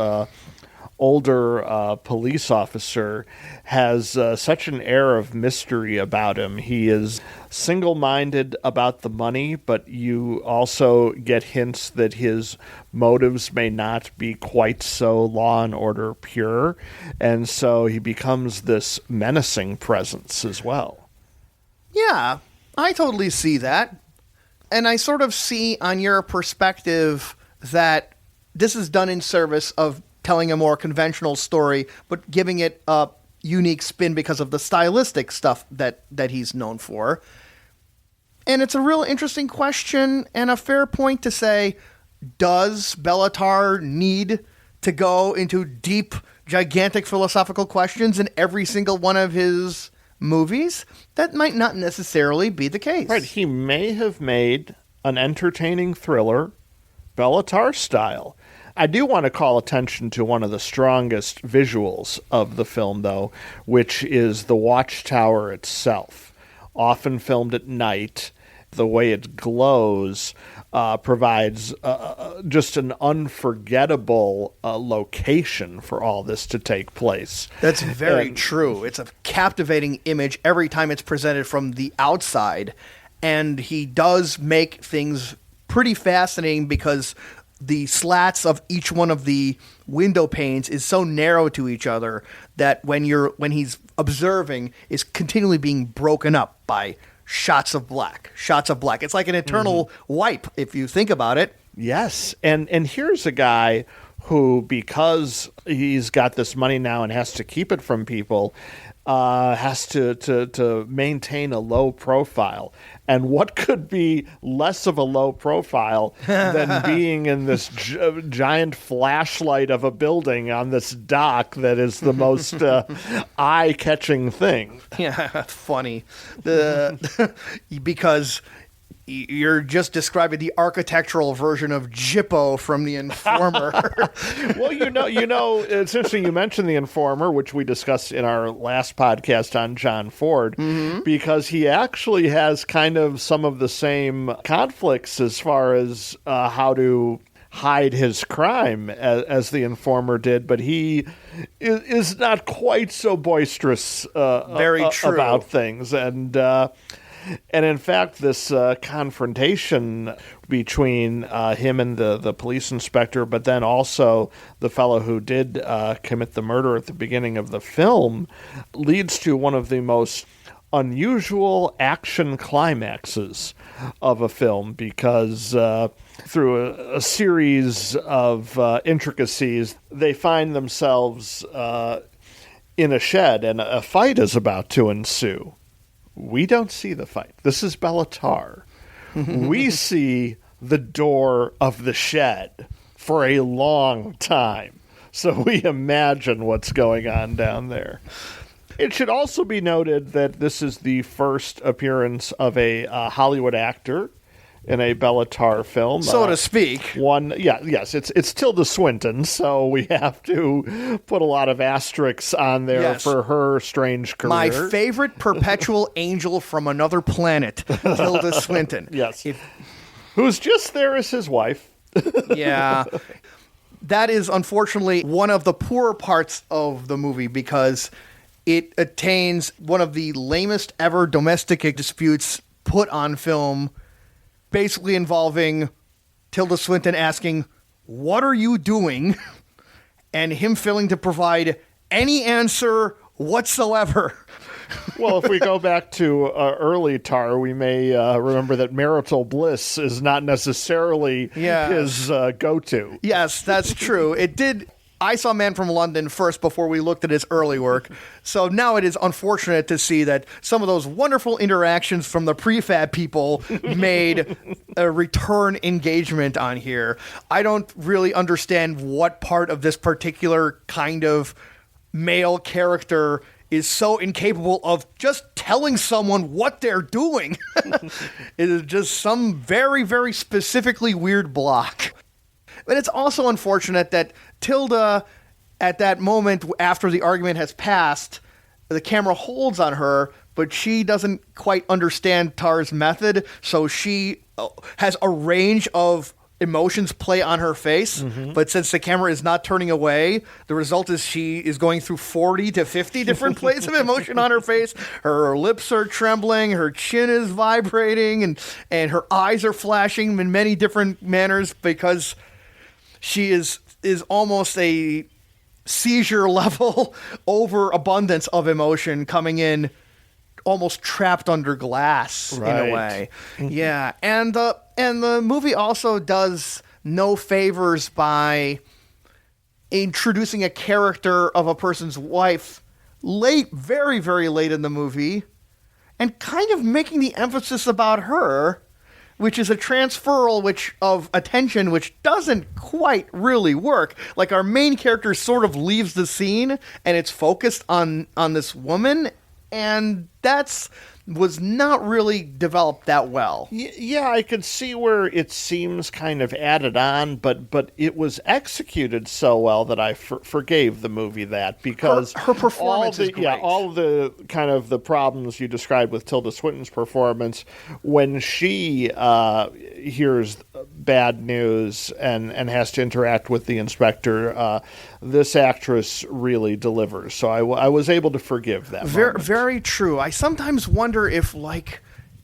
older police officer, has such an air of mystery about him. He is single-minded about the money, but you also get hints that his motives may not be quite so law and order pure. And so he becomes this menacing presence as well. Yeah, I totally see that. And I sort of see on your perspective that this is done in service of telling a more conventional story, but giving it a unique spin because of the stylistic stuff that he's known for. And it's a real interesting question and a fair point to say, does Béla Tarr need to go into deep, gigantic philosophical questions in every single one of his movies? That might not necessarily be the case. Right, he may have made an entertaining thriller, Béla Tarr style. I do want to call attention to one of the strongest visuals of the film, though, which is the watchtower itself. Often filmed at night, the way it glows provides just an unforgettable location for all this to take place. That's very true. It's a captivating image every time it's presented from the outside. And he does make things pretty fascinating because the slats of each one of the window panes is so narrow to each other that when he's observing is continually being broken up by shots of black. It's like an eternal wipe, if you think about it. Yes, and here's a guy who, because he's got this money now and has to keep it from people, has to maintain a low profile. And what could be less of a low profile than being in this giant flashlight of a building on this dock that is the most eye-catching thing? Yeah, funny. Because you're just describing the architectural version of Jippo from The Informer. Well, you know, it's interesting you mentioned The Informer, which we discussed in our last podcast on John Ford, because he actually has kind of some of the same conflicts as far as how to hide his crime as The Informer did, but he is not quite so boisterous Very true. about things. And in fact, this confrontation between him and the police inspector, but then also the fellow who did commit the murder at the beginning of the film, leads to one of the most unusual action climaxes of a film because through a series of intricacies, they find themselves in a shed and a fight is about to ensue. We don't see the fight. This is Béla Tarr. We see the door of the shed for a long time. So we imagine what's going on down there. It should also be noted that this is the first appearance of a Hollywood actor in a Béla Tarr film, so to speak. It's Tilda Swinton, so we have to put a lot of asterisks on there for her strange career. My favorite perpetual angel from another planet, Tilda Swinton. Yes, who's just there as his wife. Yeah. That is unfortunately one of the poorer parts of the movie because it attains one of the lamest ever domestic disputes put on film, basically involving Tilda Swinton asking, "What are you doing?" and him failing to provide any answer whatsoever. Well, if we go back to early Tarr, we may remember that marital bliss is not necessarily his go-to. Yes, that's true. It did. I saw Man from London first before we looked at his early work. So now it is unfortunate to see that some of those wonderful interactions from the Prefab people made a return engagement on here. I don't really understand what part of this particular kind of male character is so incapable of just telling someone what they're doing. It is just some very, very specifically weird block. But it's also unfortunate that Tilda, at that moment after the argument has passed, the camera holds on her, but she doesn't quite understand Tarr's method, so she has a range of emotions play on her face, but since the camera is not turning away, the result is she is going through 40 to 50 different plays of emotion on her face. Her lips are trembling, her chin is vibrating, and her eyes are flashing in many different manners because she is almost a seizure level overabundance of emotion coming in, almost trapped under glass in a way. Yeah. And the movie also does no favors by introducing a character of a person's wife late, very, very late in the movie, and kind of making the emphasis about her, which is a transferal of attention which doesn't quite really work. Like, our main character sort of leaves the scene and it's focused on this woman, and was not really developed that well. Yeah, I could see where it seems kind of added on, but it was executed so well that I forgave the movie that, because her performance is great. Yeah, all of the kind of the problems you described with Tilda Swinton's performance, when she hears bad news and has to interact with the inspector, this actress really delivers. So I was able to forgive that. Very, very true. I sometimes wonder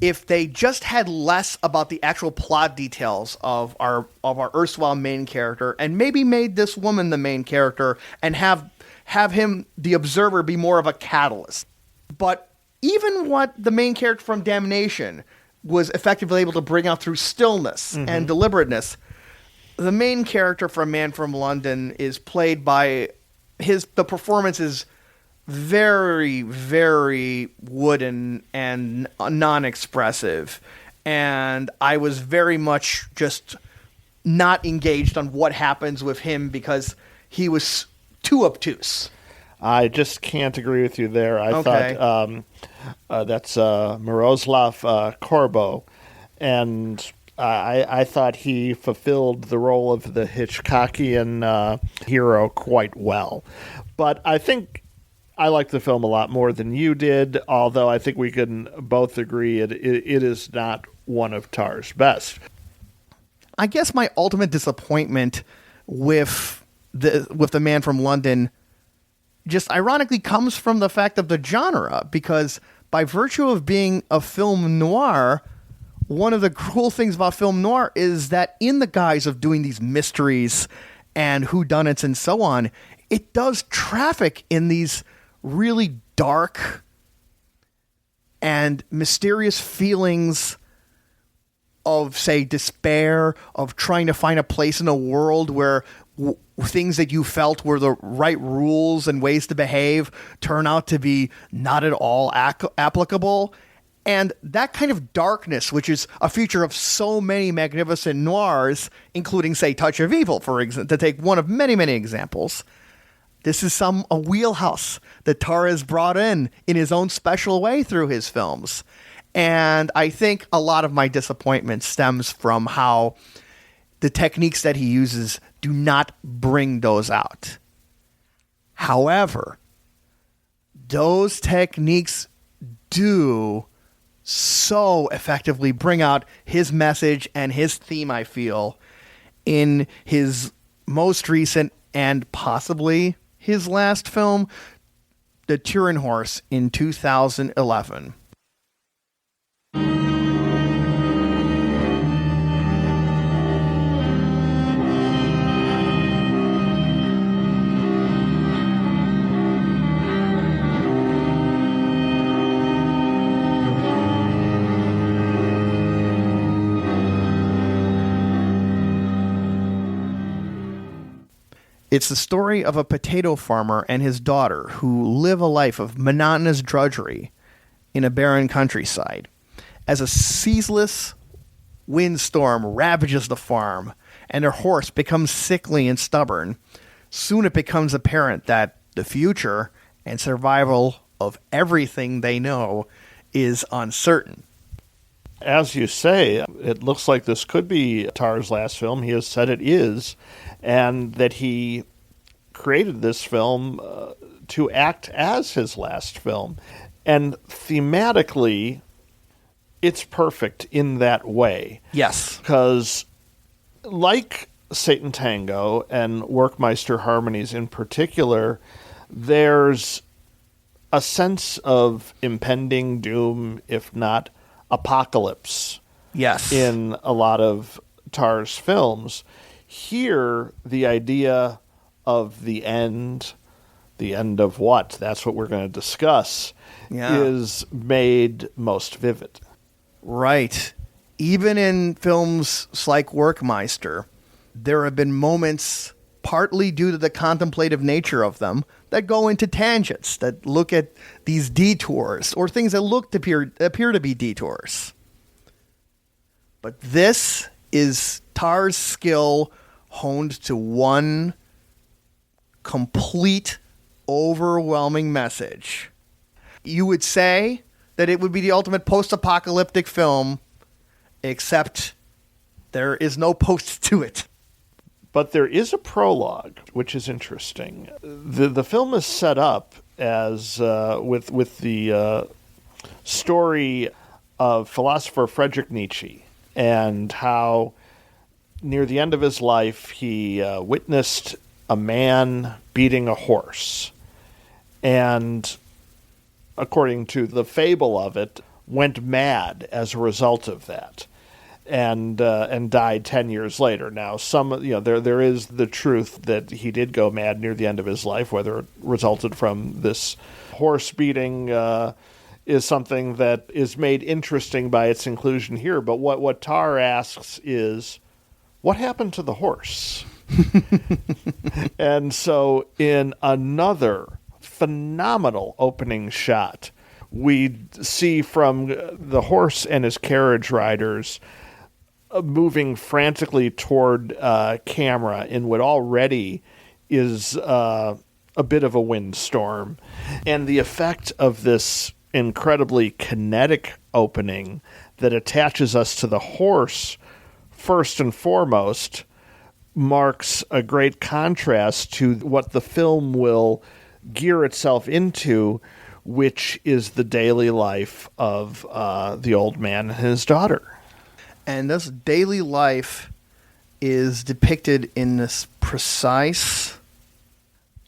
if they just had less about the actual plot details of our erstwhile main character, and maybe made this woman the main character, and have him, the observer, be more of a catalyst. But even what the main character from Damnation was effectively able to bring out through stillness and deliberateness, the main character from Man from London is played by the performance is very, very wooden and non-expressive. And I was very much just not engaged on what happens with him because he was too obtuse. I just can't agree with you there. I thought that's Miroslav Korbo, and I thought he fulfilled the role of the Hitchcockian hero quite well. But I think I liked the film a lot more than you did, although I think we can both agree it is not one of Tarr's best. I guess my ultimate disappointment with the Man from London just ironically comes from the fact of the genre, because by virtue of being a film noir, one of the cool things about film noir is that in the guise of doing these mysteries and whodunits and so on, it does traffic in these really dark and mysterious feelings of, say, despair, of trying to find a place in a world where things that you felt were the right rules and ways to behave turn out to be not at all applicable. And that kind of darkness, which is a feature of so many magnificent noirs, including, say, Touch of Evil, for example, to take one of many, many examples, this is a wheelhouse that Tarr has brought in his own special way through his films. And I think a lot of my disappointment stems from how the techniques that he uses do not bring those out. However, those techniques do so effectively bring out his message and his theme, I feel, in his most recent and possibly his last film, The Turin Horse, in 2011. It's the story of a potato farmer and his daughter who live a life of monotonous drudgery in a barren countryside. As a ceaseless windstorm ravages the farm and their horse becomes sickly and stubborn, soon it becomes apparent that the future and survival of everything they know is uncertain. As you say, it looks like this could be Tarr's last film. He has said it is, and that he created this film to act as his last film. And thematically, it's perfect in that way. Yes. Because like Sátántangó and Werckmeister Harmonies in particular, there's a sense of impending doom, if not apocalypse, Yes. in a lot of Tarr's films. Here, the idea of the end of what? That's what we're going to discuss, is made most vivid. Right. Even in films like Werckmeister, there have been moments, partly due to the contemplative nature of them, that go into tangents, that look at these detours, or things that appear to be detours. But this is Tarr's skill honed to one complete, overwhelming message. You would say that it would be the ultimate post-apocalyptic film, except there is no post to it. But there is a prologue, which is interesting. The film is set up as with the story of philosopher Friedrich Nietzsche, and how near the end of his life he witnessed a man beating a horse, and according to the fable of it, went mad as a result of that. And died 10 years later. Now, there is the truth that he did go mad near the end of his life. Whether it resulted from this horse beating is something that is made interesting by its inclusion here. But what Tarr asks is, what happened to the horse? And so, in another phenomenal opening shot, we see from the horse and his carriage riders moving frantically toward camera in what already is a bit of a windstorm. And the effect of this incredibly kinetic opening that attaches us to the horse, first and foremost, marks a great contrast to what the film will gear itself into, which is the daily life of the old man and his daughter. And this daily life is depicted in this precise,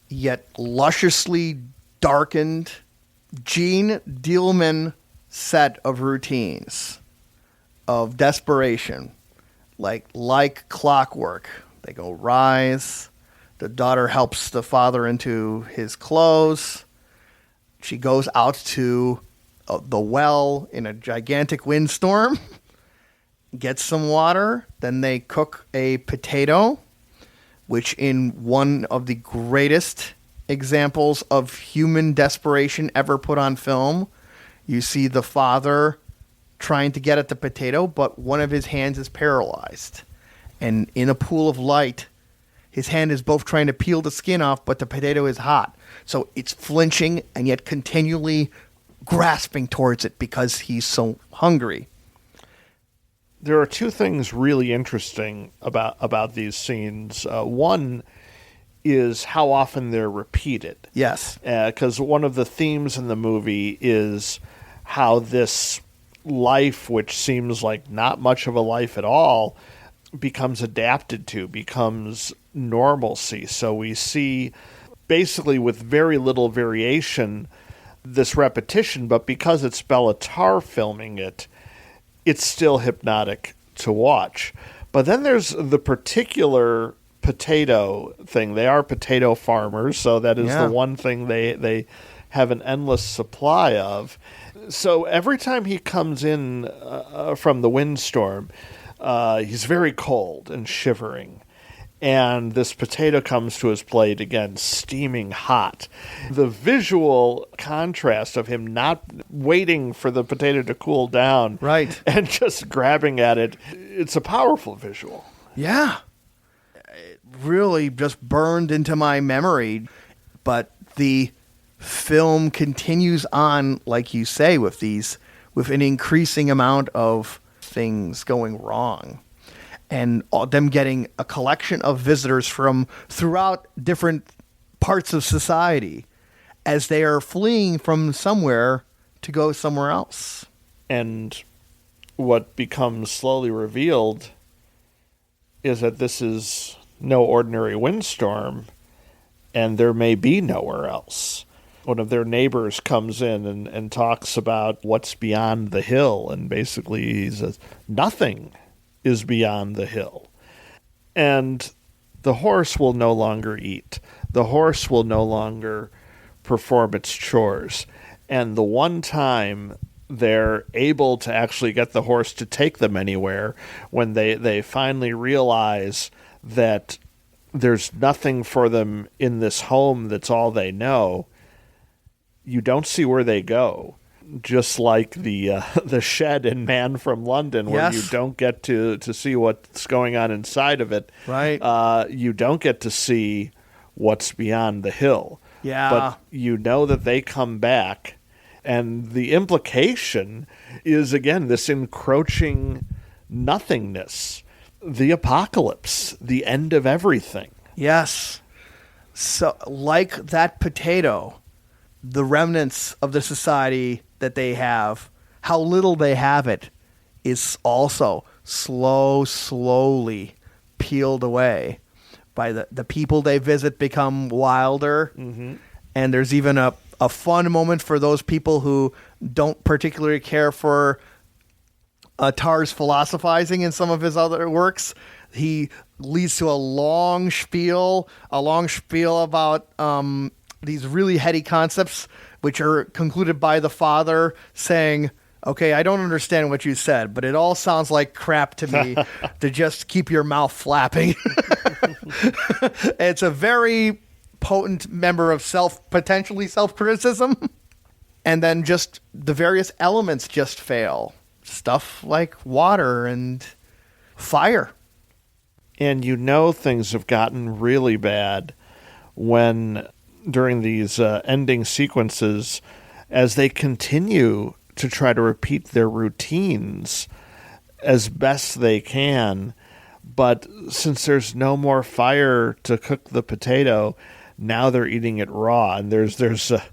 yet lusciously darkened, Gene Dealman set of routines, of desperation, like clockwork. They go rise, the daughter helps the father into his clothes, she goes out to the well in a gigantic windstorm, gets some water, then they cook a potato, which in one of the greatest examples of human desperation ever put on film, you see the father trying to get at the potato, but one of his hands is paralyzed. And in a pool of light, his hand is both trying to peel the skin off, but the potato is hot. So it's flinching and yet continually grasping towards it because he's so hungry. There are two things really interesting about these scenes. One is how often they're repeated. Yes. Because one of the themes in the movie is how this life, which seems like not much of a life at all, becomes adapted to, becomes normalcy. So we see, basically with very little variation, this repetition, but because it's Béla Tarr filming it, it's still hypnotic to watch. But then there's the particular potato thing. They are potato farmers, so that is the one thing they have an endless supply of. So every time he comes in from the windstorm, he's very cold and shivering. And this potato comes to his plate, again, steaming hot. The visual contrast of him not waiting for the potato to cool down, right, and just grabbing at it, it's a powerful visual. Yeah. It really just burned into my memory. But the film continues on, like you say, with an increasing amount of things going wrong. And them getting a collection of visitors from throughout different parts of society as they are fleeing from somewhere to go somewhere else. And what becomes slowly revealed is that this is no ordinary windstorm, and there may be nowhere else. One of their neighbors comes in and talks about what's beyond the hill, and basically he says, nothing is beyond the hill. And the horse will no longer eat. The horse will no longer perform its chores. And the one time they're able to actually get the horse to take them anywhere, when they finally realize that there's nothing for them in this home that's all they know, you don't see where they go. Just like the shed in Man from London, where Yes. you don't get to see what's going on inside of it. Right. You don't get to see what's beyond the hill. Yeah. But you know that they come back, and the implication is, again, this encroaching nothingness, the apocalypse, the end of everything. Yes. So, like that potato, the remnants of the society that they have, how little they have it, is also slowly peeled away. By the people they visit become wilder. Mm-hmm. And there's even a fun moment for those people who don't particularly care for Tarr's philosophizing in some of his other works. He leads to a long spiel about these really heady concepts, which are concluded by the father saying, okay, I don't understand what you said, but it all sounds like crap to me, to just keep your mouth flapping. It's a very potent member of potentially self-criticism. And then just the various elements just fail. Stuff like water and fire. And you know things have gotten really bad when, during these ending sequences, as they continue to try to repeat their routines as best they can, but since there's no more fire to cook the potato, now they're eating it raw. And there's a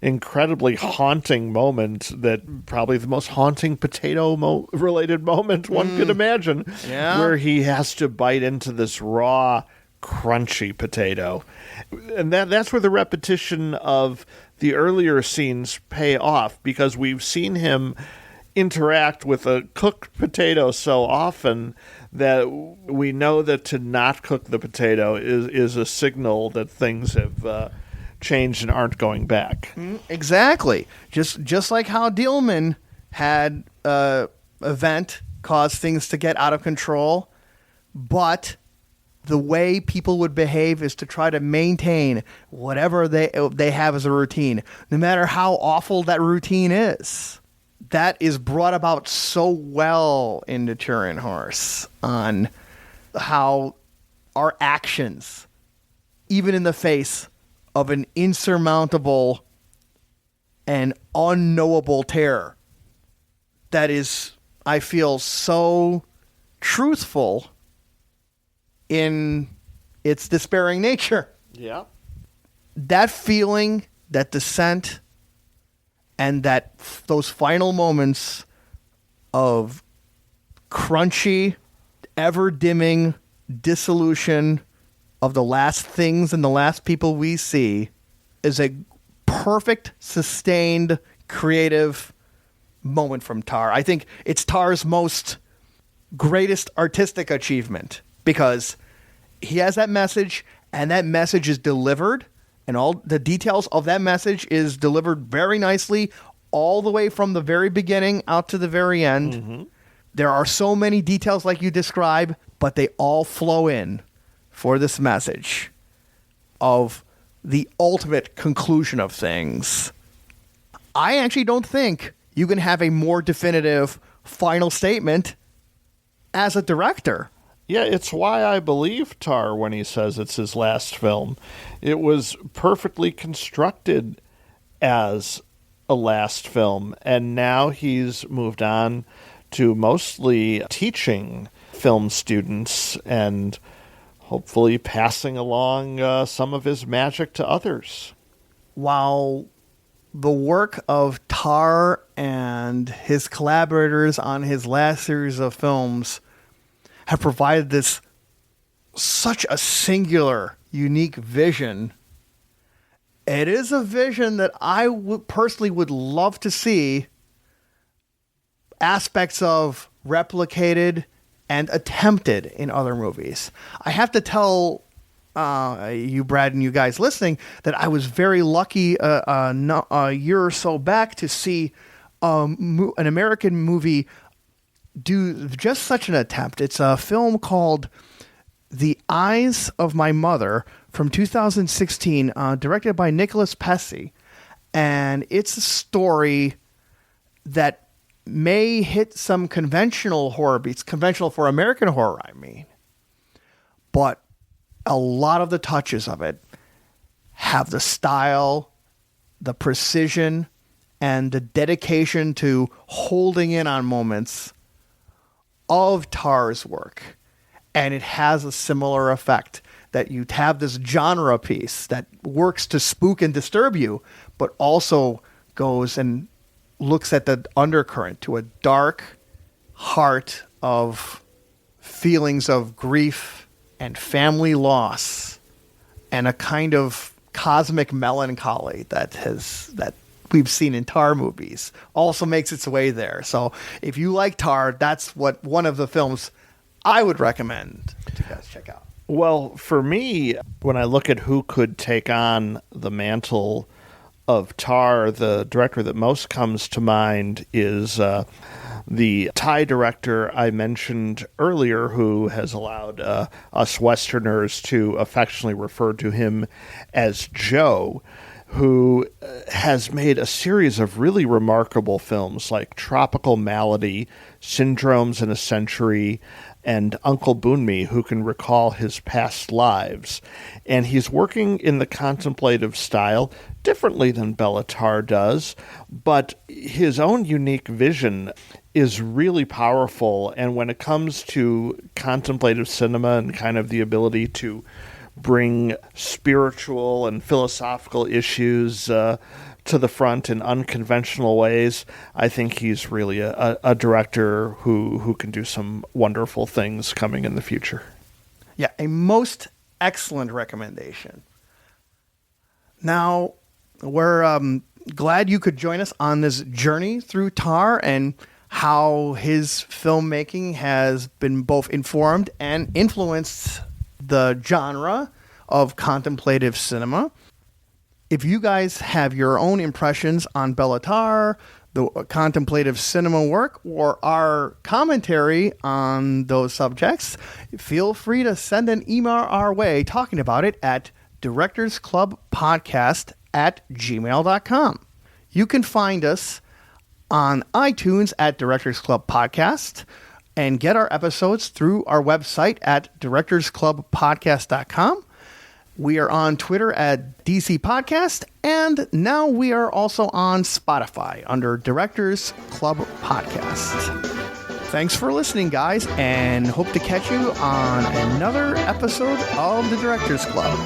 incredibly haunting moment, that probably the most haunting potato related moment one could imagine, where he has to bite into this raw, crunchy potato. And that's where the repetition of the earlier scenes pay off, because we've seen him interact with a cooked potato so often that we know that to not cook the potato is a signal that things have changed and aren't going back. Exactly. Just like how Dielman had event cause things to get out of control, but the way people would behave is to try to maintain whatever they have as a routine, no matter how awful that routine is. That is brought about so well in the Turin Horse, on how our actions, even in the face of an insurmountable and unknowable terror, that is, I feel, so truthful in its despairing nature. Yeah. That feeling, that descent, and those final moments of crunchy, ever-dimming dissolution of the last things and the last people we see, is a perfect, sustained, creative moment from Tarr. I think it's Tarr's greatest artistic achievement, because he has that message, and that message is delivered, and all the details of that message is delivered very nicely, all the way from the very beginning out to the very end. Mm-hmm. There are so many details like you describe, but they all flow in for this message of the ultimate conclusion of things. I actually don't think you can have a more definitive final statement as a director. Yeah, it's why I believe Tarr when he says it's his last film. It was perfectly constructed as a last film, and now he's moved on to mostly teaching film students and hopefully passing along some of his magic to others. While the work of Tarr and his collaborators on his last series of films have provided this such a singular, unique vision, it is a vision that I personally would love to see aspects of replicated and attempted in other movies. I have to tell you, Brad, and you guys listening, that I was very lucky a year or so back to see an American movie do just such an attempt. It's a film called The Eyes of My Mother from 2016, directed by Nicholas Pesce. And it's a story that may hit some conventional horror beats, conventional for American horror, I mean. But a lot of the touches of it have the style, the precision, and the dedication to holding in on moments of Tarr's work. And it has a similar effect, that you have this genre piece that works to spook and disturb you, but also goes and looks at the undercurrent to a dark heart of feelings of grief and family loss and a kind of cosmic melancholy that we've seen in Tarr movies also makes its way there. So if you like Tarr, that's one of the films I would recommend to you guys check out. Well, for me, when I look at who could take on the mantle of Tarr, the director that most comes to mind is the Thai director I mentioned earlier, who has allowed us Westerners to affectionately refer to him as Joe, who has made a series of really remarkable films like Tropical Malady, Syndromes in a Century, and Uncle Boonmee, who can recall his past lives. And he's working in the contemplative style differently than Béla Tarr does, but his own unique vision is really powerful. And when it comes to contemplative cinema and kind of the ability to bring spiritual and philosophical issues to the front in unconventional ways, I think he's really a director who can do some wonderful things coming in the future. Yeah, a most excellent recommendation. Now, we're glad you could join us on this journey through Tarr and how his filmmaking has been both informed and influenced the genre of contemplative cinema. If you guys have your own impressions on Béla Tarr, the contemplative cinema work, or our commentary on those subjects, feel free to send an email our way talking about it at directorsclubpodcast@gmail.com. You can find us on iTunes at Directors Club Podcast and get our episodes through our website at directorsclubpodcast.com. We are on Twitter at DC Podcast, and now we are also on Spotify under Directors Club Podcast. Thanks for listening, guys, and hope to catch you on another episode of the Directors Club.